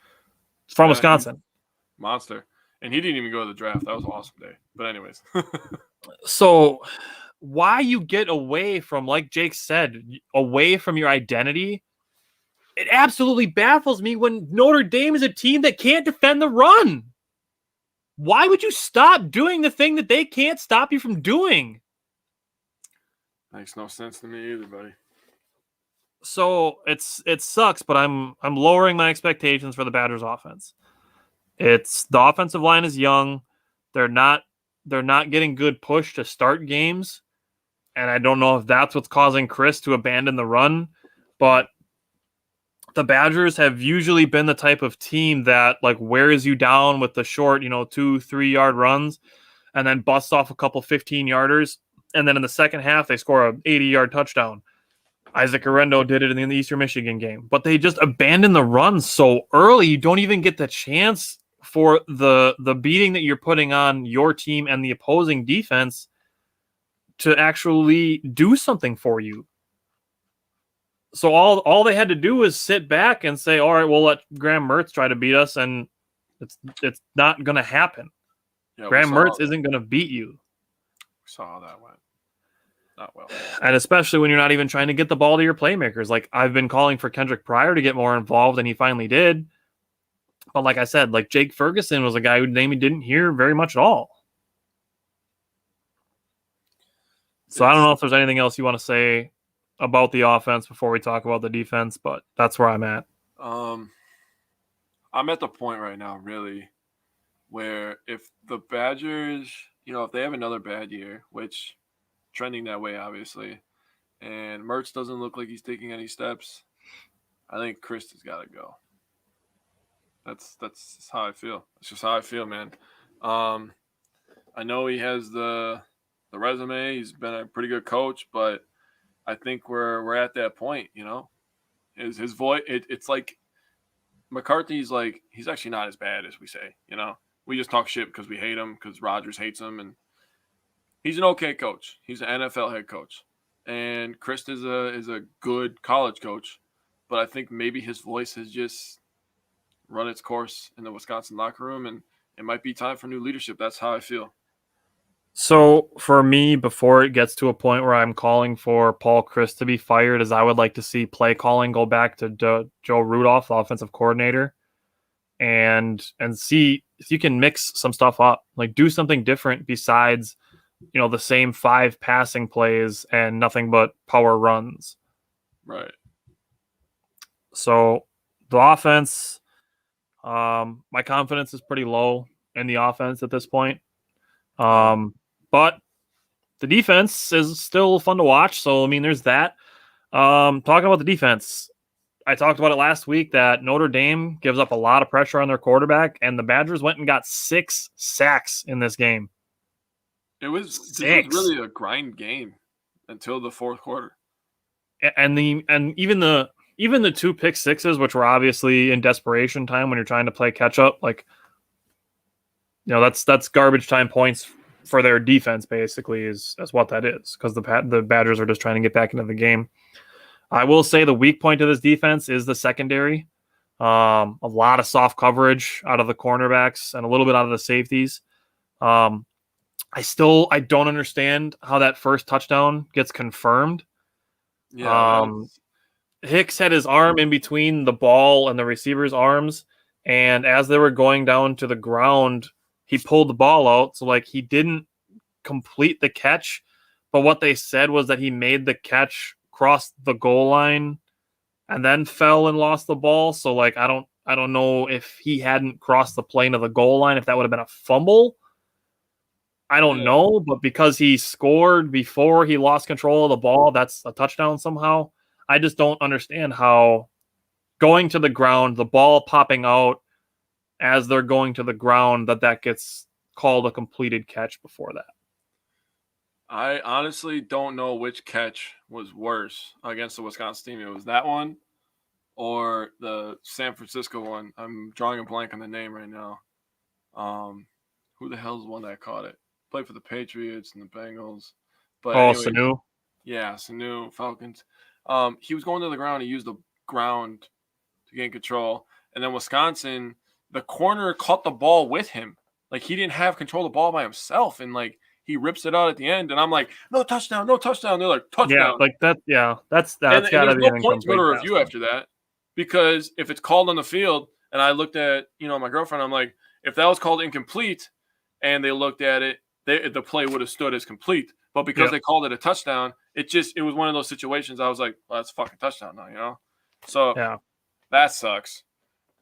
from Wisconsin. Monster. And he didn't even go to the draft. That was an awesome day. But anyways. So why you get away from, like Jake said, away from your identity, it absolutely baffles me when Notre Dame is a team that can't defend the run. Why would you stop doing the thing that they can't stop you from doing? Makes no sense to me either, buddy. So it sucks, but I'm lowering my expectations for the Badgers offense. The offensive line is young. They're not getting good push to start games. And I don't know if that's what's causing Chris to abandon the run, but the Badgers have usually been the type of team that like wears you down with the short, 2-3 yard runs and then busts off a couple 15-yarders. And then in the second half, they score a 80-yard touchdown. Isaac Arendo did it in the Eastern Michigan game, but they just abandoned the run so early. You don't even get the chance for the beating that you're putting on your team and the opposing defense to actually do something for you. So all they had to do was sit back and say, all right, we'll let Graham Mertz try to beat us, and it's not going to happen. Yeah, Graham Mertz isn't going to beat you. We saw how that went. Not well. And especially when you're not even trying to get the ball to your playmakers. Like, I've been calling for Kendrick Pryor to get more involved, and he finally did. But like I said, like Jake Ferguson was a guy whose name he didn't hear very much at all. So I don't know if there's anything else you want to say about the offense before we talk about the defense, but that's where I'm at. I'm at the point right now, really, where if the Badgers, if they have another bad year, which trending that way, obviously, and Mertz doesn't look like he's taking any steps, I think Kristen's got to go. That's how I feel. That's just how I feel, man. I know he has the resume. He's been a pretty good coach, but I think we're at that point, His voice, it's like McCarthy's like, he's actually not as bad as we say, We just talk shit because we hate him, because Rodgers hates him, and he's an okay coach. He's an NFL head coach. And Chris is a good college coach, but I think maybe his voice has just run its course in the Wisconsin locker room, and it might be time for new leadership. That's how I feel. So for me, before it gets to a point where I'm calling for Paul Chryst to be fired, is I would like to see play calling go back to Joe Rudolph, the offensive coordinator, and see if you can mix some stuff up, like do something different besides, the same 5 passing plays and nothing but power runs. Right. So the offense, my confidence is pretty low in the offense at this point. But the defense is still fun to watch. So, I mean, there's that. Talking about the defense, I talked about it last week that Notre Dame gives up a lot of pressure on their quarterback, and the Badgers went and got 6 sacks in this game. This was really a grind game until the fourth quarter. And even the 2 pick sixes, which were obviously in desperation time when you're trying to play catch up, like, that's garbage time points for their defense, basically, is what that is, because the Badgers are just trying to get back into the game. I will say the weak point of this defense is the secondary. A lot of soft coverage out of the cornerbacks and a little bit out of the safeties. I don't understand how that first touchdown gets confirmed. Yeah. Hicks had his arm in between the ball and the receiver's arms, and as they were going down to the ground, he pulled the ball out. So, like, he didn't complete the catch, but what they said was that he made the catch, crossed the goal line, and then fell and lost the ball. So, like, I don't know if he hadn't crossed the plane of the goal line, if that would have been a fumble. I don't know, but because he scored before he lost control of the ball, that's a touchdown somehow. I just don't understand how going to the ground, the ball popping out as they're going to the ground, that gets called a completed catch before that. I honestly don't know which catch was worse against the Wisconsin team. It was that one or the San Francisco one. I'm drawing a blank on the name right now. Who the hell's the one that caught it? Played for the Patriots and the Bengals. But anyway, Sanu? Yeah, Sanu, Falcons. He was going to the ground. He used the ground to gain control. And then Wisconsin, the corner caught the ball with him. Like, he didn't have control of the ball by himself. And, like, he rips it out at the end. And I'm like, no touchdown, no touchdown. They're like, touchdown. Yeah, like that. Yeah, that's got to be an an incomplete. No point to go to incomplete review after that, because if it's called on the field, and I looked at, my girlfriend, I'm like, if that was called incomplete and they looked at it, the play would have stood as complete. But because they called it a touchdown, it was one of those situations I was like, well, that's a fucking touchdown now, So that sucks.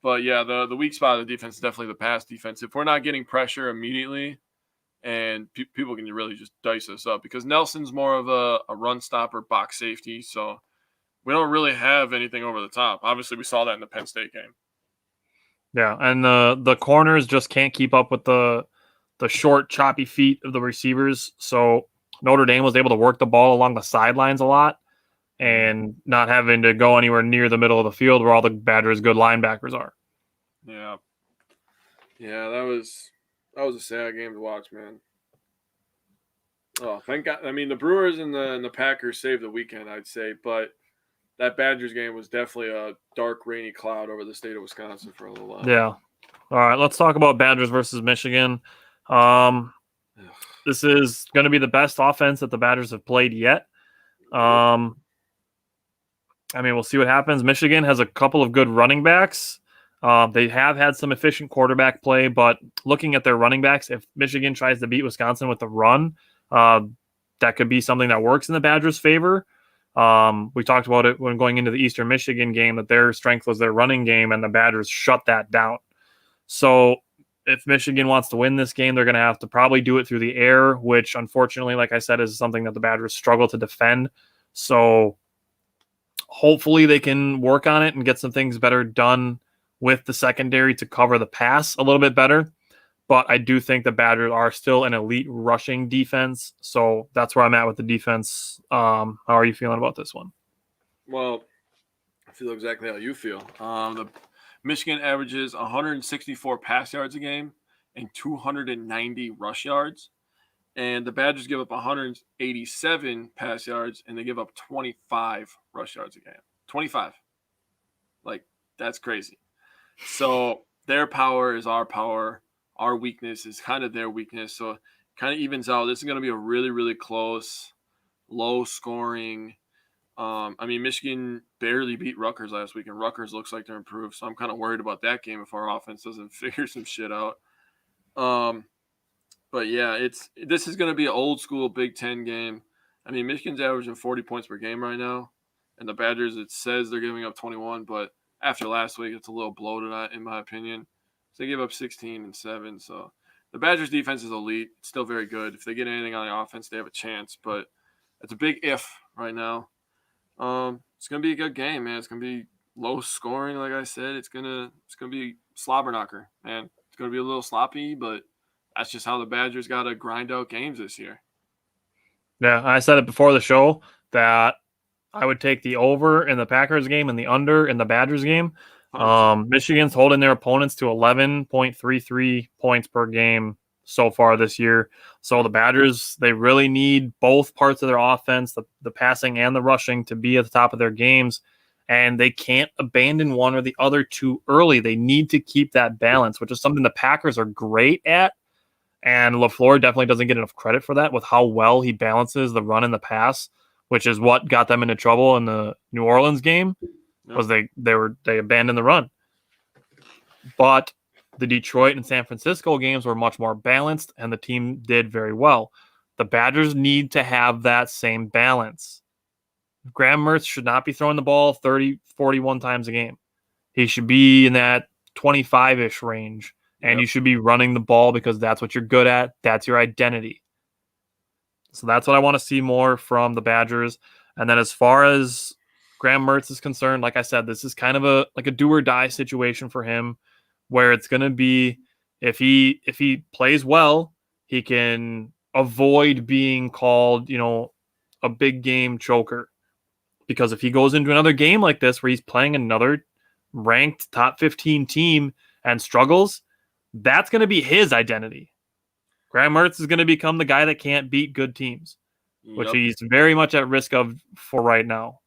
But, yeah, the weak spot of the defense is definitely the pass defense. If we're not getting pressure immediately, and people can really just dice us up, because Nelson's more of a run stopper, box safety, so we don't really have anything over the top. Obviously, we saw that in the Penn State game. Yeah, and the corners just can't keep up with the short, choppy feet of the receivers, so Notre Dame was able to work the ball along the sidelines a lot, and not having to go anywhere near the middle of the field where all the Badgers' good linebackers are. Yeah. Yeah, that was a sad game to watch, man. Oh, thank God. I mean, the Brewers and the Packers saved the weekend, I'd say, but that Badgers game was definitely a dark, rainy cloud over the state of Wisconsin for a little while. Yeah. All right, let's talk about Badgers versus Michigan. This is going to be the best offense that the Badgers have played yet. I mean, we'll see what happens. Michigan has a couple of good running backs. They have had some efficient quarterback play, but looking at their running backs, if Michigan tries to beat Wisconsin with the run, that could be something that works in the Badgers' favor. We talked about it when going into the Eastern Michigan game, that their strength was their running game, and the Badgers shut that down. So if Michigan wants to win this game, they're going to have to probably do it through the air, which unfortunately, like I said, is something that the Badgers struggle to defend. So hopefully they can work on it and get some things better done with the secondary to cover the pass a little bit better. But I do think the Badgers are still an elite rushing defense. So that's where I'm at with the defense. How are you feeling about this one? Well, I feel exactly how you feel. The Michigan averages 164 pass yards a game and 290 rush yards. And the Badgers give up 187 pass yards, and they give up 25 rush yards a game. 25. Like, that's crazy. So their power is our power. Our weakness is kind of their weakness. So it kind of evens out. This is going to be a really, really close, low scoring. I mean, Michigan barely beat Rutgers last week, and Rutgers looks like they're improved. So I'm kind of worried about that game if our offense doesn't figure some shit out. But yeah, this is going to be an old school Big Ten game. I mean, Michigan's averaging 40 points per game right now, and the Badgers, it says they're giving up 21, but after last week, it's a little bloated in my opinion. So they gave up 16 and 7. So the Badgers defense is elite. It's still very good. If they get anything on the offense, they have a chance, but it's a big if right now. It's going to be a good game, man. It's going to be low scoring, like I said. It's going to be slobber knocker, man. It's going to be a little sloppy, but that's just how the Badgers got to grind out games this year. Yeah, I said it before the show that I would take the over in the Packers game and the under in the Badgers game. Michigan's holding their opponents to 11.33 points per game so far this year. So the Badgers, they really need both parts of their offense, the passing and the rushing, to be at the top of their games. And they can't abandon one or the other too early. They need to keep that balance, which is something the Packers are great at. And LaFleur definitely doesn't get enough credit for that with how well he balances the run and the pass, which is what got them into trouble in the New Orleans game. Was they abandoned the run. But the Detroit and San Francisco games were much more balanced, and the team did very well. The Badgers need to have that same balance. Graham Mertz should not be throwing the ball 30, 41 times a game. He should be in that 25-ish range, and you should be running the ball because that's what you're good at. That's your identity. So that's what I want to see more from the Badgers. And then as far as Graham Mertz is concerned, like I said, this is kind of a do or die situation for him, where it's going to be if he plays well, he can avoid being called, a big game choker. Because if he goes into another game like this where he's playing another ranked top 15 team and struggles, that's going to be his identity. Graham Mertz is going to become the guy that can't beat good teams, which he's very much at risk of for right now.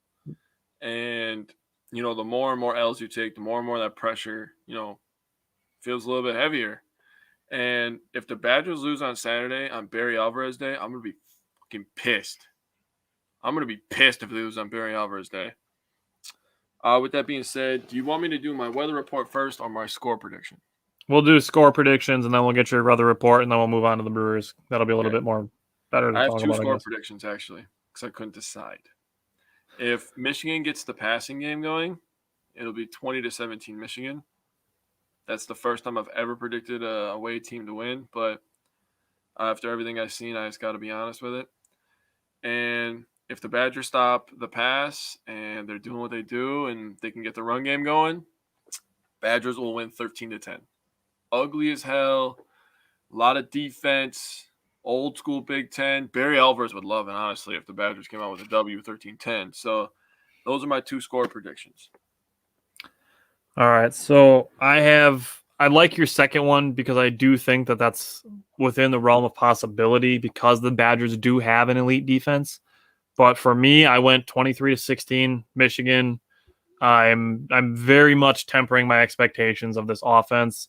And, the more and more L's you take, the more and more that pressure, feels a little bit heavier. And if the Badgers lose on Saturday on Barry Alvarez Day, I'm going to be fucking pissed. I'm going to be pissed if they lose on Barry Alvarez Day. With that being said, do you want me to do my weather report first or my score prediction? We'll do score predictions, and then we'll get your weather report, and then we'll move on to the Brewers. That'll be a little bit more better to talk about. I have two score predictions, actually, because I couldn't decide. If Michigan gets the passing game going, it'll be 20-17 Michigan. That's the first time I've ever predicted a away team to win, but after everything I've seen, I just got to be honest with it. And if the Badgers stop the pass and they're doing what they do and they can get the run game going, Badgers will win 13-10. Ugly as hell, a lot of defense, old school Big Ten. Barry Alvarez would love it, honestly, if the Badgers came out with a W 13-10. So Those are my 2 score predictions. All right. So I like your second one because I do think that that's within the realm of possibility because the Badgers do have an elite defense. But for me, I went 23-16 Michigan. I'm very much tempering my expectations of this offense.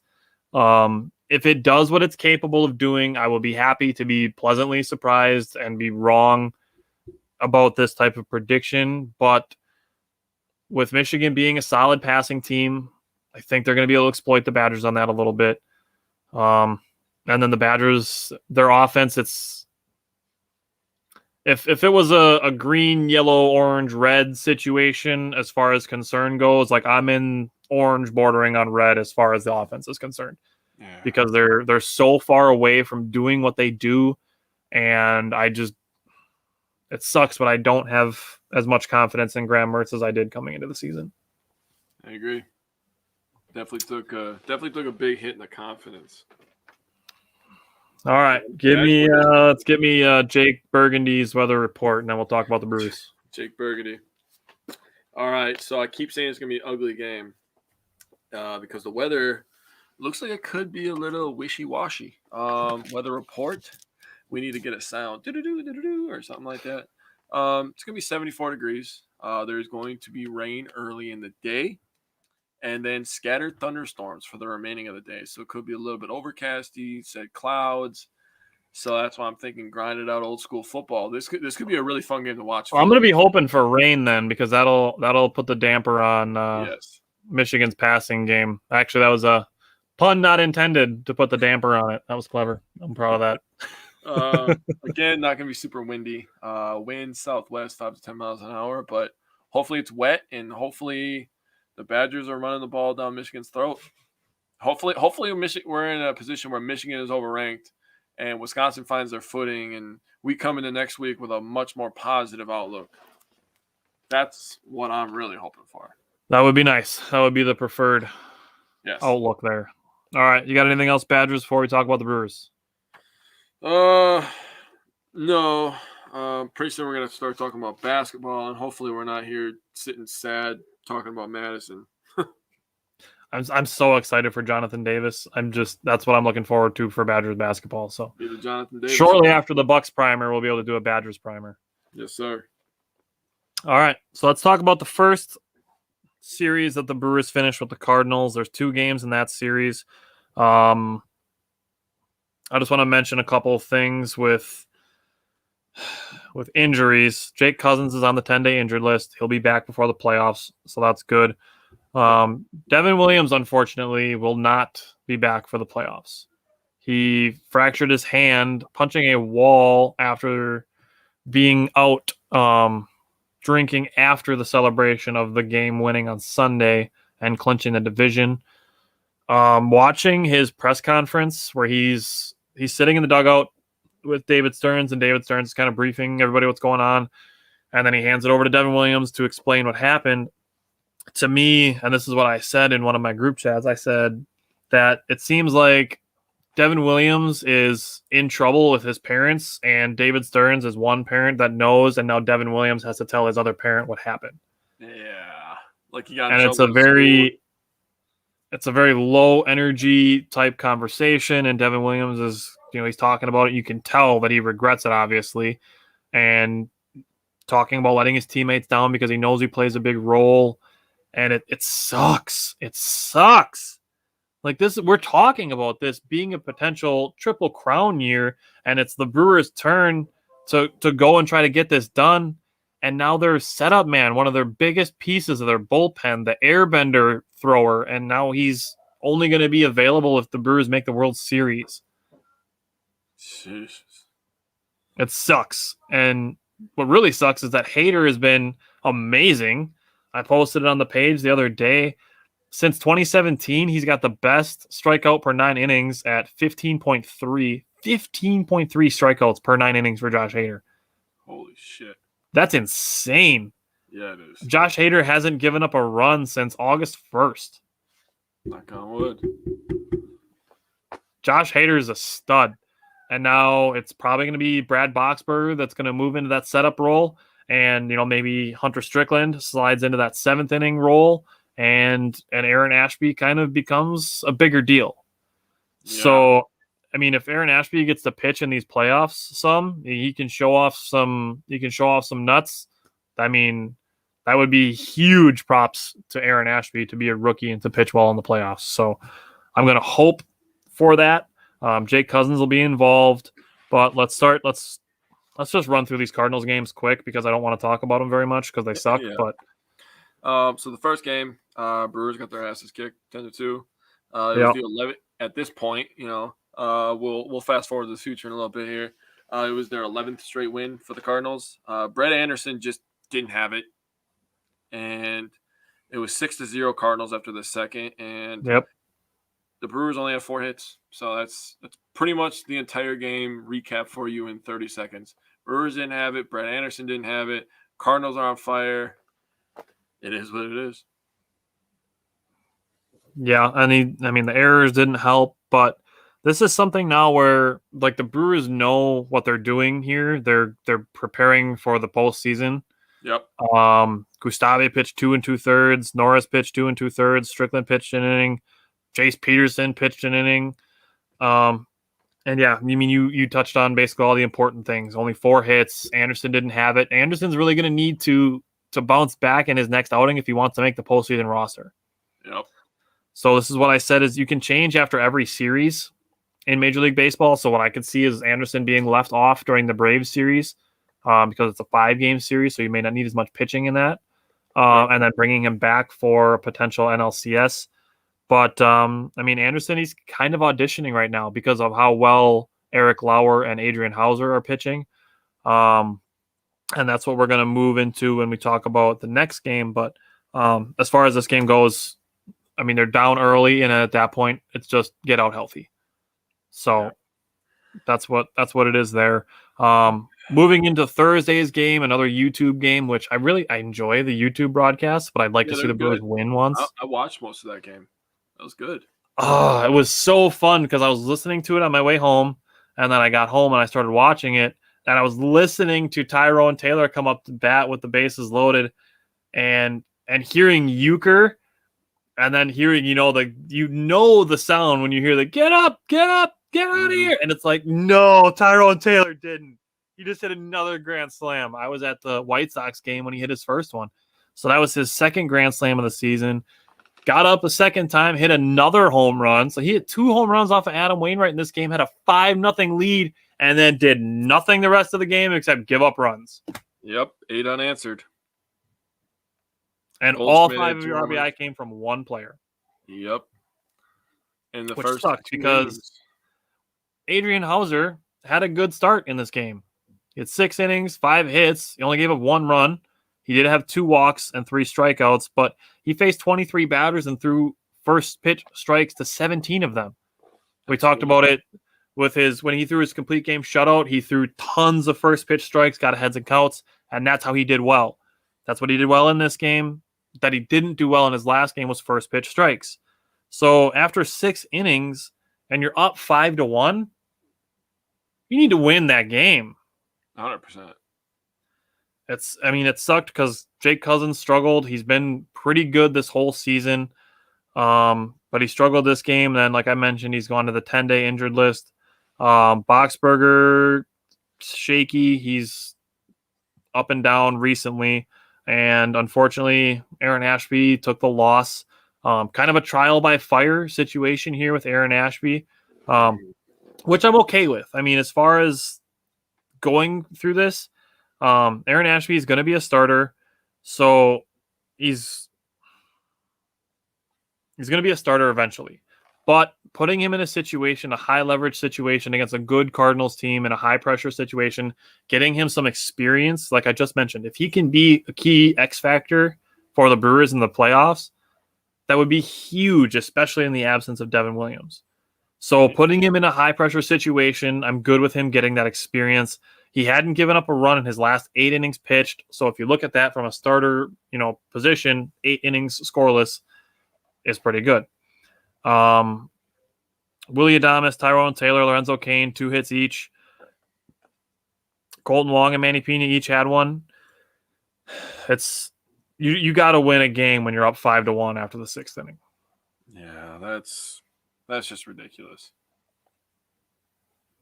If it does what it's capable of doing, I will be happy to be pleasantly surprised and be wrong about this type of prediction. But with Michigan being a solid passing team, I think they're going to be able to exploit the Badgers on that a little bit. And then the Badgers, their offense, if it was a green, yellow, orange, red situation as far as concern goes, like I'm in orange bordering on red as far as the offense is concerned. Yeah. Because they're so far away from doing what they do, and it sucks, but I don't have as much confidence in Graham Mertz as I did coming into the season. I agree. Definitely took a big hit in the confidence. All right, let's give me Jake Burgundy's weather report, and then we'll talk about the Brewers. Jake Burgundy. All right, so I keep saying it's gonna be an ugly game because the weather looks like it could be a little wishy-washy. Weather report. We need to get a sound or something like that. It's going to be 74 degrees. There's going to be rain early in the day and then scattered thunderstorms for the remaining of the day. So it could be a little bit overcasty, said clouds. So that's why I'm thinking grind it out old school football. This could be a really fun game to watch. Well, I'm going to be hoping for rain then because that'll put the damper on yes. Michigan's passing game. Actually, that was a pun not intended to put the damper on it. That was clever. I'm proud of that. Again, not going to be super windy. Wind southwest 5 to 10 miles an hour, but hopefully it's wet and hopefully the Badgers are running the ball down Michigan's throat. Hopefully we're in a position where Michigan is overranked and Wisconsin finds their footing and we come into next week with a much more positive outlook. That's what I'm really hoping for. That would be nice. That would be the preferred outlook there. All right. You got anything else, Badgers, before we talk about the Brewers? No. Pretty soon we're going to start talking about basketball, and hopefully we're not here sitting sad talking about Madison. I'm so excited for Jonathan Davis. That's what I'm looking forward to for Badgers basketball. So Jonathan Davis. Shortly after the Bucks primer, we'll be able to do a Badgers primer. Yes, sir. All right. So let's talk about the first series that the Brewers finished with the Cardinals. There's 2 games in that series. I just want to mention a couple of things with injuries. Jake Cousins is on the 10-day injured list. He'll be back before the playoffs, so that's good. Devin Williams, unfortunately, will not be back for the playoffs. He fractured his hand punching a wall after being out drinking after the celebration of the game winning on Sunday and clinching the division. Watching his press conference where he's sitting in the dugout with David Stearns, and David Stearns is kind of briefing everybody what's going on. And then he hands it over to Devin Williams to explain what happened. To me, and this is what I said in one of my group chats, I said that it seems like Devin Williams is in trouble with his parents, and David Stearns is one parent that knows, and now Devin Williams has to tell his other parent what happened. Yeah. Like he got and it's a very low energy type conversation, and Devin Williams is, he's talking about it. You can tell that he regrets it, obviously, and talking about letting his teammates down because he knows he plays a big role, and it sucks. It sucks. Like this, we're talking about this being a potential Triple Crown year, and it's the Brewers' turn to go and try to get this done. And now their setup man, one of their biggest pieces of their bullpen, the airbender thrower, and now he's only going to be available if the Brewers make the World Series. Jesus. It sucks. And what really sucks is that Hader has been amazing. I posted it on the page the other day. Since 2017, he's got the best strikeout per 9 innings at 15.3. 15.3 strikeouts per 9 innings for Josh Hader. Holy shit. That's insane. Yeah, it is. Josh Hader hasn't given up a run since August 1st. Knock on wood. Josh Hader is a stud. And now it's probably going to be Brad Boxberger that's going to move into that setup role. and maybe Hunter Strickland slides into that 7th inning role, and Aaron Ashby kind of becomes a bigger deal. Yeah. So, I mean, if Aaron Ashby gets to pitch in these playoffs, he can show off some nuts. I mean, that would be huge props to Aaron Ashby to be a rookie and to pitch well in the playoffs. So I'm going to hope for that. Jake Cousins will be involved, but let's just run through these Cardinals games quick because I don't want to talk about them very much because they suck. Yeah. But so the first game, Brewers got their asses kicked 10-2. It was the 11th at this point. We'll fast forward to the future in a little bit here. It was their 11th straight win for the Cardinals. Brett Anderson just didn't have it, and it was 6-0 Cardinals after the second. And the Brewers only have 4 hits, so that's pretty much the entire game recap for you in 30 seconds. Brewers didn't have it. Brett Anderson didn't have it. Cardinals are on fire. It is what it is. Yeah, I mean the errors didn't help, but this is something now where like the Brewers know what they're doing here. They're preparing for the postseason. Yep. Gustave pitched 2 2/3. Norris pitched 2 2/3. Strickland pitched an inning. Jace Peterson pitched an inning. And yeah, I mean you touched on basically all the important things. Only 4 hits. Anderson didn't have it. Anderson's really going to need to bounce back in his next outing if he wants to make the postseason roster. Yep. So this is what I said is you can change after every series in Major League Baseball. So what I could see is Anderson being left off during the Braves series because it's a 5-game series, so you may not need as much pitching in that. And then bringing him back for a potential NLCS. But, I mean, Anderson, he's kind of auditioning right now because of how well Eric Lauer and Adrian Hauser are pitching. And that's what we're going to move into when we talk about the next game. But as far as this game goes, I mean, they're down early, and at that point, it's just get out healthy. So that's what it is there. Moving into Thursday's game, another YouTube game, which I enjoy the YouTube broadcasts, but I'd like to see the Brewers win once. I watched most of that game. That was good. Oh, it was so fun because I was listening to it on my way home, and then I got home and I started watching it, and I was listening to Tyrone Taylor come up to bat with the bases loaded, and hearing Euchre, and then hearing the sound when you hear the get up, get out of here, and it's like no, Tyrone Taylor didn't. He just hit another grand slam. I was at the White Sox game when he hit his first one, so that was his second grand slam of the season. Got up a second time, hit another home run. So he hit 2 home runs off of Adam Wainwright in this game, had a 5-0 lead, and then did nothing the rest of the game except give up runs. Yep, 8 unanswered. And all 5 of your RBI came from one player. Yep. And which sucked because Adrian Hauser had a good start in this game. He had 6 innings, 5 hits. He only gave up 1 run. He did have 2 walks and 3 strikeouts, but he faced 23 batters and threw first pitch strikes to 17 of them. We talked about it with when he threw his complete game shutout. He threw tons of first pitch strikes, got heads and counts, and that's how he did well. That's what he did well in this game. That he didn't do well in his last game was first pitch strikes. So after 6 innings and you're up 5-1, you need to win that game. 100%. It sucked because Jake Cousins struggled. He's been pretty good this whole season, but he struggled this game. Then, like I mentioned, he's gone to the 10-day injured list. Boxberger, shaky. He's up and down recently. And unfortunately, Aaron Ashby took the loss. Kind of a trial by fire situation here with Aaron Ashby, which I'm okay with. I mean, as far as going through this, Aaron Ashby is going to be a starter, so he's going to be a starter eventually. But putting him in a high leverage situation against a good Cardinals team in a high pressure situation, getting him some experience, like I just mentioned, if he can be a key X factor for the Brewers in the playoffs, that would be huge, especially in the absence of Devin Williams. So putting him in a high pressure situation, I'm good with him getting that experience. He hadn't given up a run in his last 8 innings pitched. So if you look at that from a starter, position, 8 innings scoreless is pretty good. Willie Adames, Tyrone Taylor, Lorenzo Cain, 2 hits each. Colton Wong and Manny Pena each had 1. it's you got to win a game when you're up 5-1 after the 6th inning. Yeah, that's just ridiculous.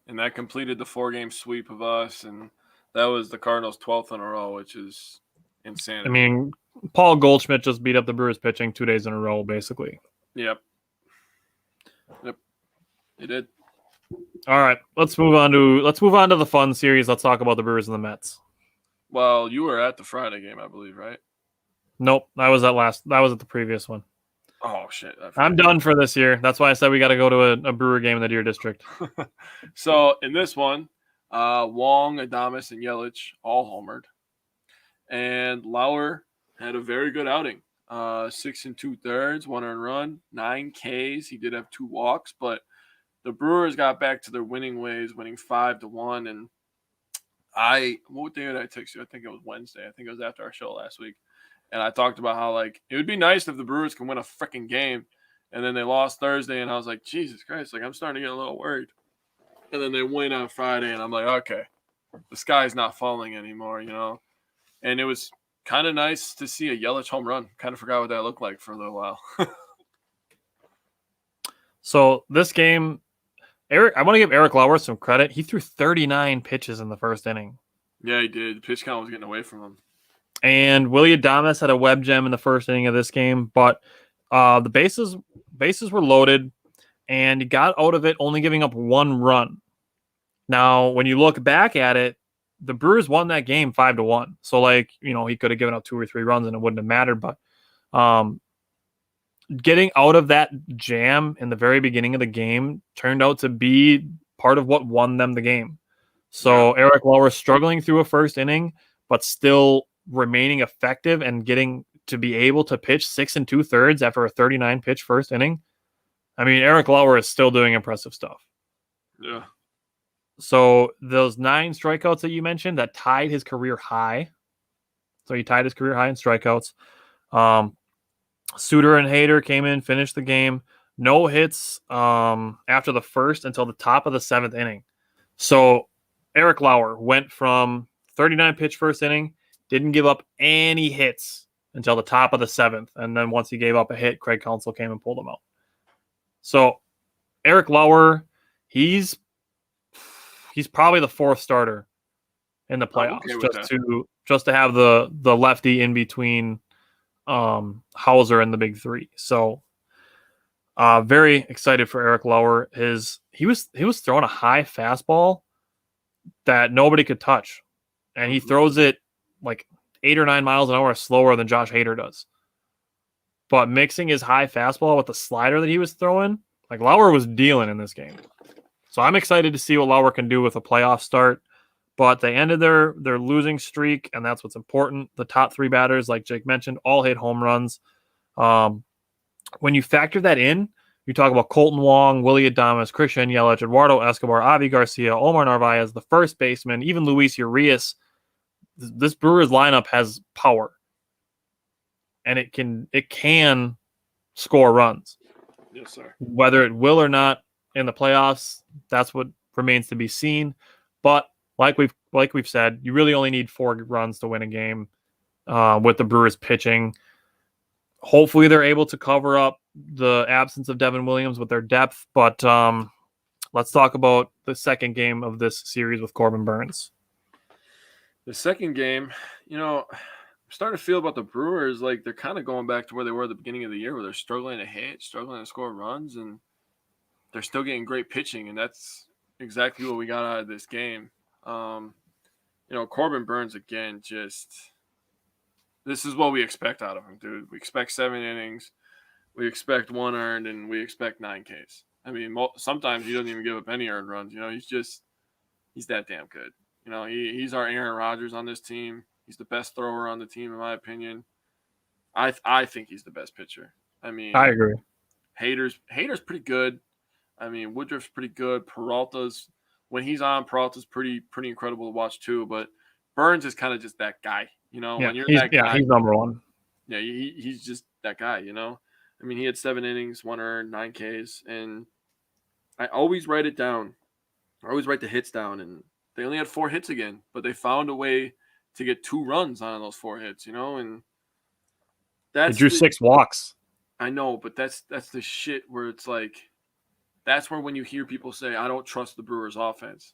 And that completed the 4-game sweep of us, and that was the Cardinals' 12th in a row, which is insanity. I mean, Paul Goldschmidt just beat up the Brewers pitching 2 days in a row, basically. Yep, he did. All right, let's move on to the fun series. Let's talk about the Brewers and the Mets. Well, you were at the Friday game, I believe, right? Nope, that was at the previous one. Oh shit! I'm done for this year. That's why I said we got to go to a Brewer game in the Deer District. So in this one, Wong, Adames, and Yelich all homered, and Lauer had a very good outing. 6 2/3, 1 earned run, 9 Ks. He did have 2 walks, but the Brewers got back to their winning ways, winning 5-1. And what day did I text you? I think it was Wednesday. I think it was after our show last week. And I talked about how, like, it would be nice if the Brewers can win a freaking game. And then they lost Thursday, and I was like, Jesus Christ, like, I'm starting to get a little worried. And then they win on Friday, and I'm like, okay, the sky's not falling anymore, you know? And it was kind of nice to see a Yelich home run. Kind of forgot what that looked like for a little while. So this game, I want to give Eric Lauer some credit. He threw 39 pitches in the first inning. Yeah, he did. The pitch count was getting away from him. And Willie Adames had a web gem in the first inning of this game, but the bases were loaded, and he got out of it only giving up 1 run. Now, when you look back at it, the Brewers won that game 5-1. So, like, you know, he could have given up 2 or 3 runs and it wouldn't have mattered. But getting out of that jam in the very beginning of the game turned out to be part of what won them the game. So Eric Lauer struggling through a first inning, but still remaining effective and getting to be able to pitch 6 2/3 after a 39 pitch first inning. I mean, Eric Lauer is still doing impressive stuff. Yeah. So those 9 strikeouts that you mentioned, that tied his career high. So he tied his career high in strikeouts. Suter and Hader came in, finished the game. No hits after the first until the top of the 7th inning. So Eric Lauer went from 39 pitch first inning, didn't give up any hits until the top of the 7th. And then once he gave up a hit, Craig Counsell came and pulled him out. So Eric Lauer, he's probably the 4th starter in the playoffs, just to have the lefty in between Hauser and the big 3. So very excited for Eric Lauer. He was throwing a high fastball that nobody could touch, and he throws it like 8 or 9 miles an hour slower than Josh Hader does. But mixing his high fastball with the slider that he was throwing, like, Lauer was dealing in this game. So I'm excited to see what Lauer can do with a playoff start. But they ended their losing streak, and that's what's important. The top 3 batters, like Jake mentioned, all hit home runs. When you factor that in, you talk about Colton Wong, Willie Adames, Christian Yelich, Eduardo Escobar, Avi Garcia, Omar Narvaez, the first baseman, even Luis Urias. This Brewers lineup has power, and it can score runs. Yes, sir. Whether it will or not in the playoffs, that's what remains to be seen. But like we've said, you really only need 4 runs to win a game with the Brewers pitching. Hopefully they're able to cover up the absence of Devin Williams with their depth. But let's talk about the second game of this series with Corbin Burnes. The second game, you know, I'm starting to feel about the Brewers like they're kind of going back to where they were at the beginning of the year, where they're struggling to hit, struggling to score runs, and they're still getting great pitching, and that's exactly what we got out of this game. You know, Corbin Burnes, again, this is what we expect out of him, dude. We expect 7 innings, we expect 1 earned, and we expect 9 Ks. I mean, sometimes he doesn't even give up any earned runs. You know, he's that damn good. You know, he's our Aaron Rodgers on this team. He's the best thrower on the team, in my opinion. I think he's the best pitcher. I mean, I agree. Hader's pretty good. I mean, Woodruff's pretty good. When he's on, Peralta's pretty incredible to watch too. But Burnes is kind of just that guy, you know. Yeah, when you're that guy, he's number 1. Yeah, he's just that guy, you know. I mean, he had 7 innings, 1 earned, 9 Ks, and I always write it down. I always write the hits down, and they only had 4 hits again, but they found a way to get 2 runs on those 4 hits, and He that's drew 6 walks. I know, but that's the shit where it's like, that's where when you hear people say, I don't trust the Brewers offense.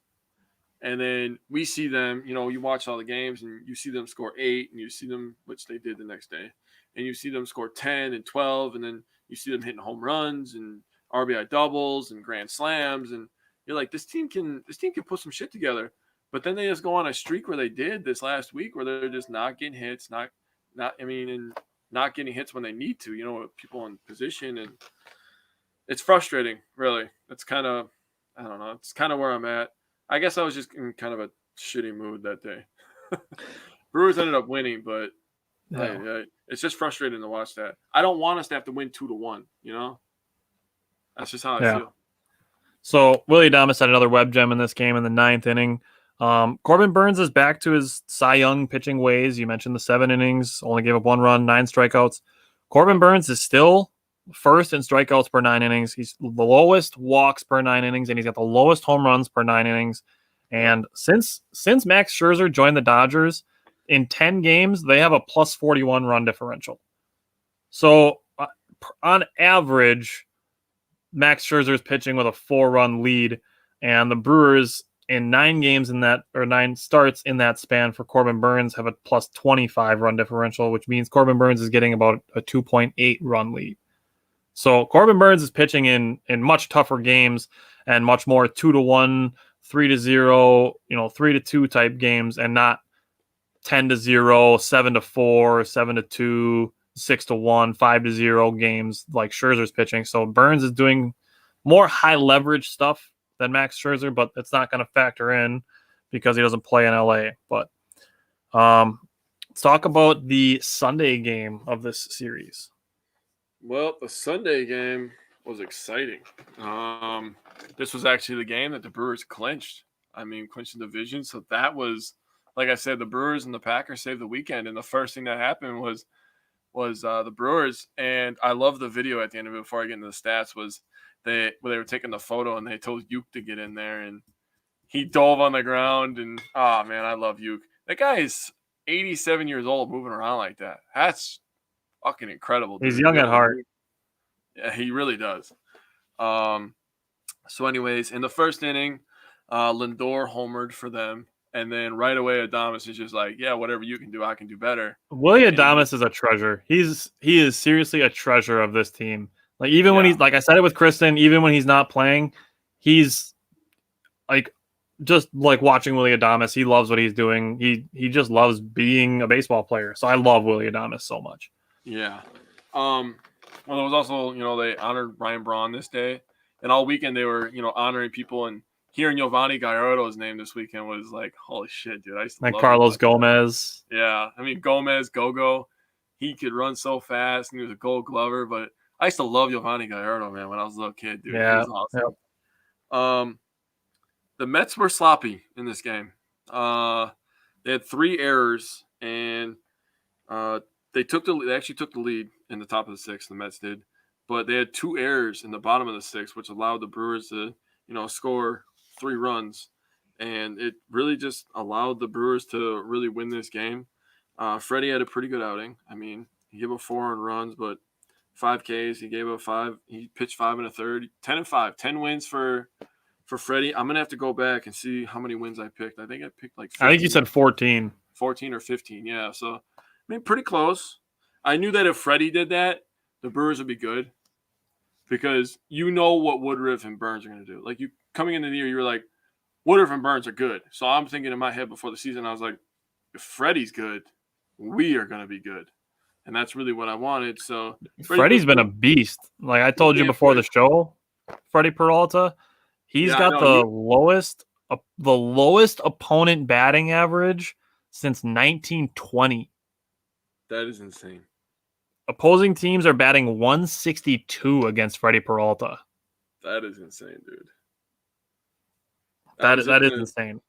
And then we see them, you watch all the games and you see them score 8 and you see them, which they did the next day, and you see them score 10 and 12, and then you see them hitting home runs and RBI doubles and grand slams. And you're like, this team can put some shit together. But then they just go on a streak where they did this last week where they're just not getting hits, and not getting hits when they need to, with people in position. And it's frustrating, really. It's kind of, I don't know. It's kind of where I'm at. I guess I was just in kind of a shitty mood that day. Brewers ended up winning, but it's just frustrating to watch that. I don't want us to have to win 2-1, That's just how I feel. So Willie Adames had another web gem in this game in the 9th inning. Corbin Burnes is back to his Cy Young pitching ways. You mentioned the 7 innings, only gave up 1 run, 9 strikeouts. Corbin Burnes is still first in strikeouts per 9 innings. He's the lowest walks per 9 innings, and he's got the lowest home runs per 9 innings. And since Max Scherzer joined the Dodgers, in 10 games, they have a plus 41 run differential. So on average, Max Scherzer is pitching with a 4-run lead, and the Brewers in 9 games in that, or 9 starts in that span for Corbin Burnes, have a plus 25 run differential, which means Corbin Burnes is getting about a 2.8 run lead. So Corbin Burnes is pitching in much tougher games and much more 2-1, 3-0, 3-2 type games, and not 10-0, 7-4, 7-2, 6-1, 5-0 games like Scherzer's pitching. So Burnes is doing more high leverage stuff than Max Scherzer, but it's not going to factor in because he doesn't play in LA. But let's talk about the Sunday game of this series. Well, the Sunday game was exciting. This was actually the game that the Brewers clinched. Clinched the division. So that was, like I said, the Brewers and the Packers saved the weekend. And the first thing that happened was the Brewers. And I love the video at the end of it before I get into the stats was they were taking the photo and they told Uke to get in there. And he dove on the ground. And, oh, man, I love Uke. That guy is 87 years old moving around like that. That's fucking incredible, dude. He's young at heart. Yeah, he really does. So anyways, in the first inning, Lindor homered for them. And then right away, Adames is just like, yeah, whatever you can do, I can do better. Willie Adames is a treasure. He is seriously a treasure of this team. Like, even when he's, like I said it with Kristen, even when he's not playing, he's like, just like watching Willie Adames. He loves what he's doing. He just loves being a baseball player. So I love Willie Adames so much. Yeah. Well, there was also, they honored Ryan Braun this day. And all weekend they were, honoring people. And hearing Giovanni Gallardo's name this weekend was like, holy shit, dude. I used to love Carlos Gomez. Yeah. Gomez, Gogo, he could run so fast. And he was a Gold Glover. But I used to love Giovanni Gallardo, man, when I was a little kid, dude. Yeah. He was awesome. Yep. The Mets were sloppy in this game. They had 3 errors, and they actually took the lead in the top of the 6th, the Mets did. But they had 2 errors in the bottom of the 6th, which allowed the Brewers to, score 3 runs. And it really just allowed the Brewers to really win this game. Freddie had a pretty good outing. He gave up 4 earned runs, but 5 Ks. He gave up 5. He pitched 5 1/3. 10-5. 10 wins for Freddie. I'm going to have to go back and see how many wins I picked. I think I picked like 15. I think you said 14. 14 or 15, yeah. So, pretty close. I knew that if Freddie did that, the Brewers would be good because what Woodruff and Burns are going to do. Like, you coming into the year, you were like, Woodruff and Burns are good. So I'm thinking in my head before the season, I was like, if Freddie's good, we are going to be good. And that's really what I wanted. So Freddie's been a beast. Like I told you before the show, Freddie Peralta, he's got the lowest opponent batting average since 1920. That is insane. Opposing teams are batting 162 against Freddie Peralta. That is insane, dude. That is insane.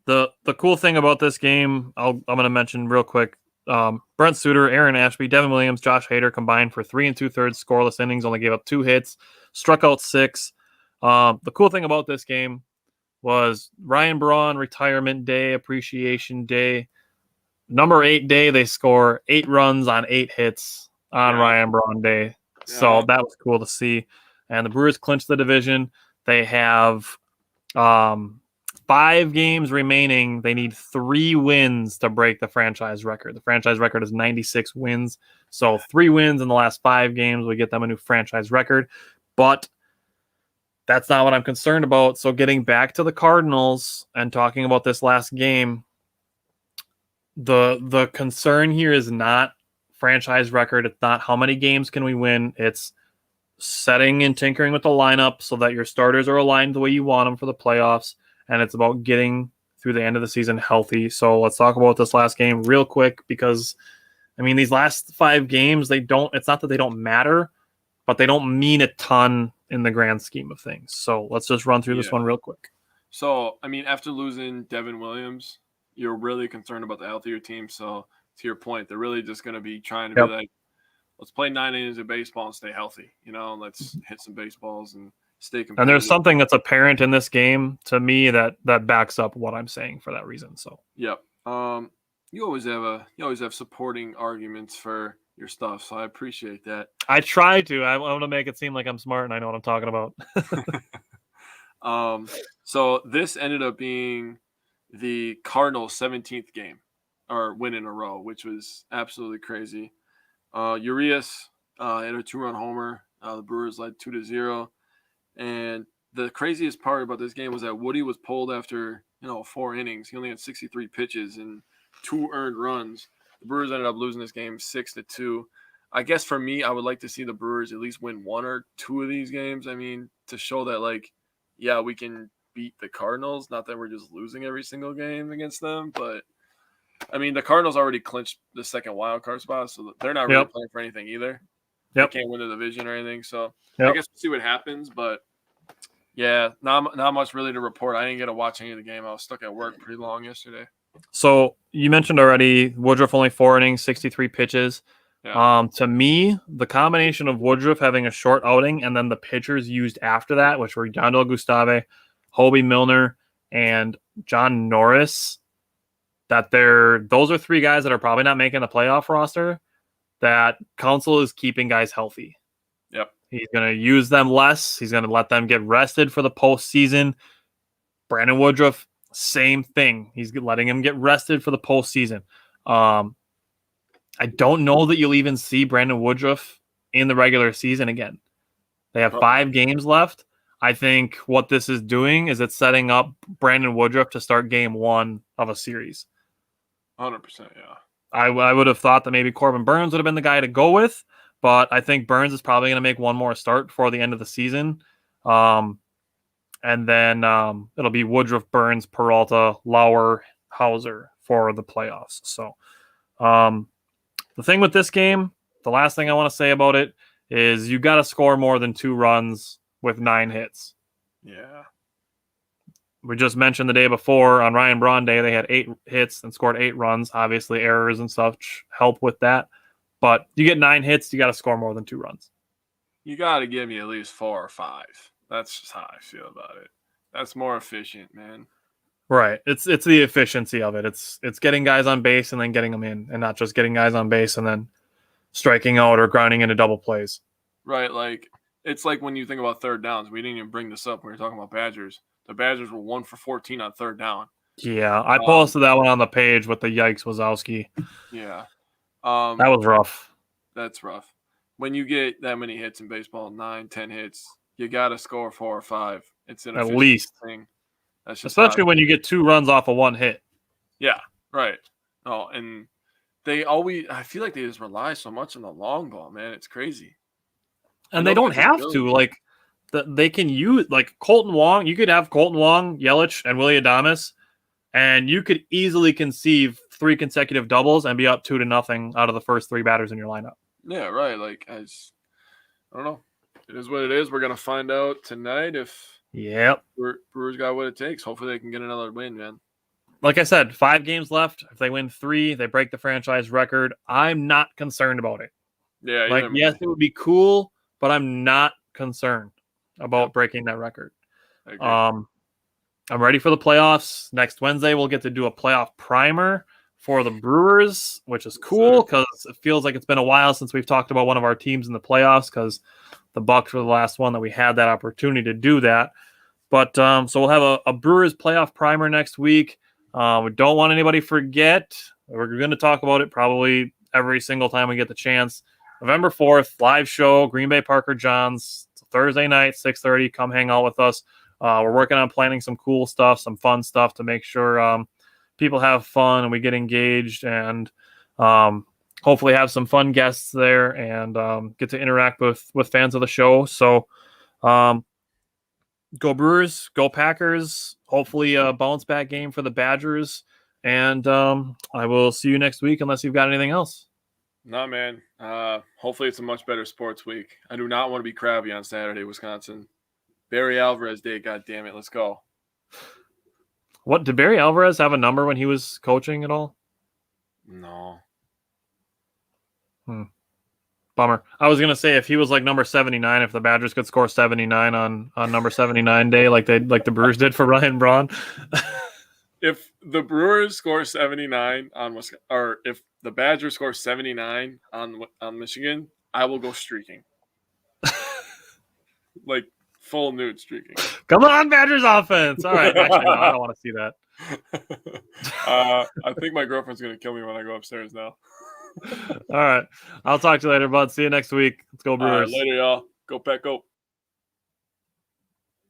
The cool thing about this game, I'm going to mention real quick. Brent Suter, Aaron Ashby, Devin Williams, Josh Hader combined for 3 2/3 scoreless innings, only gave up 2 hits, struck out 6. The cool thing about this game was Ryan Braun retirement day, appreciation day. number 8 day, they score 8 runs on 8 hits on Ryan Braun Day. So that was cool to see. And the Brewers clinched the division. They have 5 games remaining. They need 3 wins to break the franchise record. The franchise record is 96 wins. So 3 wins in the last 5 games would get them a new franchise record. But that's not what I'm concerned about. So getting back to the Cardinals and talking about this last game, the concern here is not franchise record. It's not how many games can we win. It's setting and tinkering with the lineup so that your starters are aligned the way you want them for the playoffs. And it's about getting through the end of the season healthy. So let's talk about this last game real quick because, I mean, these last 5 games, it's not that they don't matter, but they don't mean a ton in the grand scheme of things. So let's just run through this one real quick. So, I mean, after losing Devin Williams, you're really concerned about the health of your team. So, to your point, they're really just going to be trying to be like, let's play 9 innings of baseball and stay healthy. And let's hit some baseballs and stay competitive. And there's something that's apparent in this game to me that backs up what I'm saying for that reason. So, yep. You always have supporting arguments for your stuff, so I appreciate that. I try to. I want to make it seem like I'm smart and I know what I'm talking about. So this ended up being the Cardinals' 17th game or win in a row, which was absolutely crazy. Urias had a 2-run homer. The Brewers led 2-0. And the craziest part about this game was that Woody was pulled after 4 innings. He only had 63 pitches and 2 earned runs. The Brewers ended up losing this game 6-2. I guess for me, I would like to see the Brewers at least win 1 or 2 of these games. I mean, to show that, we can beat the Cardinals. Not that we're just losing every single game against them. But, I mean, the Cardinals already clinched the second wild card spot, so they're not really playing for anything either. They can't win the division or anything. So, I guess we'll see what happens. But, yeah, not much really to report. I didn't get to watch any of the game. I was stuck at work pretty long yesterday. So you mentioned already Woodruff only 4 innings, 63 pitches. Yeah. To me, the combination of Woodruff having a short outing and then the pitchers used after that, which were Yandel Gustave, Hobie Milner, and John Norris, those are 3 guys that are probably not making the playoff roster. That Counsell is keeping guys healthy. Yep. He's going to use them less. He's going to let them get rested for the postseason. Brandon Woodruff, same thing. He's letting him get rested for the postseason. I don't know that you'll even see Brandon Woodruff in the regular season again. They have 5 games left. I think what this is doing is it's setting up Brandon Woodruff to start game 1 of a series. 100%, yeah. I would have thought that maybe Corbin Burns would have been the guy to go with, but I think Burns is probably going to make one more start before the end of the season. And then it'll be Woodruff, Burns, Peralta, Lauer, Hauser for the playoffs. So the thing with this game, the last thing I want to say about it is you got to score more than 2 runs with 9 hits. Yeah. We just mentioned the day before on Ryan Braun Day, they had 8 hits and scored 8 runs. Obviously, errors and such help with that. But you get 9 hits, you got to score more than 2 runs. You got to give me at least 4 or 5. That's just how I feel about it. That's more efficient, man. Right. It's the efficiency of it. It's getting guys on base and then getting them in, and not just getting guys on base and then striking out or grounding into double plays. Right. It's like when you think about third downs. We didn't even bring this up when we were talking about Badgers. The Badgers were 1 for 14 on third down. Yeah, I posted that one on the page with the yikes Wazowski. Yeah. That was rough. That's rough. When you get that many hits in baseball, 9, 10 hits, you got to score 4 or 5. It's an at least thing. That's just especially when you get 2 runs off of 1 hit. Yeah, right. Oh, and I feel like they just rely so much on the long ball, man. It's crazy. And they don't have to. They can use Colton Wong. You could have Colton Wong, Yelich, and Willie Adames, and you could easily conceive 3 consecutive doubles and be up 2-0 out of the first 3 batters in your lineup. Yeah, right. I don't know. It is what it is. We're gonna find out tonight if Brewers got what it takes. Hopefully they can get another win, man. Like I said, 5 games left. If they win 3, they break the franchise record. I'm not concerned about it. Yeah. Yes, it would be cool, but I'm not concerned about breaking that record. I agree. I'm ready for the playoffs. Next Wednesday, we'll get to do a playoff primer for the Brewers, which is cool because it feels like it's been a while since we've talked about one of our teams in the playoffs because the Bucks were the last one that we had that opportunity to do that. But so we'll have a Brewers playoff primer next week. We don't want anybody to forget. We're going to talk about it probably every single time we get the chance. November 4th, live show, Green Bay Parker Johns. It's a Thursday night, 6:30. Come hang out with us. We're working on planning some cool stuff, some fun stuff to make sure people have fun and we get engaged and hopefully have some fun guests there and get to interact with fans of the show. So go Brewers, go Packers. Hopefully a bounce back game for the Badgers. And I will see you next week unless you've got anything else. No, man. Hopefully it's a much better sports week. I do not want to be crabby on Saturday, Wisconsin. Barry Alvarez Day, God damn it. Let's go. What, did Barry Alvarez have a number when he was coaching at all? No. Bummer. I was gonna say if he was like number 79, if the Badgers could score 79 on number 79 day, like the Brewers did for Ryan Braun. If the Brewers score 79 on Wisconsin, or if the Badgers score 79 on Michigan, I will go streaking. Like full nude streaking. Come on, Badgers offense. All right. Actually, no, I don't want to see that. I think my girlfriend's going to kill me when I go upstairs now. All right. I'll talk to you later, bud. See you next week. Let's go Brewers. Later, y'all. Go Pack, go.